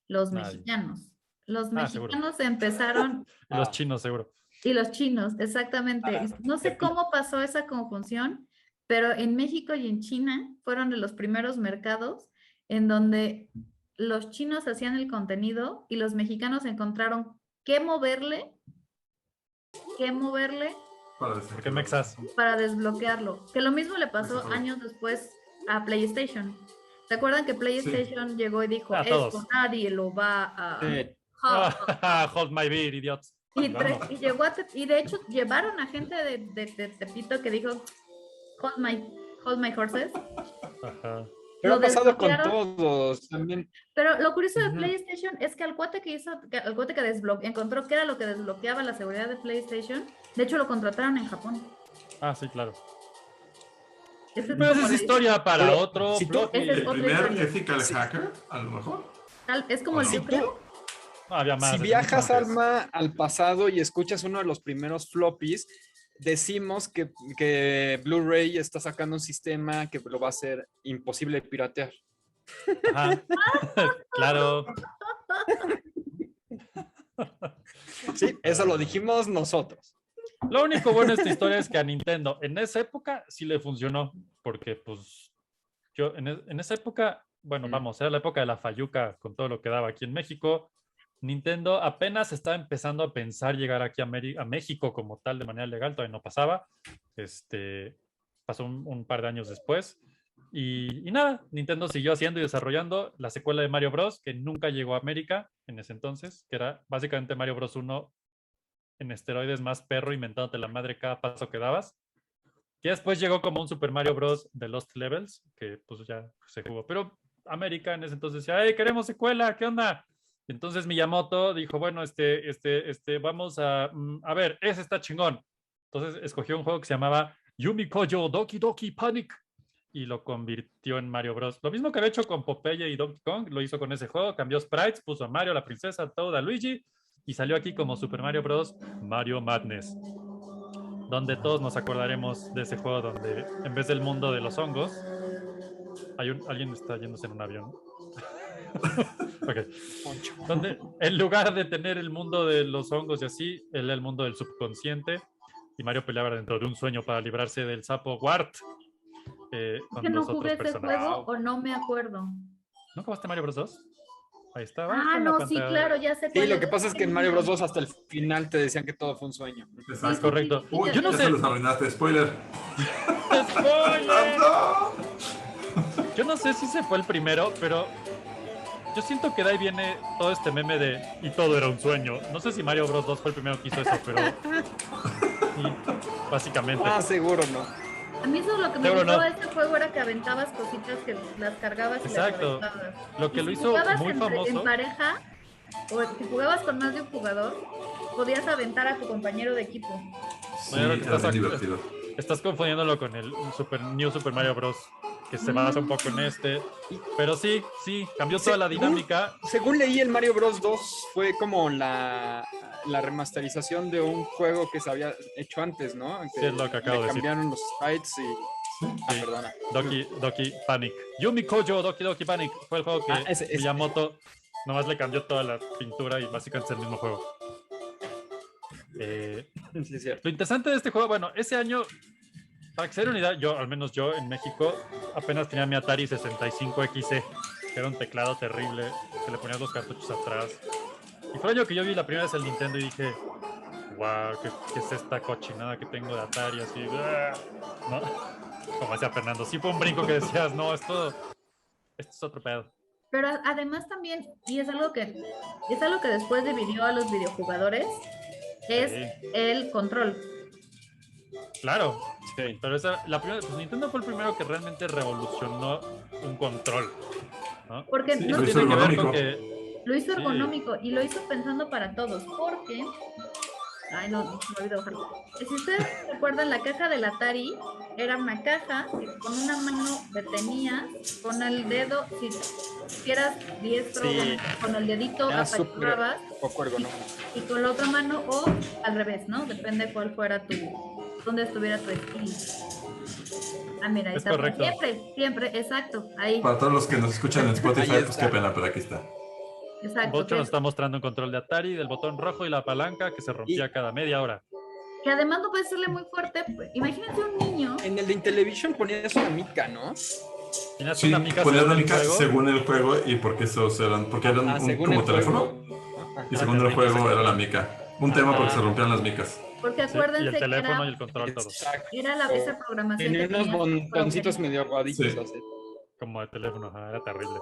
Speaker 3: Los
Speaker 2: Nadie.
Speaker 3: mexicanos. Los
Speaker 2: Seguro.
Speaker 3: mexicanos empezaron,
Speaker 2: Los chinos, seguro.
Speaker 3: y los chinos, exactamente. No sé cómo pasó esa conjunción, pero en México y en China fueron de los primeros mercados en donde los chinos hacían el contenido y los mexicanos encontraron qué moverle
Speaker 2: ¿Por qué Mexas?
Speaker 3: para desbloquearlo. Que lo mismo le pasó
Speaker 5: Eso.
Speaker 3: años después a PlayStation. ¿Se acuerdan que PlayStation llegó y dijo,
Speaker 2: A
Speaker 3: esto
Speaker 2: todos.
Speaker 3: nadie lo va a...
Speaker 4: Sí.
Speaker 2: Hold my beer, idiots.
Speaker 3: Y llegó y de hecho llevaron a gente de Tepito que dijo, hold my horses.
Speaker 2: Ajá.
Speaker 4: Pero
Speaker 3: Lo
Speaker 4: ha pasado con
Speaker 3: desbloquearon.
Speaker 4: todos también.
Speaker 3: Pero lo curioso de
Speaker 4: Ujú.
Speaker 3: PlayStation es que al cuate que encontró que era lo que desbloqueaba la seguridad de PlayStation, de hecho lo contrataron en Japón.
Speaker 2: Ah, sí, claro.
Speaker 3: Ese
Speaker 2: Pero esa
Speaker 3: como
Speaker 2: es
Speaker 3: la-
Speaker 2: historia para
Speaker 4: Pero,
Speaker 2: otro
Speaker 4: si tú-
Speaker 2: bloque.
Speaker 3: Ese es
Speaker 5: El
Speaker 3: otra
Speaker 5: primer
Speaker 3: historia.
Speaker 5: ethical hacker, a lo mejor.
Speaker 3: Es como el
Speaker 5: Si
Speaker 3: yo creo.
Speaker 2: No, había más.
Speaker 4: Si
Speaker 2: desde
Speaker 4: viajas,
Speaker 2: mucho antes.
Speaker 4: Alma, al pasado y escuchas uno de los primeros floppies, decimos que Blu-ray está sacando un sistema que lo va a hacer imposible piratear.
Speaker 2: Ajá. Claro.
Speaker 4: Sí, eso lo dijimos nosotros.
Speaker 2: Lo único bueno de esta historia es que a Nintendo en esa época sí le funcionó, porque pues yo en esa época, bueno, vamos, era la época de la fayuca con todo lo que daba aquí en México. Nintendo apenas estaba empezando a pensar llegar aquí a México como tal de manera legal, todavía no pasaba. Pasó un par de años después. Y nada, Nintendo siguió haciendo y desarrollando la secuela de Mario Bros. Que nunca llegó a América en ese entonces, que era básicamente Mario Bros. 1 en esteroides más perro, inventándote la madre cada paso que dabas. Que después llegó como un Super Mario Bros. De Lost Levels, que pues ya se jugó. Pero América en ese entonces decía, ¡hey, queremos secuela! ¿Qué onda? Y entonces Miyamoto dijo, bueno, vamos a ver, ese está chingón. Entonces escogió un juego que se llamaba Yumi Koyo Doki Doki Panic y lo convirtió en Mario Bros. Lo mismo que había hecho con Popeye y Donkey Kong, lo hizo con ese juego, cambió sprites, puso a Mario, a la princesa, a Toad, a Luigi y salió aquí como Super Mario Bros. Mario Madness, donde todos nos acordaremos de ese juego donde en vez del mundo de los hongos, alguien está yéndose en un avión. Okay. Donde en lugar de tener el mundo de los hongos y así, él el mundo del subconsciente y Mario peleaba dentro de un sueño para librarse del sapo Wart. Con
Speaker 3: Que no
Speaker 2: los
Speaker 3: jugué
Speaker 2: otros
Speaker 3: ese
Speaker 2: personajes.
Speaker 3: juego o no me acuerdo.
Speaker 2: ¿No jugaste Mario Bros 2? Ahí estaba.
Speaker 3: Ah, no, sí, claro, ya sé
Speaker 4: Sí,
Speaker 3: cuál
Speaker 4: lo
Speaker 3: es.
Speaker 4: que pasa es que en Mario Bros. 2 hasta el final te decían que todo fue un sueño.
Speaker 5: Exacto.
Speaker 2: Es correcto.
Speaker 5: Uy,
Speaker 2: Yo no
Speaker 5: ya
Speaker 2: sé.
Speaker 5: se los arruinaste, spoiler.
Speaker 2: ¡Spoiler!
Speaker 5: ¡No!
Speaker 2: Yo no sé si se fue el primero, pero yo siento que de ahí viene todo este meme de y todo era un sueño. No sé si Mario Bros 2 fue el primero que hizo eso, pero sí, básicamente.
Speaker 4: Ah, seguro no.
Speaker 3: A mí eso lo que me
Speaker 2: Seguro
Speaker 3: gustaba
Speaker 2: no.
Speaker 3: de este juego era que aventabas cositas que las cargabas y
Speaker 2: Exacto.
Speaker 3: las aventabas.
Speaker 2: Lo que
Speaker 3: Y
Speaker 2: lo
Speaker 3: si
Speaker 2: hizo
Speaker 3: jugabas
Speaker 2: muy
Speaker 3: en
Speaker 2: famoso.
Speaker 3: pareja, o si jugabas con más de un jugador, podías aventar a tu compañero de equipo.
Speaker 5: Sí,
Speaker 2: Bueno, que
Speaker 5: era
Speaker 2: estás
Speaker 5: bien
Speaker 2: ac-
Speaker 5: divertido.
Speaker 2: Estás confundiéndolo con el New Super Mario Bros. Que se basa un poco en este. Pero sí, cambió toda la dinámica.
Speaker 4: Según leí, el Mario Bros. 2 fue como la remasterización de un juego que se había hecho antes, ¿no?
Speaker 2: Sí, es lo que acabo
Speaker 4: le
Speaker 2: de decir.
Speaker 4: cambiaron los sprites y... Ah,
Speaker 2: Sí.
Speaker 4: perdona.
Speaker 2: Doki Panic. Yumi Kojo Doki Doki Panic fue el juego que
Speaker 4: Ese.
Speaker 2: Miyamoto nomás le cambió toda la pintura y básicamente es el mismo juego.
Speaker 4: Sí, es cierto.
Speaker 2: Lo interesante de este juego, bueno, ese año, para que se den una idea, al menos yo en México, apenas tenía mi Atari 65XE, que era un teclado terrible, que le ponías los cartuchos atrás. Y fue el año que yo vi la primera vez el Nintendo y dije, wow, ¿qué es esta cochinada que tengo de Atari? Así, ¿no? Como decía Fernando, sí fue un brinco que decías, no, esto es otro pedo.
Speaker 3: Pero además también, y es algo que después dividió a los videojugadores, es
Speaker 2: Sí.
Speaker 3: el control.
Speaker 2: Claro,
Speaker 4: Sí.
Speaker 2: pero pues Nintendo fue el primero que realmente revolucionó un control, ¿no?
Speaker 3: Porque
Speaker 5: Sí,
Speaker 3: no
Speaker 5: lo hizo
Speaker 2: tiene que ver
Speaker 5: ergonómico.
Speaker 2: con que
Speaker 3: lo hizo
Speaker 2: Sí.
Speaker 3: ergonómico y lo hizo pensando para todos, porque... Ay, no, me olvidé bajarlo. Si ustedes recuerdan, la caja del Atari era una caja que con una mano detenías, con el dedo, si eras diestro,
Speaker 4: Sí.
Speaker 3: con el dedito
Speaker 4: Era súper
Speaker 3: apachurrabas
Speaker 4: poco ergonómico.
Speaker 3: y con la otra mano o al revés, ¿no? Depende cuál fuera dónde estuviera tu estilo. Ah, mira, ahí
Speaker 2: Es
Speaker 3: está.
Speaker 2: correcto.
Speaker 3: Siempre, exacto, ahí,
Speaker 5: Para todos los que nos escuchan en Spotify,
Speaker 4: Ahí
Speaker 5: pues
Speaker 4: está.
Speaker 5: qué pena, pero aquí está.
Speaker 3: exacto.
Speaker 2: Bocho
Speaker 3: Que,
Speaker 2: nos está mostrando un control de Atari, del botón rojo y la palanca que se rompía cada media hora.
Speaker 3: que además no puede serle muy fuerte. Imagínate un niño.
Speaker 4: En el de Intellivision ponías una mica, ¿no?
Speaker 2: Tenías
Speaker 5: Sí,
Speaker 2: una mica
Speaker 5: ponías la
Speaker 2: según el
Speaker 5: mica
Speaker 2: juego.
Speaker 5: según el juego y porque esos eran, porque eran
Speaker 4: Ah, según
Speaker 5: como
Speaker 4: el
Speaker 5: teléfono
Speaker 4: juego.
Speaker 5: y según el juego era la mica. Un tema porque
Speaker 4: Ah.
Speaker 5: se rompían las micas.
Speaker 3: Porque
Speaker 2: Sí, y
Speaker 3: acuérdense
Speaker 2: el
Speaker 3: que
Speaker 2: teléfono y
Speaker 3: era,
Speaker 2: el control, todo.
Speaker 4: Exacto.
Speaker 3: esa programación
Speaker 4: Tenía
Speaker 3: que
Speaker 4: unos
Speaker 3: tenías,
Speaker 4: botoncitos
Speaker 3: pero
Speaker 4: medio aguaditos
Speaker 5: Sí.
Speaker 4: así.
Speaker 2: Como de teléfono, ajá, era terrible.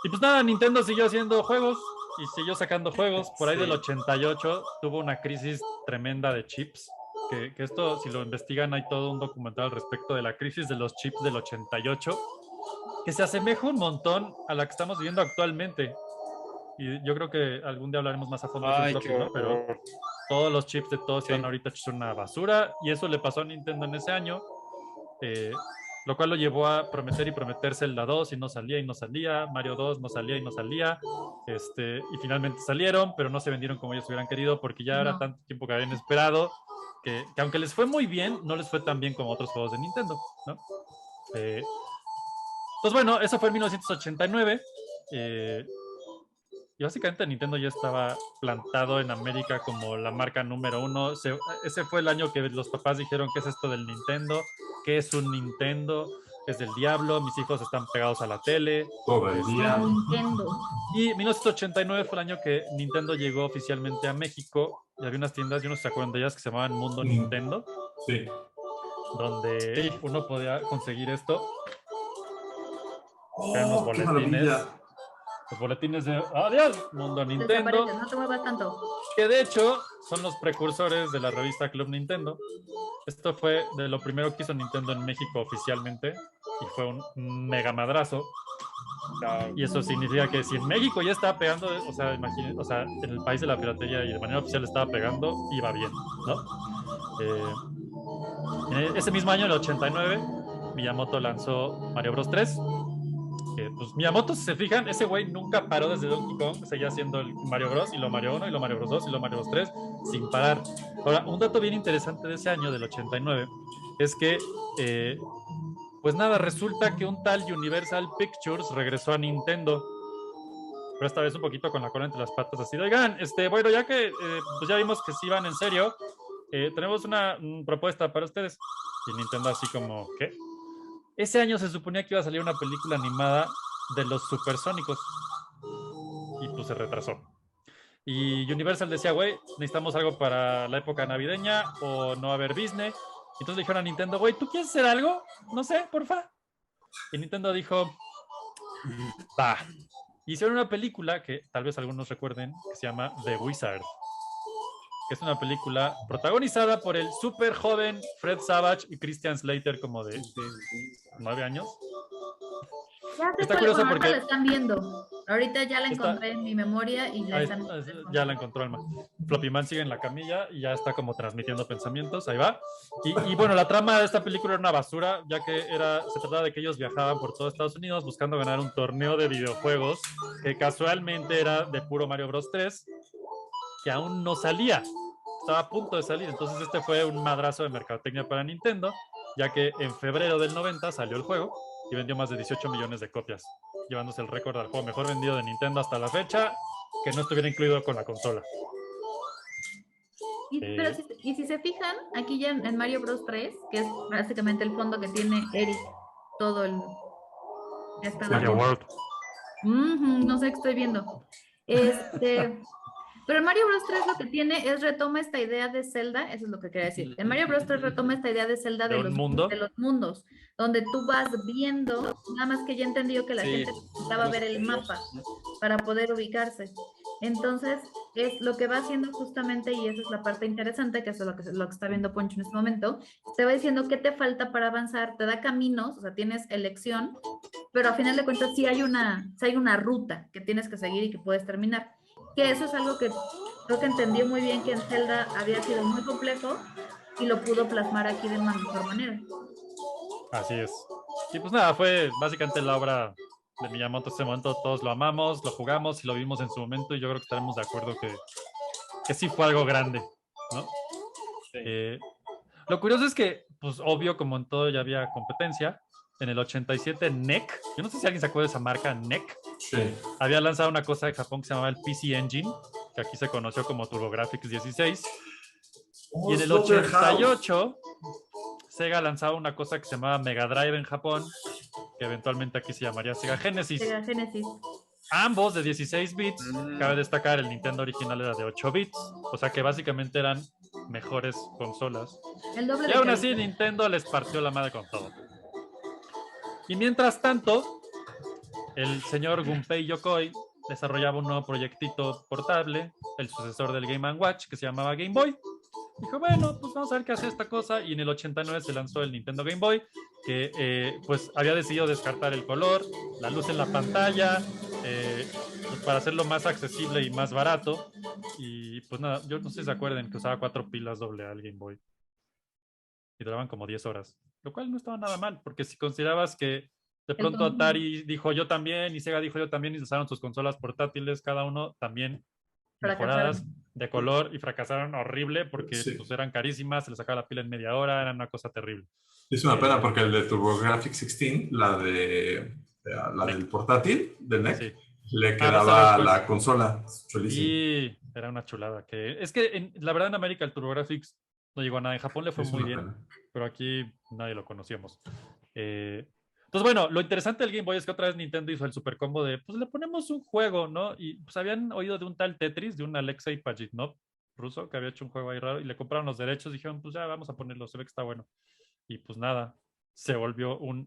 Speaker 2: Y pues nada, Nintendo siguió haciendo juegos y siguió sacando juegos. Por ahí
Speaker 5: Sí.
Speaker 2: del 88 tuvo una crisis tremenda de chips. Que esto, si lo investigan, hay todo un documental al respecto de la crisis de los chips del 88, que se asemeja un montón a la que estamos viviendo actualmente. Y yo creo que algún día hablaremos más a fondo de
Speaker 4: Ay,
Speaker 2: floppy,
Speaker 4: qué
Speaker 2: ¿no? Pero
Speaker 4: horror.
Speaker 2: todos los chips de todos
Speaker 4: Sí.
Speaker 2: están ahorita hechos una basura y eso le pasó a Nintendo en ese año, lo cual lo llevó a prometer y prometer Zelda 2 y no salía y no salía, Mario 2 no salía y no salía, y finalmente salieron, pero no se vendieron como ellos hubieran querido porque ya era
Speaker 3: No.
Speaker 2: tanto tiempo que habían esperado que aunque les fue muy bien, no les fue tan bien como otros juegos de Nintendo, ¿no? Pues bueno, eso fue en 1989. Y básicamente Nintendo ya estaba plantado en América como la marca número uno. Ese fue el año que los papás dijeron: ¿qué es esto del Nintendo? ¿Qué es un Nintendo? Es del diablo, mis hijos están pegados a la tele.
Speaker 5: Todo el día.
Speaker 3: Nintendo.
Speaker 2: Y 1989 fue el año que Nintendo llegó oficialmente a México y había unas tiendas, yo no sé si se acuerdan de ellas, que se llamaban Mundo Nintendo,
Speaker 5: Sí.
Speaker 2: donde uno podía conseguir esto. Eran unos
Speaker 5: Oh, qué
Speaker 2: boletines.
Speaker 5: maravilla.
Speaker 2: Los boletines de adiós, Mundo Nintendo.
Speaker 3: Desaparece, no te muevas tanto.
Speaker 2: Que de hecho son los precursores de la revista Club Nintendo. Esto fue de lo primero que hizo Nintendo en México oficialmente y fue un mega madrazo. Y eso significa que si en México ya estaba pegando, o sea, imagínense, o sea, en el país de la piratería y de manera oficial estaba pegando, iba bien, ¿no? Ese mismo año, el 89, Miyamoto lanzó Mario Bros. 3. Pues Miyamoto, si se fijan, ese güey nunca paró desde Donkey Kong, seguía haciendo el Mario Bros. Y lo Mario 1, y lo Mario Bros. 2, y lo Mario Bros. 3, sin parar. Ahora, un dato bien interesante de ese año, del 89, es que, pues nada, resulta que un tal Universal Pictures regresó a Nintendo, pero esta vez un poquito con la cola entre las patas, así de, oigan, bueno, ya que pues ya vimos que sí van en serio, tenemos una propuesta para ustedes. Y Nintendo así como, ¿qué? Ese año se suponía que iba a salir una película animada de los Supersónicos y pues se retrasó. Y Universal decía, güey, necesitamos algo para la época navideña o no va a haber business. Entonces le dijeron a Nintendo, güey, ¿tú quieres hacer algo? No sé, porfa. Y Nintendo dijo, va. Hicieron una película que tal vez algunos recuerden, que se llama The Wizard, que es una película protagonizada por el súper joven Fred Savage y Christian Slater, como de 9 años.
Speaker 3: Ya sé
Speaker 2: Está
Speaker 3: cuál,
Speaker 2: curioso
Speaker 3: bueno, ahorita
Speaker 2: porque
Speaker 3: la están viendo. Ahorita ya la
Speaker 2: Está-
Speaker 3: encontré en mi memoria y la
Speaker 2: ahí
Speaker 3: están
Speaker 2: está, ya la encontró Alma. Floppy Man sigue en la camilla y ya está como transmitiendo pensamientos, ahí va. Y bueno, la trama de esta película era una basura, ya que se trataba de que ellos viajaban por todo Estados Unidos buscando ganar un torneo de videojuegos que casualmente era de puro Mario Bros. 3, que aún no salía, estaba a punto de salir. Entonces este fue un madrazo de mercadotecnia para Nintendo, ya que en febrero del 90 salió el juego y vendió más de 18 millones de copias, llevándose el récord al juego mejor vendido de Nintendo hasta la fecha, que no estuviera incluido con la consola.
Speaker 3: Pero si se fijan, aquí ya en Mario Bros. 3, que es básicamente el fondo que tiene Eric, todo el...
Speaker 2: Mario World.
Speaker 3: No sé qué estoy viendo. Pero el Mario Bros. 3 lo que tiene es retoma esta idea de Zelda, eso es lo que quería decir. El Mario Bros. 3 retoma esta idea de Zelda
Speaker 2: ¿De un mundo?
Speaker 3: de los mundos, donde tú vas viendo, nada más que ya entendió que la
Speaker 4: Sí.
Speaker 3: gente necesitaba ver el mapa para poder ubicarse. Entonces, es lo que va haciendo justamente, y esa es la parte interesante, que es lo que está viendo Poncho en este momento, te va diciendo qué te falta para avanzar, te da caminos, o sea, tienes elección, pero a final de cuentas sí hay una ruta que tienes que seguir y que puedes terminar. Que eso es algo que creo que entendió muy bien, que en Zelda había sido muy complejo y lo pudo plasmar aquí de una mejor manera.
Speaker 2: Así es. Y pues nada, fue básicamente la obra de Miyamoto. En ese momento todos lo amamos, lo jugamos y lo vimos en su momento, y yo creo que estaremos de acuerdo que sí fue algo grande, ¿no?
Speaker 4: Sí.
Speaker 2: Lo curioso es que, pues obvio, como en todo ya había competencia. En el 87 NEC, yo no sé si alguien se acuerda de esa marca, NEC,
Speaker 5: Sí.
Speaker 2: había lanzado una cosa de Japón que se llamaba el PC Engine, que aquí se conoció como TurboGrafx 16. Y en el 88 Sega lanzaba una cosa que se llamaba Mega Drive en Japón, que eventualmente aquí se llamaría Sega Genesis.
Speaker 3: Sega Genesis.
Speaker 2: Ambos de 16 bits. Cabe destacar, el Nintendo original era de 8 bits. O sea que básicamente eran mejores consolas.
Speaker 3: El doble
Speaker 2: Y
Speaker 3: de
Speaker 2: aún así
Speaker 3: calidad.
Speaker 2: Nintendo les partió la madre con todo. Y mientras tanto, el señor Gunpei Yokoi desarrollaba un nuevo proyectito portable, el sucesor del Game & Watch, que se llamaba Game Boy. Dijo, bueno, pues vamos a ver qué hace esta cosa. Y en el 89 se lanzó el Nintendo Game Boy, que pues había decidido descartar el color, la luz en la pantalla, pues para hacerlo más accesible y más barato. Y pues nada, yo no sé si se acuerdan que usaba 4 pilas AA el Game Boy. Y duraban como 10 horas, lo cual no estaba nada mal, porque si considerabas que de pronto
Speaker 3: consumo.
Speaker 2: Atari dijo yo también y Sega dijo yo también y usaron sus consolas portátiles cada uno también mejoradas
Speaker 3: Fracasaron.
Speaker 2: de color y fracasaron horrible porque
Speaker 5: Sí.
Speaker 2: pues eran carísimas, se les sacaba la pila en media hora, era una cosa terrible.
Speaker 5: Es una pena porque el de TurboGrafx 16, la
Speaker 2: NEC.
Speaker 5: del portátil, del NEC,
Speaker 2: Sí.
Speaker 5: le
Speaker 2: Ah,
Speaker 5: quedaba
Speaker 2: después.
Speaker 5: la consola. Chulísimo.
Speaker 2: Y era una chulada. Es que la verdad en América el TurboGrafx no llegó a nada. En Japón le fue
Speaker 5: Es
Speaker 2: muy
Speaker 5: una
Speaker 2: bien,
Speaker 5: pena.
Speaker 2: pero aquí nadie lo conocíamos. Entonces, bueno, lo interesante del Game Boy es que otra vez Nintendo hizo el super combo de, pues le ponemos un juego, ¿no? Y pues habían oído de un tal Tetris, de un Alexei Pajitnov ruso que había hecho un juego ahí raro y le compraron los derechos. Dijeron, pues ya vamos a ponerlo, se ve que está bueno. Y pues nada, se volvió
Speaker 4: El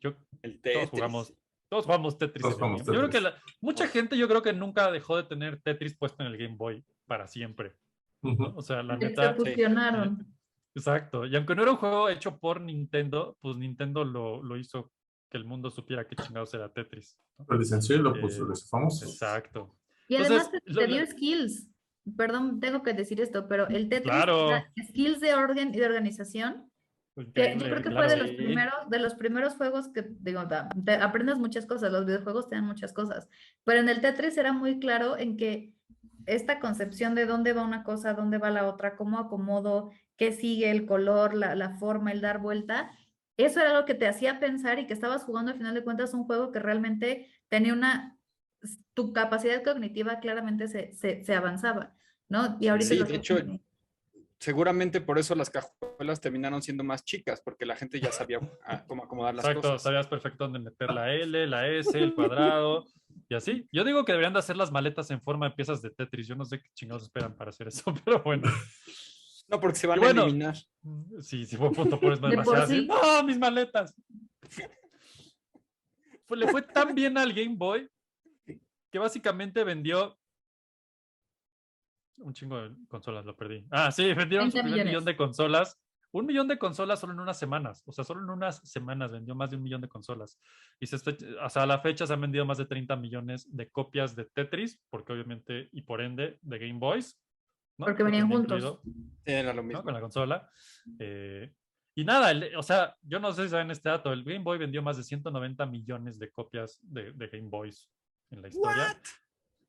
Speaker 2: todos
Speaker 4: Tetris.
Speaker 2: jugamos Tetris
Speaker 5: Todos
Speaker 2: en el
Speaker 5: jugamos
Speaker 2: Game Boy. Yo creo que
Speaker 5: Tetris.
Speaker 2: mucha gente yo creo que nunca dejó de tener Tetris puesto en el Game Boy para siempre, ¿no?
Speaker 5: Ujú.
Speaker 2: O sea, la
Speaker 3: Se
Speaker 2: neta,
Speaker 3: fusionaron.
Speaker 2: exacto. Y aunque no era un juego hecho por Nintendo, pues Nintendo lo hizo que el mundo supiera qué chingados era Tetris, ¿no?
Speaker 5: Lo licenció y lo puso, lo hizo famoso.
Speaker 2: Exacto.
Speaker 3: Y
Speaker 2: Entonces,
Speaker 3: además te dio skills. Perdón, tengo que decir esto, pero el Tetris
Speaker 2: claro.
Speaker 3: da skills de orden y de organización. Que yo creo
Speaker 2: Increíble,
Speaker 3: que
Speaker 2: claro.
Speaker 3: fue
Speaker 4: Sí.
Speaker 3: de los primeros juegos que, digo, te aprendes muchas cosas, los videojuegos te dan muchas cosas, pero en el Tetris era muy claro en que esta concepción de dónde va una cosa, dónde va la otra, cómo acomodo, qué sigue el color, la forma, el dar vuelta, eso era lo que te hacía pensar y que estabas jugando al final de cuentas un juego que realmente tenía tu capacidad cognitiva claramente se avanzaba, ¿no? Y ahorita
Speaker 4: Sí,
Speaker 3: creo
Speaker 4: de
Speaker 3: que
Speaker 4: hecho, seguramente por eso las cajuelas terminaron siendo más chicas, porque la gente ya sabía cómo acomodar las
Speaker 2: Exacto,
Speaker 4: cosas.
Speaker 2: sabías perfecto dónde meter la L, la S, el cuadrado y así. Yo digo que deberían de hacer las maletas en forma de piezas de Tetris. Yo no sé qué chingados esperan para hacer eso, pero bueno.
Speaker 4: No, porque se van
Speaker 2: Y bueno,
Speaker 4: a eliminar.
Speaker 2: sí, buen punto, por eso
Speaker 3: De por
Speaker 2: demasiado así.
Speaker 3: sí.
Speaker 2: ¡No, mis maletas! Le fue tan bien al Game Boy que básicamente vendió un chingo de consolas, lo perdí. Ah, sí, vendieron su
Speaker 3: 30
Speaker 2: primer
Speaker 3: millones.
Speaker 2: millón de consolas. 1 millón de consolas solo en unas semanas. O sea, solo en unas semanas vendió más de 1 millón de consolas. Y hasta a la fecha se han vendido más de 30 millones de copias de Tetris, porque obviamente, y por ende, de Game Boys, ¿no?
Speaker 3: Porque venían
Speaker 2: venía
Speaker 3: juntos.
Speaker 2: incluido,
Speaker 4: Era lo
Speaker 2: ¿no?
Speaker 4: mismo.
Speaker 2: Con la consola. Y nada, o sea, yo no sé si saben este dato, el Game Boy vendió más de 190 millones de copias de Game Boys en la historia.
Speaker 4: What?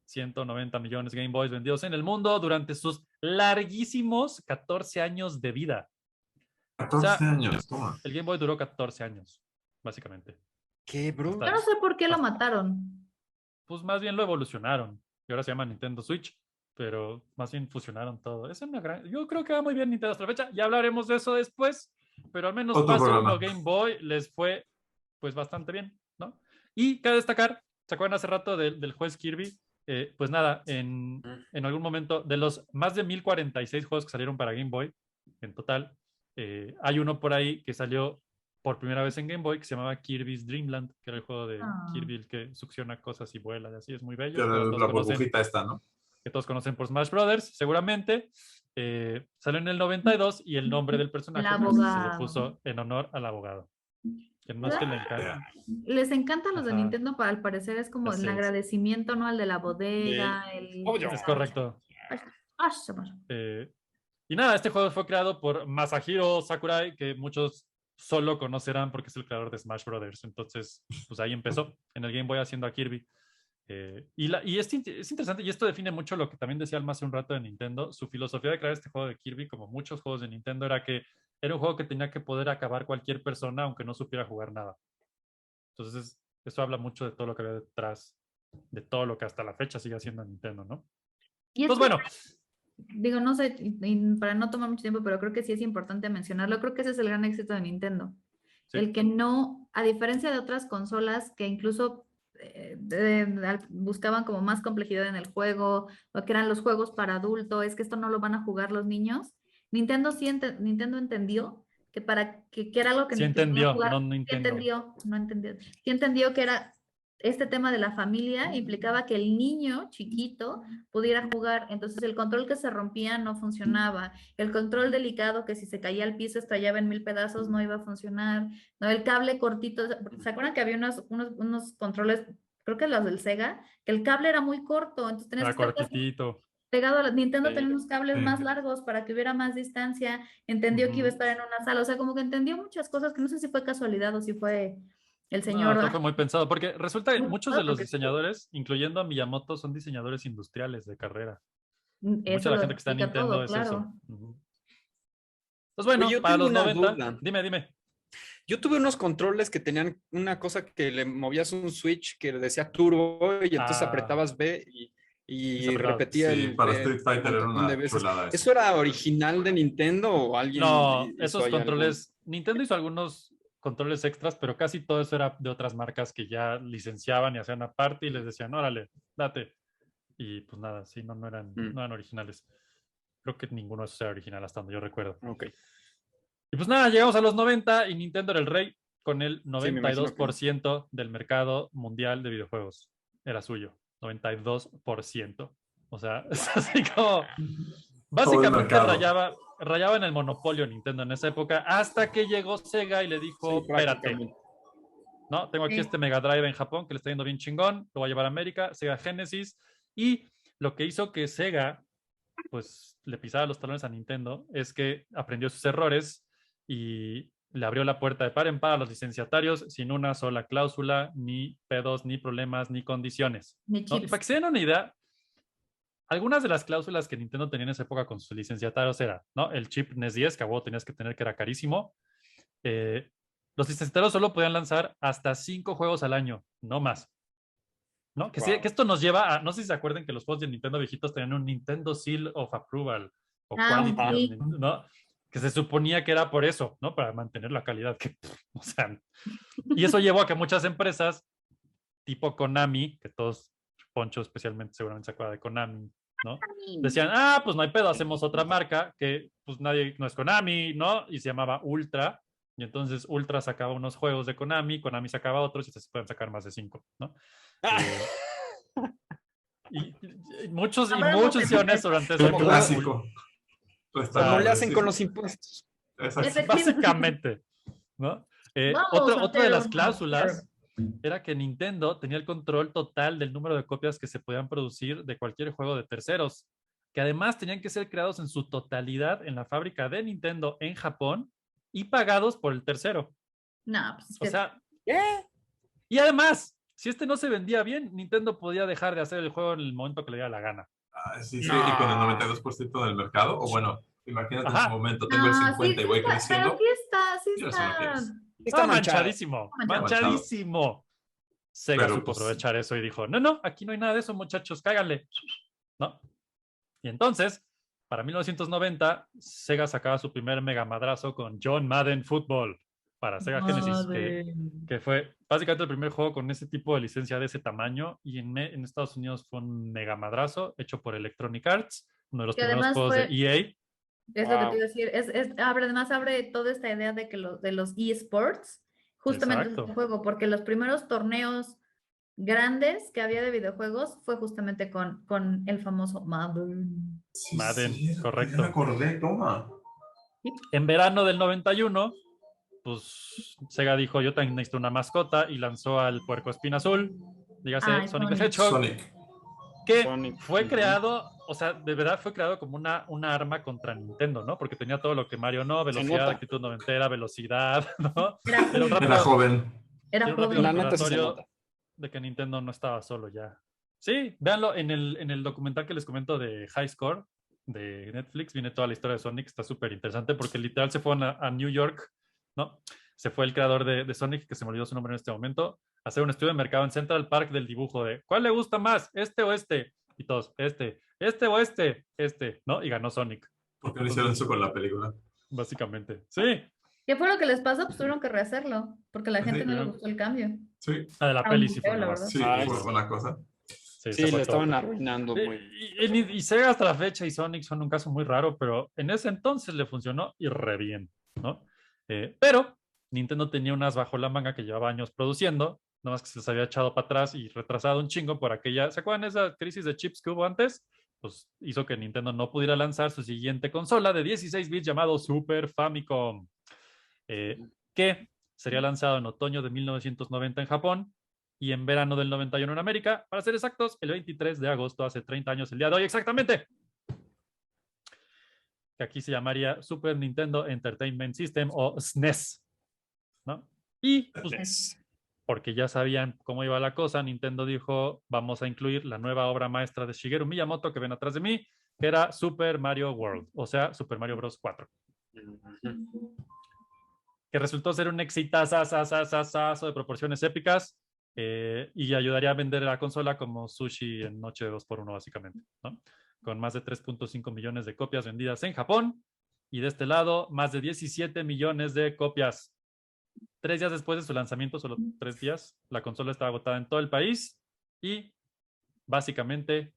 Speaker 2: 190 millones de Game Boys vendidos en el mundo durante sus larguísimos 14 años de vida.
Speaker 5: 14
Speaker 2: O sea,
Speaker 5: años, toma.
Speaker 2: El Game Boy duró 14 años, básicamente.
Speaker 4: ¿Qué, bro?
Speaker 3: Yo no sé por qué lo mataron.
Speaker 2: Pues más bien lo evolucionaron. Y ahora se llama Nintendo Switch, pero más bien fusionaron todo. Yo creo que va muy bien Nintendo hasta la fecha. Ya hablaremos de eso después, pero al menos
Speaker 5: Otro
Speaker 2: fase
Speaker 5: programa.
Speaker 2: 1 Game Boy les fue pues bastante bien, ¿no? Y cabe destacar, ¿se acuerdan hace rato del juez Kirby? Pues nada, en algún momento, de los más de 1046 juegos que salieron para Game Boy, en total, hay uno por ahí que salió por primera vez en Game Boy que se llamaba Kirby's Dream Land, que era el juego de Kirby el que succiona cosas y vuela y así, es muy bello.
Speaker 5: La burbujita esta, ¿no?
Speaker 2: Que todos conocen por Smash Brothers, seguramente. Salió en el 92 y el nombre del personaje
Speaker 3: El
Speaker 2: pues, se le
Speaker 3: abogado.
Speaker 2: puso en honor al abogado. Que no es que le encanta.
Speaker 3: Les encanta a los de
Speaker 2: Ajá.
Speaker 3: Nintendo, para al parecer es como
Speaker 2: Ya
Speaker 3: el
Speaker 2: sé.
Speaker 3: agradecimiento, ¿no? Al de la bodega,
Speaker 2: Es correcto.
Speaker 3: Se pasó.
Speaker 2: Y nada, este juego fue creado por Masahiro Sakurai, que muchos solo conocerán porque es el creador de Smash Brothers. Entonces, pues ahí empezó en el Game Boy haciendo a Kirby. Y es interesante, y esto define mucho lo que también decía Alma hace un rato de Nintendo. Su filosofía de crear este juego de Kirby, como muchos juegos de Nintendo, era que era un juego que tenía que poder acabar cualquier persona aunque no supiera jugar nada. Entonces, eso habla mucho de todo lo que había detrás, de todo lo que hasta la fecha sigue haciendo Nintendo, ¿no?
Speaker 3: Y es
Speaker 2: Pues
Speaker 3: que,
Speaker 2: bueno,
Speaker 3: digo, no sé, y para no tomar mucho tiempo, pero creo que sí es importante mencionarlo. Creo que ese es el gran éxito de Nintendo.
Speaker 2: sí.
Speaker 3: El que no, a diferencia de otras consolas que incluso buscaban como más complejidad en el juego, o que eran los juegos para adulto, es que esto no lo van a jugar los niños. Nintendo entendió que que era algo que
Speaker 2: Sí
Speaker 3: se podía
Speaker 2: entendió,
Speaker 3: jugar.
Speaker 2: no
Speaker 3: Sí
Speaker 2: entendió.
Speaker 3: entendió. Sí entendió que era este tema de la familia implicaba que el niño chiquito pudiera jugar, entonces el control que se rompía no funcionaba, el control delicado que si se caía al piso estallaba en 1000 pedazos no iba a funcionar, no, el cable cortito, ¿se acuerdan que había unos controles, creo que los del Sega, que el cable era muy corto, entonces tenías
Speaker 2: Era
Speaker 3: que estar casi
Speaker 2: cortitito.
Speaker 3: pegado a la Nintendo,
Speaker 4: Sí.
Speaker 3: tenía unos cables
Speaker 5: Sí.
Speaker 3: más largos para que hubiera más distancia, entendió que iba a estar en una sala, o sea, como que entendió muchas cosas que no sé si fue casualidad o si fue el señor.
Speaker 2: No, todo fue muy pensado, porque resulta que
Speaker 3: Muy
Speaker 2: muchos
Speaker 3: pensado
Speaker 2: de los
Speaker 3: porque
Speaker 2: diseñadores, incluyendo a Miyamoto, son diseñadores industriales de carrera. Mucha
Speaker 3: eso
Speaker 2: de la
Speaker 3: lo
Speaker 2: gente que está en
Speaker 3: explica
Speaker 2: Nintendo
Speaker 3: todo,
Speaker 2: es
Speaker 3: claro.
Speaker 2: eso. Ujú. Pues bueno,
Speaker 4: Oye, yo
Speaker 2: para
Speaker 4: tengo
Speaker 2: los
Speaker 4: una
Speaker 2: 90,
Speaker 4: duda.
Speaker 2: dime.
Speaker 4: Yo tuve unos controles que tenían una cosa que le movías un switch que decía turbo y entonces
Speaker 2: Ah,
Speaker 4: apretabas B
Speaker 2: y
Speaker 4: y
Speaker 2: se apretaba.
Speaker 4: repetía
Speaker 5: Sí,
Speaker 4: el
Speaker 5: para
Speaker 4: B
Speaker 5: Street Fighter
Speaker 4: un
Speaker 5: era
Speaker 4: montón de
Speaker 5: una
Speaker 4: veces.
Speaker 5: chulada eso.
Speaker 4: ¿Eso era original de Nintendo o alguien
Speaker 2: No,
Speaker 4: hizo
Speaker 2: esos
Speaker 4: ahí algún?
Speaker 2: controles, Nintendo hizo algunos controles extras, pero casi todo eso era de otras marcas que ya licenciaban y hacían aparte y les decían, órale, date. Y pues nada, sí, no eran originales. Creo que ninguno de esos era original hasta donde yo recuerdo.
Speaker 4: Ok.
Speaker 2: Y pues nada, llegamos a los 90 y Nintendo era el rey con el
Speaker 4: Sí, me imagino que-
Speaker 2: 92% del mercado mundial de videojuegos. Era suyo, 92%. O sea, es así como... Básicamente
Speaker 5: mercado.
Speaker 2: rayaba en el monopolio Nintendo en esa época, hasta que llegó Sega y le dijo,
Speaker 4: Sí,
Speaker 2: espérate,
Speaker 4: prácticamente.
Speaker 2: ¿no? Tengo aquí
Speaker 3: Sí.
Speaker 2: este Mega Drive en Japón que le está yendo bien chingón, lo voy a llevar a América, Sega Genesis, y lo que hizo que Sega pues le pisaba los talones a Nintendo es que aprendió sus errores y le abrió la puerta de par en par a los licenciatarios sin una sola cláusula, ni pedos, ni problemas, ni condiciones.
Speaker 3: Ni
Speaker 2: ¿no? Y
Speaker 3: chips.
Speaker 2: para que se den una idea, algunas de las cláusulas que Nintendo tenía en esa época con sus licenciatarios era, ¿no? El chip NES 10, que a vos tenías que tener, que era carísimo. Los licenciatarios solo podían lanzar hasta 5 juegos al año, no más. ¿No? Que, sí,
Speaker 4: Wow.
Speaker 2: que esto nos lleva a, no sé si se acuerdan que los juegos de Nintendo viejitos tenían un Nintendo Seal of Approval o Quality of,
Speaker 3: Sí.
Speaker 2: ¿no? Que se suponía que era por eso, ¿no? Para mantener la calidad que, o sea, y eso llevó a que muchas empresas, tipo Konami, que todos, Poncho especialmente seguramente se acuerda de Konami, ¿no? Decían, pues no hay pedo, hacemos otra marca que pues nadie, no es Konami, ¿no? Y se llamaba Ultra, y entonces Ultra sacaba unos juegos de Konami sacaba otros y se pueden sacar más de 5, ¿no? Y muchos hicieron eso durante esa
Speaker 5: Un
Speaker 2: época.
Speaker 5: clásico.
Speaker 4: Como le hacen
Speaker 5: Sí,
Speaker 4: con
Speaker 5: sí.
Speaker 4: los impuestos.
Speaker 5: Exacto.
Speaker 2: Básicamente, ¿no?
Speaker 3: Vamos a
Speaker 2: Otra de
Speaker 3: hacer
Speaker 2: las
Speaker 3: una-
Speaker 2: cláusulas era que Nintendo tenía el control total del número de copias que se podían producir de cualquier juego de terceros, que además tenían que ser creados en su totalidad en la fábrica de Nintendo en Japón y pagados por el tercero.
Speaker 3: No, pues es
Speaker 2: O
Speaker 3: que
Speaker 2: sea,
Speaker 4: ¿Qué?
Speaker 2: y además, si este no se vendía bien, Nintendo podía dejar de hacer el juego en el momento que le diera la gana.
Speaker 5: Sí, sí,
Speaker 4: No.
Speaker 5: y con el 92% del mercado, o bueno, imagínate en
Speaker 2: Ajá.
Speaker 5: su momento, tengo el
Speaker 3: no,
Speaker 5: 50 y voy
Speaker 3: pero
Speaker 5: creciendo.
Speaker 3: sí está,
Speaker 5: Yo eso no pienso.
Speaker 4: Está manchado.
Speaker 2: Manchadísimo,
Speaker 3: Manchado.
Speaker 2: manchadísimo. Sega
Speaker 5: Pero,
Speaker 2: supo
Speaker 5: pues,
Speaker 2: aprovechar eso y dijo, no, aquí no hay nada de eso, muchachos, cáiganle. ¿No? Y entonces, para 1990, Sega sacaba su primer mega madrazo con John Madden Football para Sega Genesis, que fue básicamente el primer juego con ese tipo de licencia de ese tamaño, y en Estados Unidos fue un mega madrazo hecho por Electronic Arts, uno de los
Speaker 3: Que
Speaker 2: primeros
Speaker 3: además
Speaker 2: juegos
Speaker 3: fue-
Speaker 2: de EA.
Speaker 3: Es lo que te iba a decir, además abre toda esta idea de que de los eSports, justamente
Speaker 2: Exacto.
Speaker 3: este juego, porque los primeros torneos grandes que había de videojuegos fue justamente con el famoso Madden.
Speaker 5: Sí,
Speaker 2: Madden,
Speaker 5: sí,
Speaker 2: correcto.
Speaker 5: ya me acordé, toma.
Speaker 2: En verano del 91, pues Sega dijo, yo también necesito una mascota, y lanzó al puercoespín azul, dígase
Speaker 3: Ay,
Speaker 2: Sonic the
Speaker 3: Sonic.
Speaker 2: Hedgehog,
Speaker 5: Sonic.
Speaker 2: que
Speaker 4: Sonic,
Speaker 2: fue
Speaker 4: ujú.
Speaker 2: creado, o sea, de verdad fue creado como una arma contra Nintendo, ¿no? Porque tenía todo lo que Mario no, velocidad,
Speaker 4: nota.
Speaker 2: actitud noventera, velocidad, ¿no?
Speaker 3: Era
Speaker 2: Era un
Speaker 3: cool,
Speaker 5: Era joven.
Speaker 3: era
Speaker 2: Era un rápido
Speaker 3: joven.
Speaker 4: La neta sí se
Speaker 2: recordatorio
Speaker 4: nota.
Speaker 2: de que Nintendo no estaba solo ya. Sí, véanlo en el documental que les comento de High Score de Netflix, viene toda la historia de Sonic, está súper interesante porque literal se fue a New York, ¿no? Se fue el creador de Sonic, que se me olvidó su nombre en este momento, a hacer un estudio de mercado en Central Park del dibujo de ¿cuál le gusta más? ¿Este o este? Y todos, este o este, ¿no? Y ganó Sonic,
Speaker 5: ¿Por qué no hicieron eso con la película?
Speaker 2: básicamente. Sí,
Speaker 3: ¿Qué fue lo que les pasó? Pues tuvieron que rehacerlo, porque a la
Speaker 5: Sí,
Speaker 3: gente no le
Speaker 2: tuvieron-
Speaker 3: gustó el cambio.
Speaker 5: Sí,
Speaker 2: la de la
Speaker 3: Ah,
Speaker 2: peli
Speaker 3: muy
Speaker 2: sí fue
Speaker 3: feo,
Speaker 2: una
Speaker 3: la
Speaker 2: más.
Speaker 3: verdad.
Speaker 5: sí,
Speaker 4: Ay,
Speaker 5: fue
Speaker 4: sí.
Speaker 5: una cosa.
Speaker 2: Sí,
Speaker 4: Sí,
Speaker 2: se fue
Speaker 4: le
Speaker 2: todo.
Speaker 4: estaban arruinando muy.
Speaker 2: Y Sega hasta la fecha y Sonic son un caso muy raro, pero en ese entonces le funcionó y re bien, ¿no? Pero Nintendo tenía unas bajo la manga que llevaba años produciendo, nada más que se les había echado para atrás y retrasado un chingo por aquella, ¿se acuerdan de esa crisis de chips que hubo antes? Pues hizo que Nintendo no pudiera lanzar su siguiente consola de 16 bits llamado Super Famicom, que sería lanzado en otoño de 1990 en Japón y en verano del 91 en América, para ser exactos, el 23 de agosto, hace 30 años el día de hoy exactamente, que aquí se llamaría Super Nintendo Entertainment System o SNES, ¿no? Y pues, porque ya sabían cómo iba la cosa, Nintendo dijo, vamos a incluir la nueva obra maestra de Shigeru Miyamoto que ven atrás de mí, que era Super Mario World, o sea, Super Mario Bros. 4. Que resultó ser un exitazo de proporciones épicas y ayudaría a vender la consola como sushi en noche de 2x1 básicamente, ¿no? Con más de 3.5 millones de copias vendidas en Japón y de este lado más de 17 millones de copias. 3 días después de su lanzamiento, solo 3 días, la consola estaba agotada en todo el país y básicamente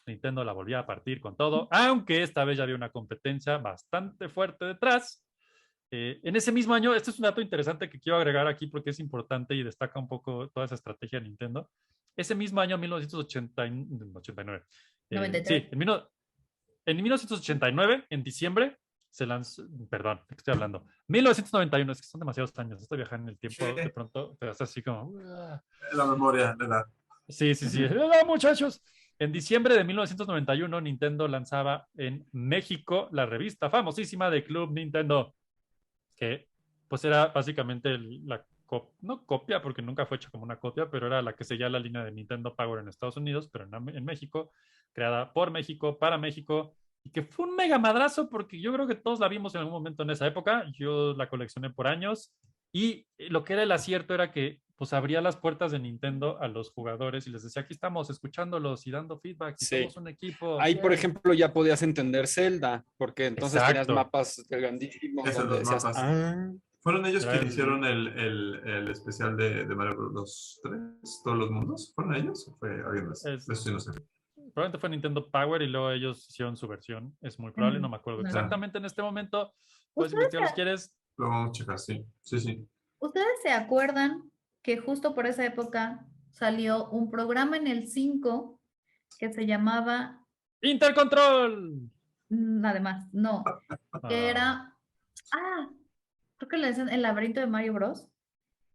Speaker 2: Nintendo la volvía a partir con todo, aunque esta vez ya había una competencia bastante fuerte detrás. En ese mismo año, este es un dato interesante que quiero agregar aquí porque es importante y destaca un poco toda esa estrategia de Nintendo. Ese mismo año, 1989,
Speaker 3: 93.
Speaker 2: sí, en 1989, en diciembre, se lanzó, perdón, ¿de qué estoy hablando? 1991, es que son demasiados años, estoy viajando en el tiempo de pronto, pero es así como...
Speaker 5: La memoria de la...
Speaker 2: Sí. Hola, muchachos. En diciembre de 1991, Nintendo lanzaba en México la revista famosísima de Club Nintendo, que pues era básicamente no copia, porque nunca fue hecha como una copia, pero era la que seguía la línea de Nintendo Power en Estados Unidos, pero en México, creada por México, para México, y que fue un mega madrazo, porque yo creo que todos la vimos en algún momento en esa época, yo la coleccioné por años, y lo que era el acierto era que pues abría las puertas de Nintendo a los jugadores y les decía, aquí estamos escuchándolos y dando feedback, y
Speaker 4: Sí.
Speaker 2: somos un equipo.
Speaker 4: Ahí, por
Speaker 2: yeah.
Speaker 4: ejemplo, ya podías entender Zelda, porque entonces tenías
Speaker 2: Exacto.
Speaker 4: mapas grandísimos
Speaker 5: Esos
Speaker 4: donde
Speaker 5: los
Speaker 4: decías,
Speaker 5: mapas.
Speaker 4: ah,
Speaker 5: ¿Fueron ellos
Speaker 2: Era
Speaker 5: quienes hicieron el especial de Mario Bros. 3? ¿Todos los mundos? ¿Fueron ellos o fue alguien más?
Speaker 2: Es-
Speaker 5: Eso sí no sé.
Speaker 2: Probablemente fue Nintendo Power y luego ellos hicieron su versión. Es muy probable, no me acuerdo
Speaker 3: No.
Speaker 2: exactamente en este momento. Puedes
Speaker 3: ¿Ustedes
Speaker 2: investigarlo si quieres.
Speaker 5: Lo vamos a checar, sí. Sí.
Speaker 3: ¿Ustedes se acuerdan que justo por esa época salió un programa en el 5 que se llamaba,
Speaker 2: ¡Intercontrol!
Speaker 3: además, no, que era, creo que le decían El laberinto de Mario Bros,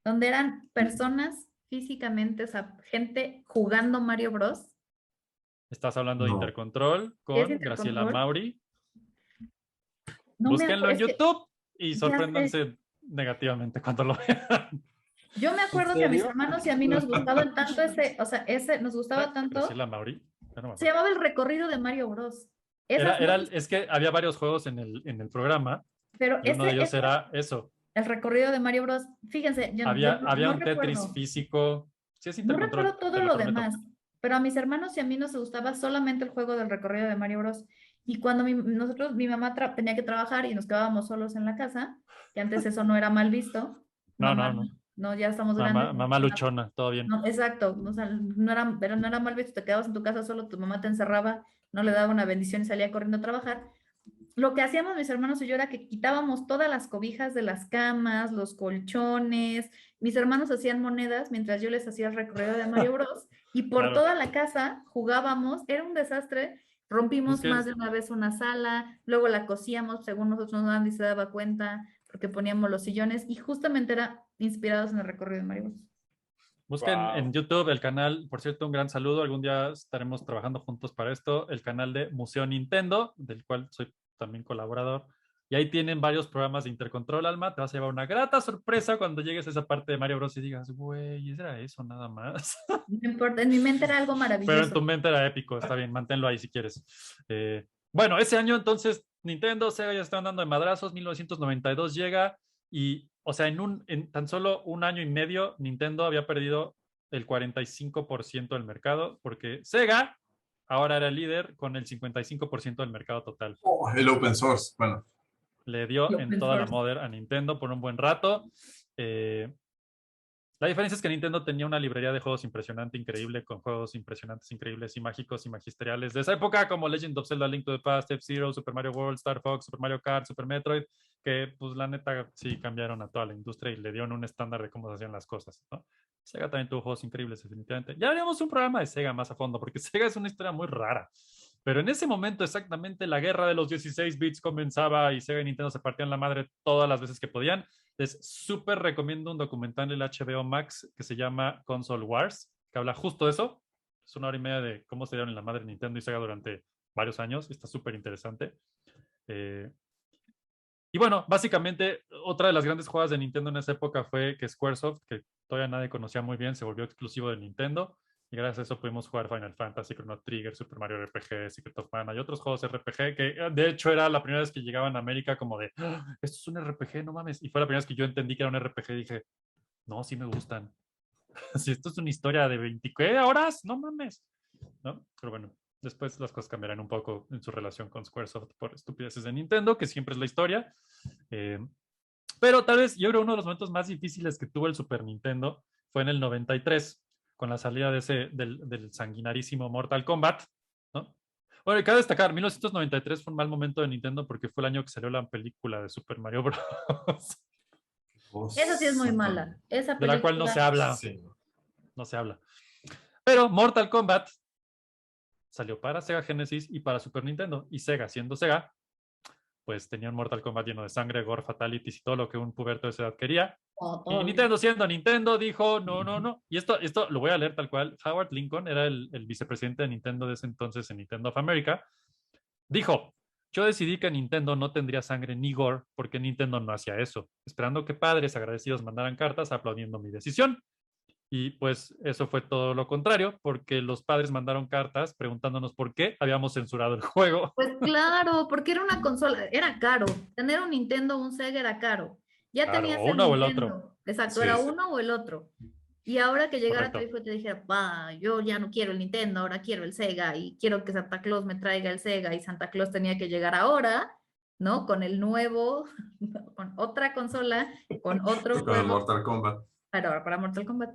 Speaker 3: donde eran personas físicamente, o sea, gente jugando Mario Bros.
Speaker 2: Estás hablando de
Speaker 5: No.
Speaker 2: Intercontrol
Speaker 3: ¿Qué es
Speaker 2: con Graciela
Speaker 3: Intercontrol?
Speaker 2: Mauri.
Speaker 3: No me
Speaker 2: Búsquenlo en
Speaker 3: acuerdo, es que
Speaker 2: YouTube y
Speaker 3: ya
Speaker 2: sorpréndanse negativamente cuando lo vean.
Speaker 3: yo me acuerdo que a mis
Speaker 4: serio?
Speaker 3: hermanos y a mí nos gustaba tanto nos gustaba tanto,
Speaker 2: Graciela Mauri. Ya no me
Speaker 3: se
Speaker 2: acuerdo.
Speaker 3: llamaba El recorrido de Mario Bros. Esas noches,
Speaker 2: Es que había varios juegos en el programa
Speaker 3: pero
Speaker 2: y uno de ellos
Speaker 3: ese,
Speaker 2: era eso.
Speaker 3: el recorrido de Mario Bros. Fíjense, yo
Speaker 2: Había
Speaker 3: no
Speaker 2: un Tetris
Speaker 3: recuerdo,
Speaker 2: físico. Sí, es
Speaker 3: no
Speaker 2: Intercontrol,
Speaker 3: recuerdo todo
Speaker 2: te lo
Speaker 3: lo
Speaker 2: prometo.
Speaker 3: demás, pero a mis hermanos y a mí nos gustaba solamente el juego del recorrido de Mario Bros. Y cuando mi mamá tenía que trabajar y nos quedábamos solos en la casa, que antes eso no era mal visto, mamá,
Speaker 2: No.
Speaker 3: no, ya estamos grandes.
Speaker 2: Mamá luchona, todo bien.
Speaker 3: No, exacto, o sea, no era mal visto, te quedabas en tu casa solo, tu mamá te encerraba, no le daba una bendición y salía corriendo a trabajar. Lo que hacíamos mis hermanos y yo era que quitábamos todas las cobijas de las camas, los colchones, mis hermanos hacían monedas mientras yo les hacía el recorrido de Mario Bros. Y por
Speaker 2: Claro.
Speaker 3: toda la casa jugábamos, era un desastre, rompimos
Speaker 2: Es que
Speaker 3: más de una vez una sala, luego la cosíamos según nosotros nadie se daba cuenta, porque poníamos los sillones y justamente era inspirados en el recorrido de Mario Bros.
Speaker 2: Busquen
Speaker 4: Wow.
Speaker 2: en YouTube el canal, por cierto, un gran saludo. Algún día estaremos trabajando juntos para esto. El canal de Museo Nintendo, del cual soy también colaborador. Y ahí tienen varios programas de Intercontrol, Alma. Te vas a llevar una grata sorpresa cuando llegues a esa parte de Mario Bros. Y digas, güey, ¿era eso nada más?
Speaker 3: No importa, en mi mente era algo
Speaker 2: Pero en
Speaker 3: maravilloso.
Speaker 2: tu mente era épico. Está bien, manténlo ahí si quieres. Bueno, ese año entonces Nintendo, Sega ya estaban dando de madrazos. 1992 llega y, o sea, en tan solo un año y medio, Nintendo había perdido el 45% del mercado porque Sega ahora era el líder con el 55% del mercado total.
Speaker 5: Oh, el open source. Bueno,
Speaker 2: Le dio
Speaker 3: Lo
Speaker 2: en
Speaker 3: open
Speaker 2: toda la
Speaker 3: source.
Speaker 2: mother a Nintendo por un buen rato. La diferencia es que Nintendo tenía una librería de juegos impresionante, increíble, con juegos impresionantes, increíbles y mágicos y magisteriales de esa época, como Legend of Zelda, Link to the Past, F-Zero, Super Mario World, Star Fox, Super Mario Kart, Super Metroid, que pues la neta sí cambiaron a toda la industria y le dieron un estándar de cómo se hacían las cosas, ¿no? Sega también tuvo juegos increíbles, definitivamente. Ya haríamos un programa de Sega más a fondo, porque Sega es una historia muy rara. Pero en ese momento exactamente la guerra de los 16 bits comenzaba y Sega y Nintendo se partían la madre todas las veces que podían. Les súper recomiendo un documental del HBO Max que se llama Console Wars, que habla justo de eso. Es 1 hora y media de cómo se dieron en la madre Nintendo y Sega durante varios años. Está súper interesante. Y bueno, básicamente otra de las grandes jugadas de Nintendo en esa época fue que Squaresoft, que todavía nadie conocía muy bien, se volvió exclusivo de Nintendo. Y gracias a eso pudimos jugar Final Fantasy, Chrono Trigger, Super Mario RPG, Secret of Mana y otros juegos RPG que de hecho era la primera vez que llegaban a América como de, "Ah, esto es un RPG, no mames". Y fue la primera vez que yo entendí que era un RPG y dije, no, sí me gustan. Si esto es una historia de 20 horas, no mames. ¿No? Pero bueno, después las cosas cambiarán un poco en su relación con Squaresoft por estupideces de Nintendo, que siempre es la historia. Eh, pero tal vez yo creo uno de los momentos más difíciles que tuvo el Super Nintendo fue en el 93, con la salida de del sanguinarísimo Mortal Kombat, ¿no? Bueno, y cabe destacar, 1993 fue un mal momento de Nintendo porque fue el año que salió la película de Super Mario Bros.
Speaker 3: Esa sí es muy mala. Esa
Speaker 2: De la cual no se
Speaker 3: película.
Speaker 2: habla.
Speaker 5: Sí.
Speaker 2: No se habla. Pero Mortal Kombat salió para Sega Genesis y para Super Nintendo. Y Sega, siendo Sega, pues tenía un Mortal Kombat lleno de sangre, gore, fatalities y todo lo que un puberto de esa edad quería. Y Nintendo, siendo Nintendo, dijo, no, no, no. Y esto lo voy a leer tal cual. Howard Lincoln era el vicepresidente de Nintendo de ese entonces en Nintendo of America. Dijo, yo decidí que Nintendo no tendría sangre ni gore porque Nintendo no hacía eso, esperando que padres agradecidos mandaran cartas aplaudiendo mi decisión. Y pues eso fue todo lo contrario, porque los padres mandaron cartas preguntándonos por qué habíamos censurado el juego.
Speaker 3: Pues claro, porque era una consola, era caro. Tener un Nintendo o un Sega era caro. Ya
Speaker 2: Claro,
Speaker 3: tenías
Speaker 2: o
Speaker 3: el
Speaker 2: uno o el otro.
Speaker 3: Nintendo. Exacto,
Speaker 5: Sí,
Speaker 3: era
Speaker 5: sí.
Speaker 3: uno o el otro. Y ahora que llegara tu
Speaker 2: Correcto.
Speaker 3: hijo y te dijera, pa, yo ya no quiero el Nintendo, ahora quiero el Sega y quiero que Santa Claus me traiga el Sega y Santa Claus tenía que llegar ahora, ¿no? Con el nuevo, con otra consola, con otro
Speaker 5: Y con el
Speaker 3: juego
Speaker 5: Mortal Kombat.
Speaker 3: para Mortal Kombat.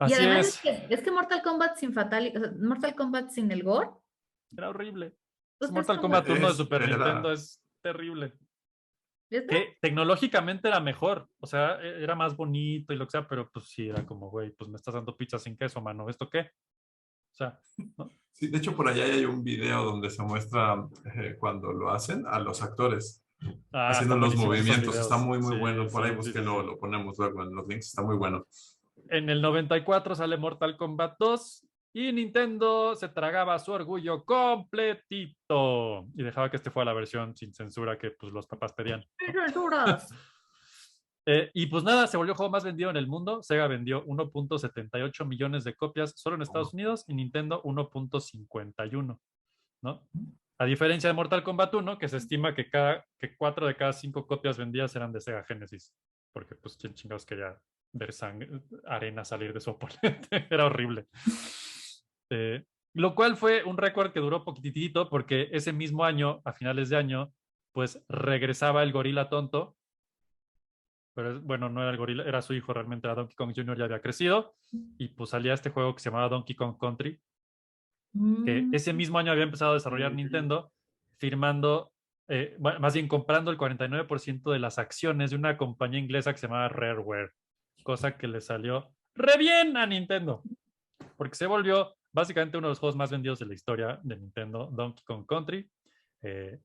Speaker 3: Y
Speaker 2: Así
Speaker 3: además
Speaker 2: es.
Speaker 3: es que Mortal Kombat sin Fatality, o sea, Mortal Kombat sin el gore,
Speaker 2: Era horrible.
Speaker 3: pues es
Speaker 2: Mortal
Speaker 3: como,
Speaker 2: Kombat 1 de
Speaker 5: Es,
Speaker 2: Super Nintendo
Speaker 5: era,
Speaker 2: es terrible.
Speaker 3: ¿viste?
Speaker 2: Que tecnológicamente era mejor, o sea, era más bonito y lo que sea, pero pues sí, era como, güey, pues me estás dando pizza sin queso, mano, ¿esto qué? O sea, ¿no?
Speaker 5: sí, de hecho por allá hay un video donde se muestra cuando lo hacen a los actores
Speaker 2: Ah,
Speaker 5: haciendo
Speaker 2: están
Speaker 5: los
Speaker 2: buenísimos esos
Speaker 5: movimientos. Está
Speaker 2: videos.
Speaker 5: muy, muy
Speaker 2: Sí,
Speaker 5: bueno. Por ahí
Speaker 2: sí, sí, sí,
Speaker 5: búsquenlo,
Speaker 2: sí.
Speaker 5: lo ponemos luego en los links. Está muy bueno.
Speaker 2: En el 94 sale Mortal Kombat 2 y Nintendo se tragaba su orgullo completito y dejaba que este fuera la versión sin censura que pues los papás pedían.
Speaker 3: ¡Sin
Speaker 2: ¿No?
Speaker 3: censuras!
Speaker 2: Y pues nada, se volvió el juego más vendido en el mundo. Sega vendió 1.78 millones de copias solo en Estados Unidos y Nintendo 1.51, ¿no? A diferencia de Mortal Kombat 1, que se estima que 4 de cada 5 copias vendidas eran de Sega Genesis, porque pues quién chingados quería ver arena salir de su oponente. Era horrible. Lo cual fue un récord que duró poquitito porque ese mismo año, a finales de año, pues regresaba el gorila tonto, pero bueno, no era el gorila, era su hijo, realmente era Donkey Kong Jr., ya había crecido, y pues salía este juego que se llamaba Donkey Kong Country, que
Speaker 3: Mm,
Speaker 2: ese mismo año había empezado a desarrollar Nintendo, firmando, más bien comprando el 49% de las acciones de una compañía inglesa que se llamaba Rareware, cosa que le salió re bien a Nintendo, porque se volvió básicamente uno de los juegos más vendidos de la historia de Nintendo, Donkey Kong Country. Eh,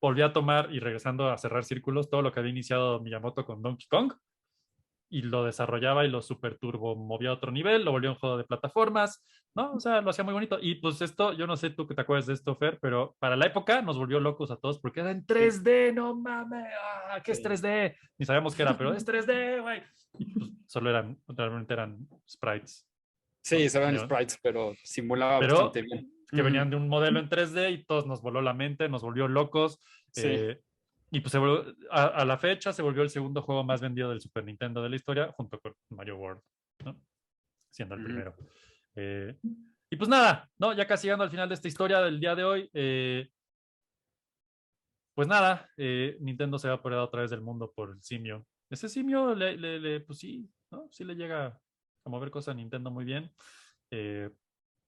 Speaker 2: Volvió a tomar y regresando a cerrar círculos todo lo que había iniciado Miyamoto con Donkey Kong y lo desarrollaba y lo super turbo movía a otro nivel, lo volvió un juego de plataformas, ¿no? O sea, lo hacía muy bonito. Y pues esto, yo no sé tú que te acuerdas de esto, Fer, pero para la época nos volvió locos a todos porque era en 3D, no mames, ¿qué es 3D? Ni sabíamos qué era, pero es 3D, güey. Y pues solo realmente eran sprites.
Speaker 4: Sí, se ven
Speaker 2: ¿No?
Speaker 4: sprites, pero simulaba
Speaker 2: Pero
Speaker 4: bastante bien.
Speaker 2: que venían de un modelo en 3D y todos nos voló la mente, nos volvió locos.
Speaker 4: Sí.
Speaker 2: Y pues a la fecha se volvió el segundo juego más vendido del Super Nintendo de la historia, junto con Mario World, ¿no? Siendo el primero. Y pues nada, ¿no? Ya casi llegando al final de esta historia del día de hoy, pues nada, Nintendo se va por otra vez del mundo por el simio. Ese simio, pues sí, ¿no? Sí le llega ver cosas de Nintendo muy bien.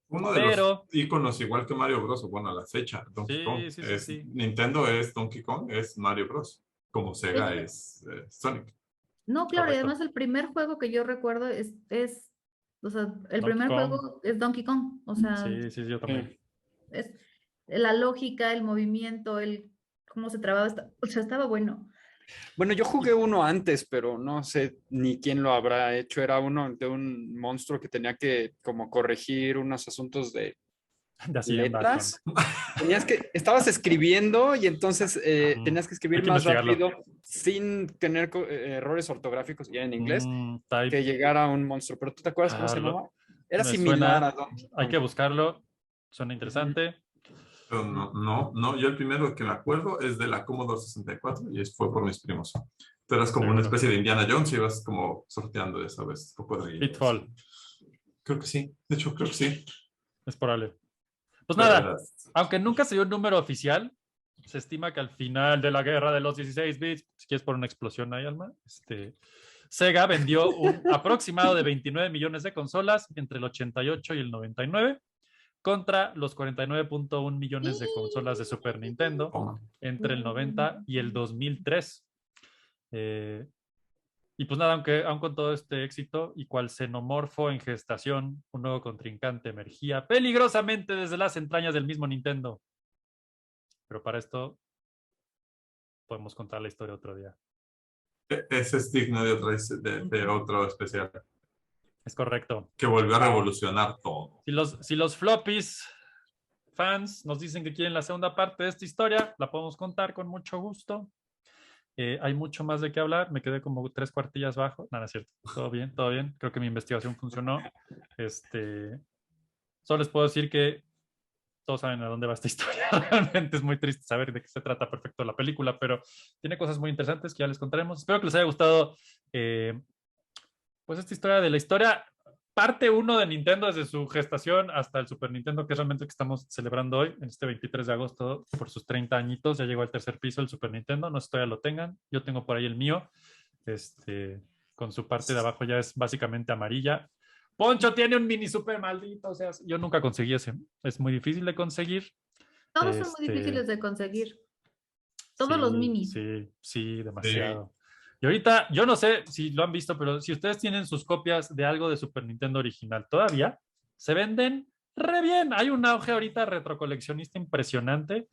Speaker 5: Uno de
Speaker 2: Pero-
Speaker 5: los íconos, igual que Mario Bros. O bueno, a la fecha, Donkey
Speaker 2: Sí,
Speaker 5: Kong.
Speaker 2: sí.
Speaker 5: Nintendo es Donkey Kong, es Mario Bros. Como Sega
Speaker 3: Sí.
Speaker 5: es Sonic.
Speaker 3: No, claro, y
Speaker 2: Correcto.
Speaker 3: además el primer juego que yo recuerdo o sea, el
Speaker 2: Donkey
Speaker 3: primer
Speaker 2: Kong.
Speaker 3: juego es Donkey Kong. O sea,
Speaker 2: Sí, yo también.
Speaker 3: es la lógica, el movimiento, cómo se trababa, o sea, estaba bueno.
Speaker 4: Bueno, yo jugué uno antes, pero no sé ni quién lo habrá hecho. Era uno de un monstruo que tenía que como corregir unos asuntos de
Speaker 2: De Hacienda
Speaker 4: letras. Estabas escribiendo y entonces tenías que escribir
Speaker 2: Hay que
Speaker 4: más
Speaker 2: investigarlo.
Speaker 4: rápido sin tener errores ortográficos y en inglés
Speaker 2: Type.
Speaker 4: que llegara un monstruo. Pero ¿tú te acuerdas cómo se llamaba? Era
Speaker 2: Me
Speaker 4: similar
Speaker 2: suena-
Speaker 4: a Donkey
Speaker 2: Hay que
Speaker 4: Kong.
Speaker 2: buscarlo. Suena interesante.
Speaker 5: Pero no, yo el primero que me acuerdo es de la Commodore 64 y fue por mis primos. Pero es como una
Speaker 2: Seguro.
Speaker 5: especie de Indiana Jones y vas como sorteando, ya sabes, cocodrilos.
Speaker 2: Pitfall.
Speaker 5: Creo que sí, de hecho creo que sí.
Speaker 2: Es probable. Pues
Speaker 5: Pero
Speaker 2: nada, aunque nunca se dio un número oficial, se estima que al final de la guerra de los 16 bits, si quieres por una explosión ahí, Alma, Sega vendió un aproximado de 29 millones de consolas entre el 88 y el 99, contra los 49.1 millones de consolas de Super Nintendo
Speaker 5: Toma.
Speaker 2: entre el 90 y el 2003. Y pues nada, aun con todo este éxito y cual xenomorfo en gestación, un nuevo contrincante emergía peligrosamente desde las entrañas del mismo Nintendo. Pero para esto podemos contar la historia otro día.
Speaker 5: Ese es digno de otro especial
Speaker 2: Es correcto.
Speaker 5: que volvió a revolucionar todo.
Speaker 2: Si los floppies fans nos dicen que quieren la segunda parte de esta historia, la podemos contar con mucho gusto. Hay mucho más de qué hablar. Me quedé como 3 cuartillas bajo. Nada, es cierto. Todo bien, todo bien. Creo que mi investigación funcionó. Solo les puedo decir que todos saben a dónde va esta historia. Realmente es muy triste saber de qué se trata perfecto la película, pero tiene cosas muy interesantes que ya les contaremos. Espero que les haya gustado pues esta historia de la historia. Parte 1 de Nintendo desde su gestación hasta el Super Nintendo, que es realmente el que estamos celebrando hoy, en este 23 de agosto, por sus 30 añitos. Ya llegó al tercer piso el Super Nintendo, no sé si todavía lo tengan. Yo tengo por ahí el mío, con su parte de abajo ya es básicamente amarilla. Poncho tiene un mini super maldito, o sea, yo nunca conseguí ese. Es muy difícil de conseguir.
Speaker 3: Todos son muy difíciles de conseguir. Todos
Speaker 2: Sí,
Speaker 3: los minis.
Speaker 2: Sí, demasiado. Y ahorita, yo no sé si lo han visto, pero si ustedes tienen sus copias de algo de Super Nintendo original todavía, se venden re bien. Hay un auge ahorita retrocoleccionista impresionante.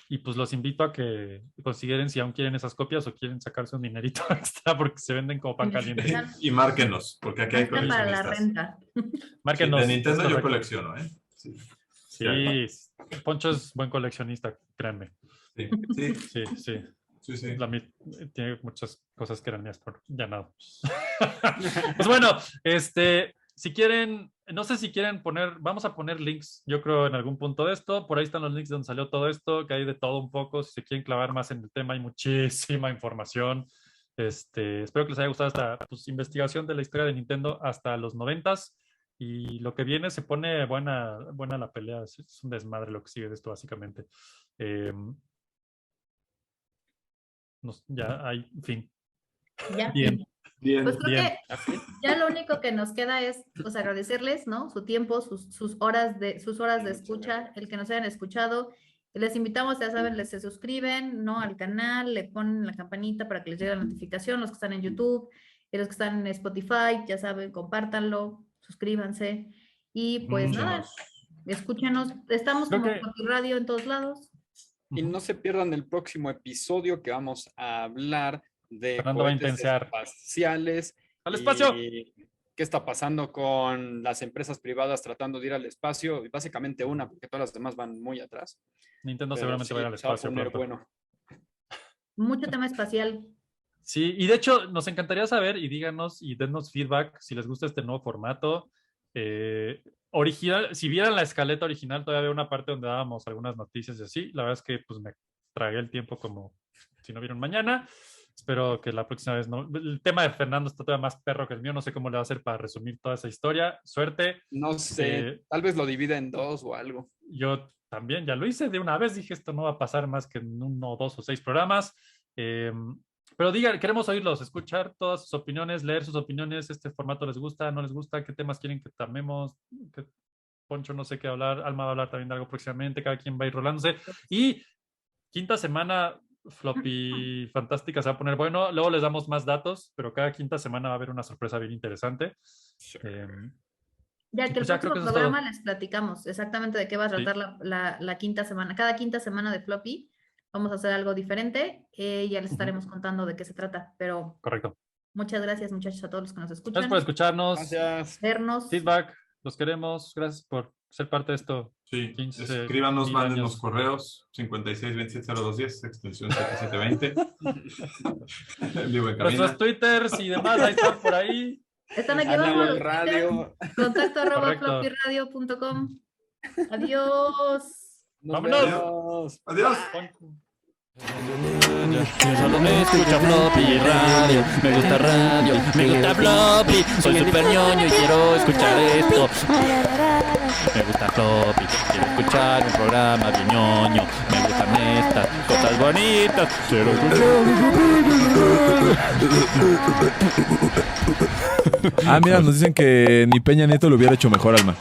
Speaker 2: Y pues los invito a que consideren si aún quieren esas copias o quieren sacarse un dinerito extra porque se venden como pan caliente.
Speaker 5: Y márquenos, porque aquí hay
Speaker 3: Extra para la
Speaker 5: coleccionistas.
Speaker 3: renta.
Speaker 2: Márquenos.
Speaker 5: De Nintendo
Speaker 2: es
Speaker 5: yo
Speaker 2: correcto.
Speaker 5: colecciono, ¿eh? Sí.
Speaker 2: Sí, Poncho es buen coleccionista, créanme.
Speaker 5: Sí.
Speaker 2: Sí. Tiene muchas cosas que eran mías, pero ya nada. Pues bueno, si quieren, no sé si quieren vamos a poner links, yo creo, en algún punto de esto. Por ahí están los links donde salió todo esto, que hay de todo un poco. Si se quieren clavar más en el tema, hay muchísima información. Espero que les haya gustado esta investigación de la historia de Nintendo hasta los 90s. Y lo que viene se pone buena la pelea. Es un desmadre lo que sigue de esto, básicamente. Ya hay, en fin.
Speaker 3: Ya.
Speaker 2: Bien.
Speaker 3: Pues creo
Speaker 2: Bien.
Speaker 3: que ya lo único que nos queda es pues agradecerles, ¿no? Su tiempo, sus horas de escucha, el que nos hayan escuchado. Les invitamos, ya saben, se suscriben, ¿no? Al canal, le ponen la campanita para que les llegue la notificación, los que están en YouTube y los que están en Spotify, ya saben, compártanlo, suscríbanse y pues nada, escúchanos. Estamos como Floppy Radio en todos lados.
Speaker 4: Y no se pierdan el próximo episodio que vamos a hablar de
Speaker 2: Fernando va a
Speaker 4: cohetes
Speaker 2: intensear.
Speaker 4: espaciales.
Speaker 2: ¡Al espacio!
Speaker 4: Y qué está pasando con las empresas privadas tratando de ir al espacio. Y básicamente una, porque todas las demás van muy atrás.
Speaker 2: Nintendo
Speaker 4: Pero
Speaker 2: seguramente va a ir al
Speaker 4: se va a
Speaker 2: espacio
Speaker 4: poner
Speaker 2: pronto.
Speaker 4: bueno.
Speaker 3: Mucho tema espacial.
Speaker 2: Sí, y de hecho nos encantaría saber y díganos y dennos feedback si les gusta este nuevo formato. Original, si vieran la escaleta original, todavía había una parte donde dábamos algunas noticias y así. La verdad es que pues me tragué el tiempo como si no vieron mañana. Espero que la próxima vez no. El tema de Fernando está todavía más perro que el mío. No sé cómo le va a hacer para resumir toda esa historia. Suerte.
Speaker 4: No sé, tal vez lo divida en 2 o algo.
Speaker 2: Yo también ya lo hice de una vez. Dije, esto no va a pasar más que en 1, 2 o 6 programas. Pero digan, queremos oírlos, escuchar todas sus opiniones, leer sus opiniones. ¿Este formato les gusta, no les gusta? ¿Qué temas quieren que tomemos? Poncho no sé qué hablar, Alma va a hablar también de algo próximamente, cada quien va a ir rolándose. Y quinta semana, Floppy Fantástica se va a poner bueno. Luego les damos más datos, pero cada quinta semana va a haber una sorpresa bien interesante.
Speaker 3: Ya que el
Speaker 2: Pues ya creo
Speaker 3: próximo
Speaker 2: que eso es
Speaker 3: programa
Speaker 2: todo.
Speaker 3: les platicamos exactamente de qué va a tratar la quinta semana. Cada quinta semana de Floppy vamos a hacer algo diferente. Ya les estaremos contando de qué se trata. Pero
Speaker 2: Correcto.
Speaker 3: muchas gracias, muchachos, a todos los que nos escuchan.
Speaker 2: Gracias por escucharnos.
Speaker 4: Gracias.
Speaker 3: Vernos.
Speaker 2: Feedback, los queremos. Gracias por ser parte de esto.
Speaker 5: Sí,
Speaker 2: 15
Speaker 5: escríbanos,
Speaker 2: mil
Speaker 5: mándenos
Speaker 2: años.
Speaker 5: correos 56270210, extensión 7720. En vivo en cabina.
Speaker 2: Nuestros Twitters y demás, ahí están por ahí.
Speaker 3: Están aquí
Speaker 4: Ana
Speaker 3: abajo.
Speaker 4: del radio.
Speaker 3: Contacto
Speaker 2: Correcto.
Speaker 3: @floppyradio.com. Adiós.
Speaker 4: Nos
Speaker 2: Vámonos.
Speaker 4: vemos.
Speaker 5: Adiós.
Speaker 6: Yo solo me escucho Floppy Radio, me gusta radio, me gusta Floppy, soy super ñoño y quiero escuchar esto. Me gusta Floppy, quiero escuchar un programa bien ñoño, me gustan estas cosas bonitas, quiero escuchar.
Speaker 7: Ah, mira, nos dicen que ni Peña Nieto lo hubiera hecho mejor, Alma.